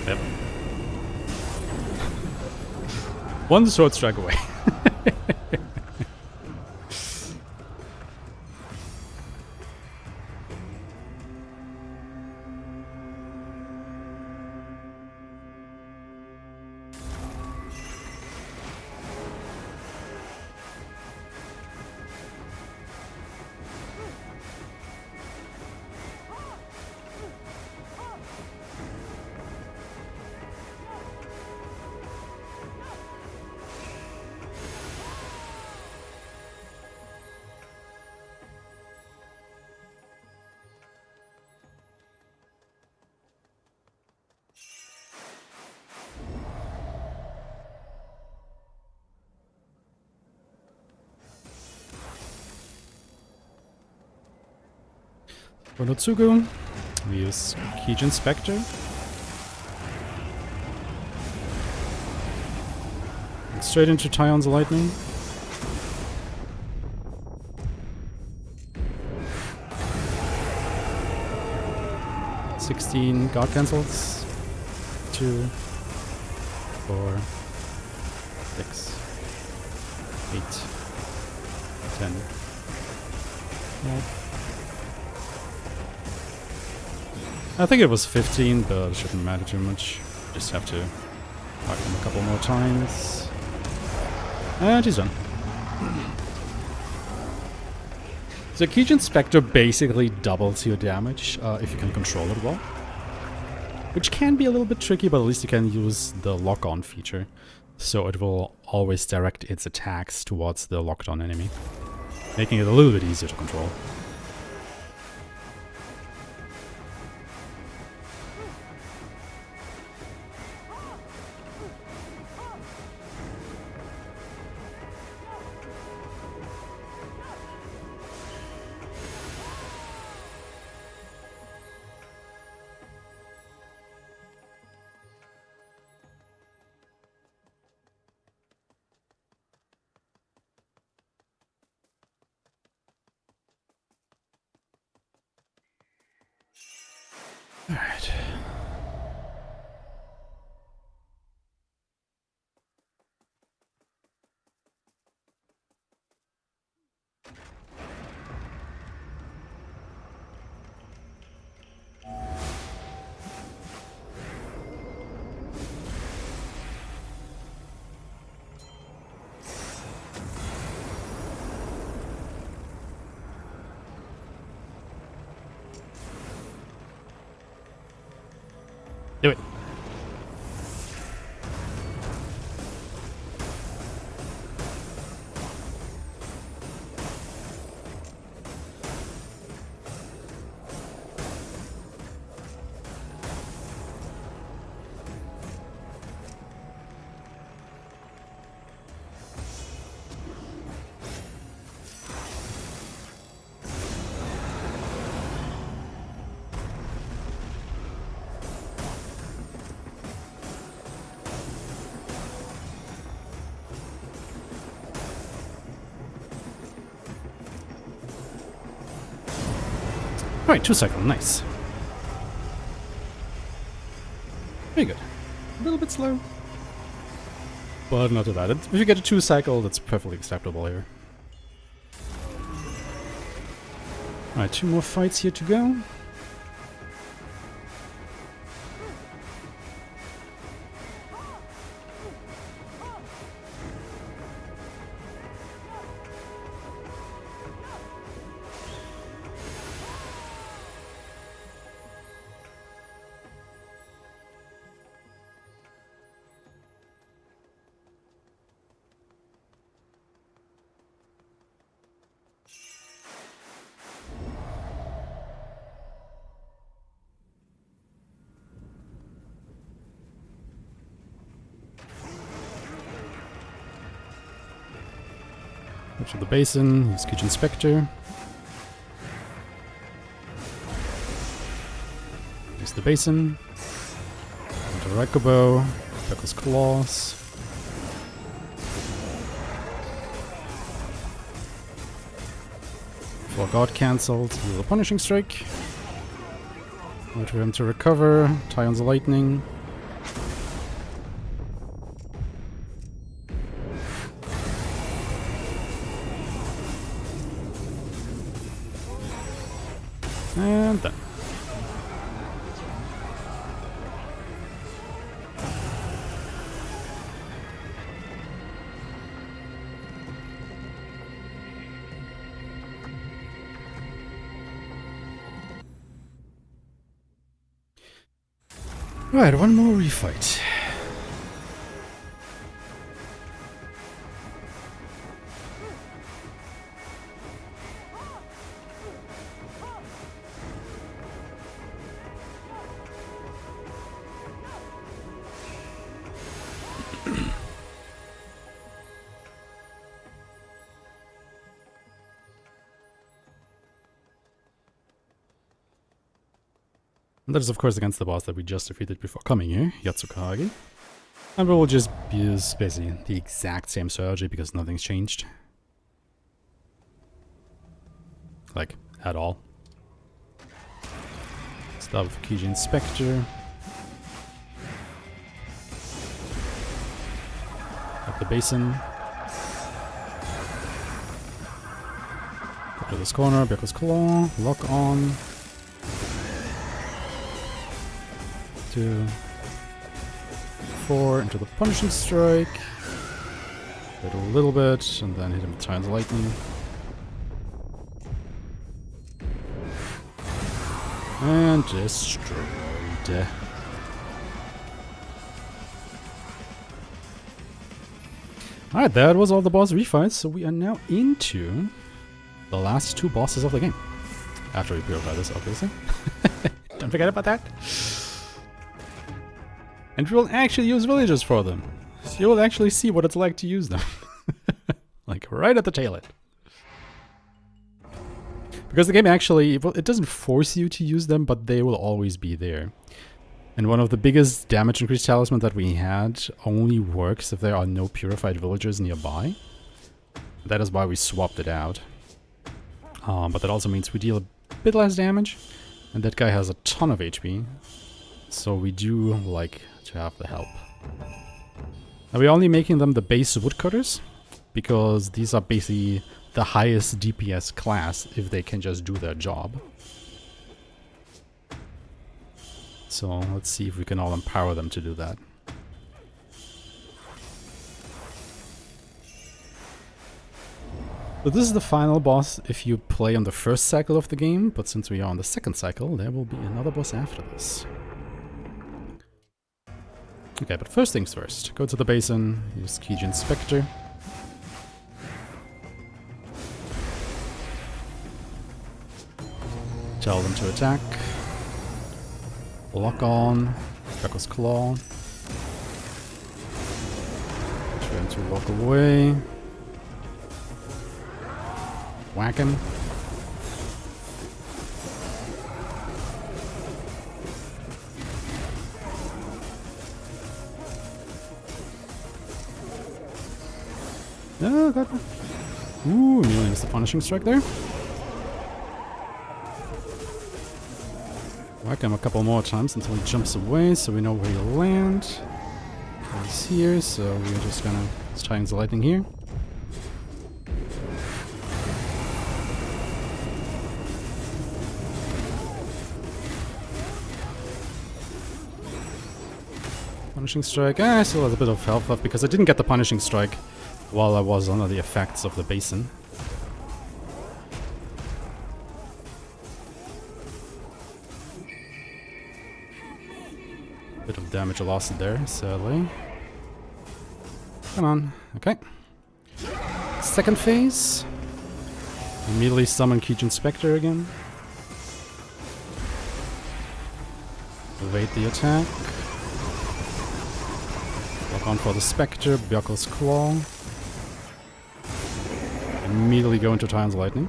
Yep. One short strike away. For Notsugu, we use Kijin Spectre. And straight into Tion's Lightning. $16 guard cancels. 2, 4, 6, 8, 10, 12. I think it was 15, but it shouldn't matter too much. Just have to whack him a couple more times. And he's done. So Kijin Spectre basically doubles your damage if you can control it well. Which can be a little bit tricky, but at least you can use the lock-on feature. So it will always direct its attacks towards the locked-on enemy, making it a little bit easier to control. All right. Do it. Alright, 2-cycle, nice. Very good. A little bit slow, but not too bad. If you get a 2-cycle, that's perfectly acceptable here. Alright, 2 more fights here to go. Go to the basin, use Kitchen Spectre. Use the basin. Into Rakubo, Beckle's Claws. For God cancelled, heal a Punishing Strike. Wait for him to recover, tie on the Lightning. And done. Right, one more refight. And that is of course against the boss that we just defeated before coming here, Yatsukage. And we will just use basically the exact same strategy because nothing's changed. Like, at all. Start with Kijin Spectre. At the basin. Go to this corner, Beckle's Claw, lock on. 2, 4 into the Punishing Strike. Wait a little bit, and then hit him with Time's Lightning. And destroyed. Alright, that was all the boss refights, so we are now into the last 2 bosses of the game. After we purify this, obviously. Don't forget about that. And we will actually use villagers for them. So you will actually see what it's like to use them. Like, right at the tail end. Because the game actually, well, it doesn't force you to use them, but they will always be there. And one of the biggest damage increase talismans that we had only works if there are no purified villagers nearby. That is why we swapped it out. But that also means we deal a bit less damage. And that guy has a ton of HP. So we do like to have the help. Now we're only making them the base woodcutters, because these are basically the highest DPS class if they can just do their job. So let's see if we can all empower them to do that. So this is the final boss if you play on the first cycle of the game, but since we are on the second cycle, there will be another boss after this. Okay, but first things first. Go to the basin, use Kijin Spectre. Tell them to attack. Lock on. Beckle's Claw. Try to walk away. Whack him. Oh, God. Ooh, nearly missed the Punishing Strike there. Whack him a couple more times until he jumps away, so we know where he'll land. He's here, so we're just gonna Titans Lightning here. Punishing Strike. I still have a bit of health left because I didn't get the Punishing Strike while I was under the effects of the basin. Bit of damage lost there, sadly. Come on. Okay. Second phase. Immediately summon Kijun Spectre again. Evade the attack. Lock on for the Spectre, Byaku's Claw. Immediately go into Titans Lightning.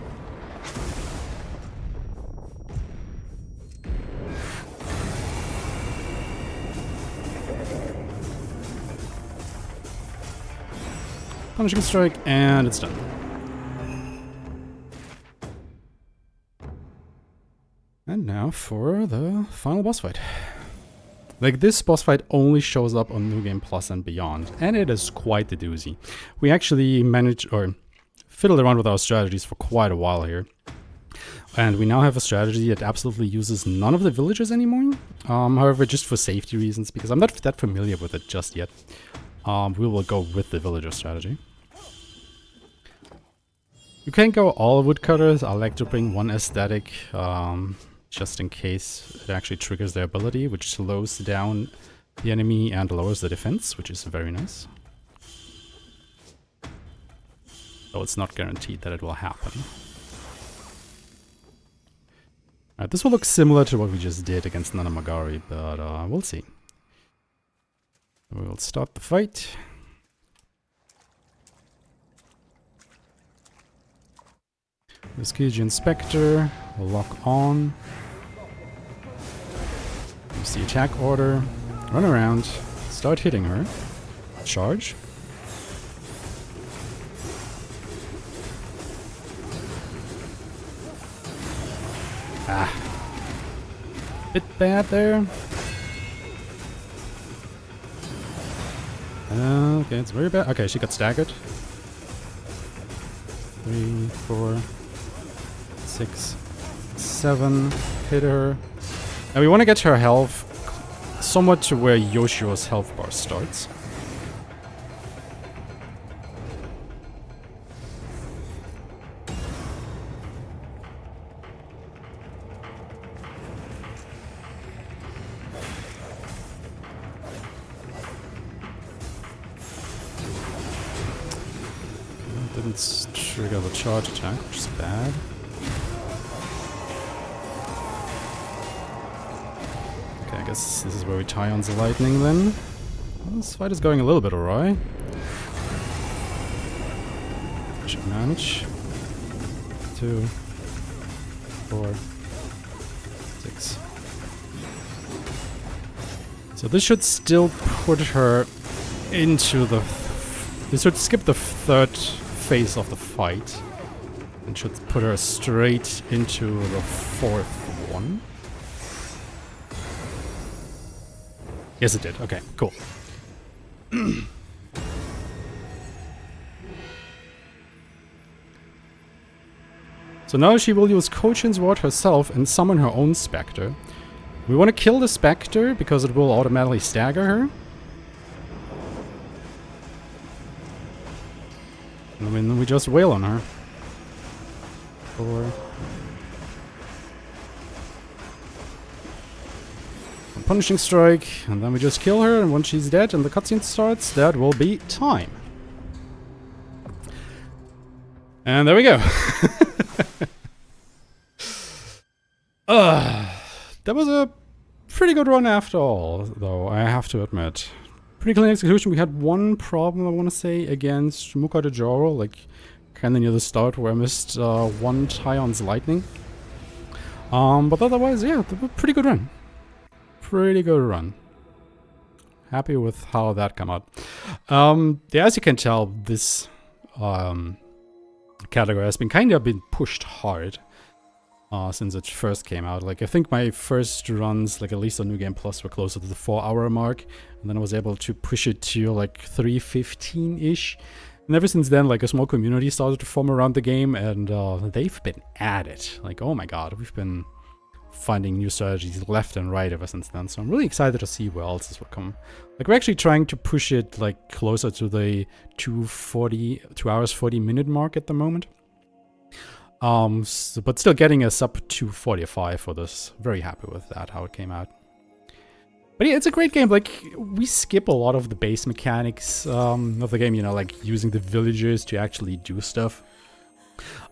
Punishing Strike, and it's done. And now for the final boss fight. Like, this boss fight only shows up on New Game Plus and beyond, and it is quite the doozy. We actually managed, or fiddled around with our strategies for quite a while here. And we now have a strategy that absolutely uses none of the villagers anymore. However, just for safety reasons, because I'm not that familiar with it just yet, we will go with the villager strategy. You can go all woodcutters. I like to bring one aesthetic, just in case it actually triggers their ability, which slows down the enemy and lowers the defense, which is very nice. Though it's not guaranteed that it will happen. This will look similar to what we just did against Nanamagari, but we'll see. We'll start the fight. This Kijun Spectre will lock on. Use the attack order. Run around. Start hitting her. Charge. Ah. Bit bad there. Okay, it's very bad. Okay, she got staggered. 3, 4, 6, 7. Hit her. And we want to get her health somewhat to where Yoshio's health bar starts. Didn't trigger the charge attack, which is bad. Okay, I guess this is where we tie on the lightning then. Well, this fight is going a little bit awry. Should manage. 2, 4, 6. So this should still put her into the... This should skip the third phase of the fight and should put her straight into the fourth one. Yes, it did. Okay, cool. So now she will use Kochin's Ward herself and summon her own Spectre. We want to kill the Spectre because it will automatically stagger her. I mean, we just wail on her. 4. Punishing Strike, and then we just kill her, and once she's dead and the cutscene starts, that will be time. And there we go. That was a pretty good run after all, though, I have to admit. Pretty clean execution. We had one problem, I want to say, against Muka de Joro, like kind of near the start where I missed one Tion's Lightning. But otherwise, yeah, pretty good run. Pretty good run. Happy with how that came out. Yeah, as you can tell, this category has been pushed hard. since it first came out. Like, I think my first runs, like at least on New Game Plus, were closer to the 4-hour mark, and then I was able to push it to like 3:15-ish. And ever since then, like, a small community started to form around the game, and they've been at it. Like, oh my god, we've been finding new strategies left and right ever since then. So I'm really excited to see where else this will come. Like, we're actually trying to push it like closer to the 2 hours 40-minute mark at the moment. But still getting a sub 2:45 for this. Very happy with that, how it came out. But yeah, it's a great game. Like, we skip a lot of the base mechanics of the game, you know, like using the villagers to actually do stuff.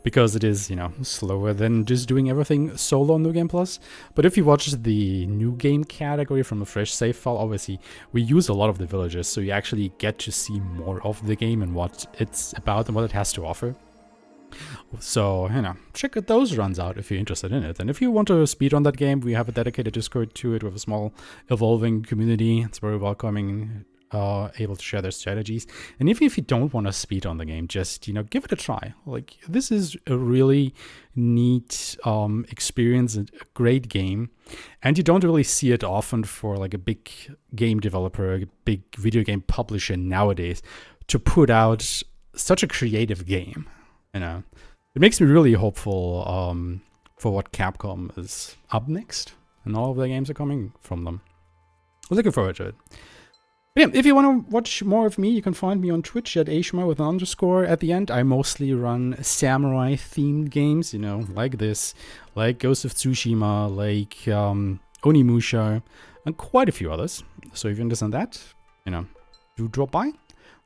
Because it is, you know, slower than just doing everything solo on New Game Plus. But if you watch the new game category from a fresh save file, obviously we use a lot of the villagers, so you actually get to see more of the game and what it's about and what it has to offer. So, you know, check those runs out if you're interested in it. And if you want to speedrun that game, we have a dedicated Discord to it with a small evolving community. It's very welcoming, able to share their strategies. And even if you don't want to speedrun the game, just, you know, give it a try. Like, this is a really neat experience, a great game. And you don't really see it often for like a big game developer, a big video game publisher nowadays to put out such a creative game. You know, it makes me really hopeful for what Capcom is up next, and all of the games are coming from them. I'm looking forward to it. But yeah, if you want to watch more of me, you can find me on Twitch at Aeshmah with an underscore at the end. I mostly run samurai-themed games, you know, like this, like Ghost of Tsushima, like Onimusha, and quite a few others. So if you're interested in that, you know, do drop by.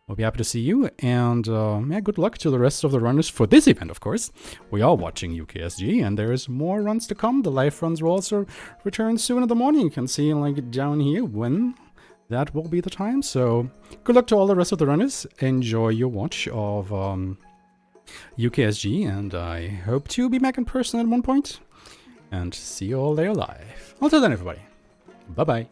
I'll be happy to see you, and yeah, good luck to the rest of the runners for this event, of course. We are watching UKSG, and there is more runs to come. The live runs will also return soon in the morning. You can see, like, down here when that will be the time. So good luck to all the rest of the runners. Enjoy your watch of UKSG, and I hope to be back in person at one point. And see you all there live. Until then, everybody. Bye-bye.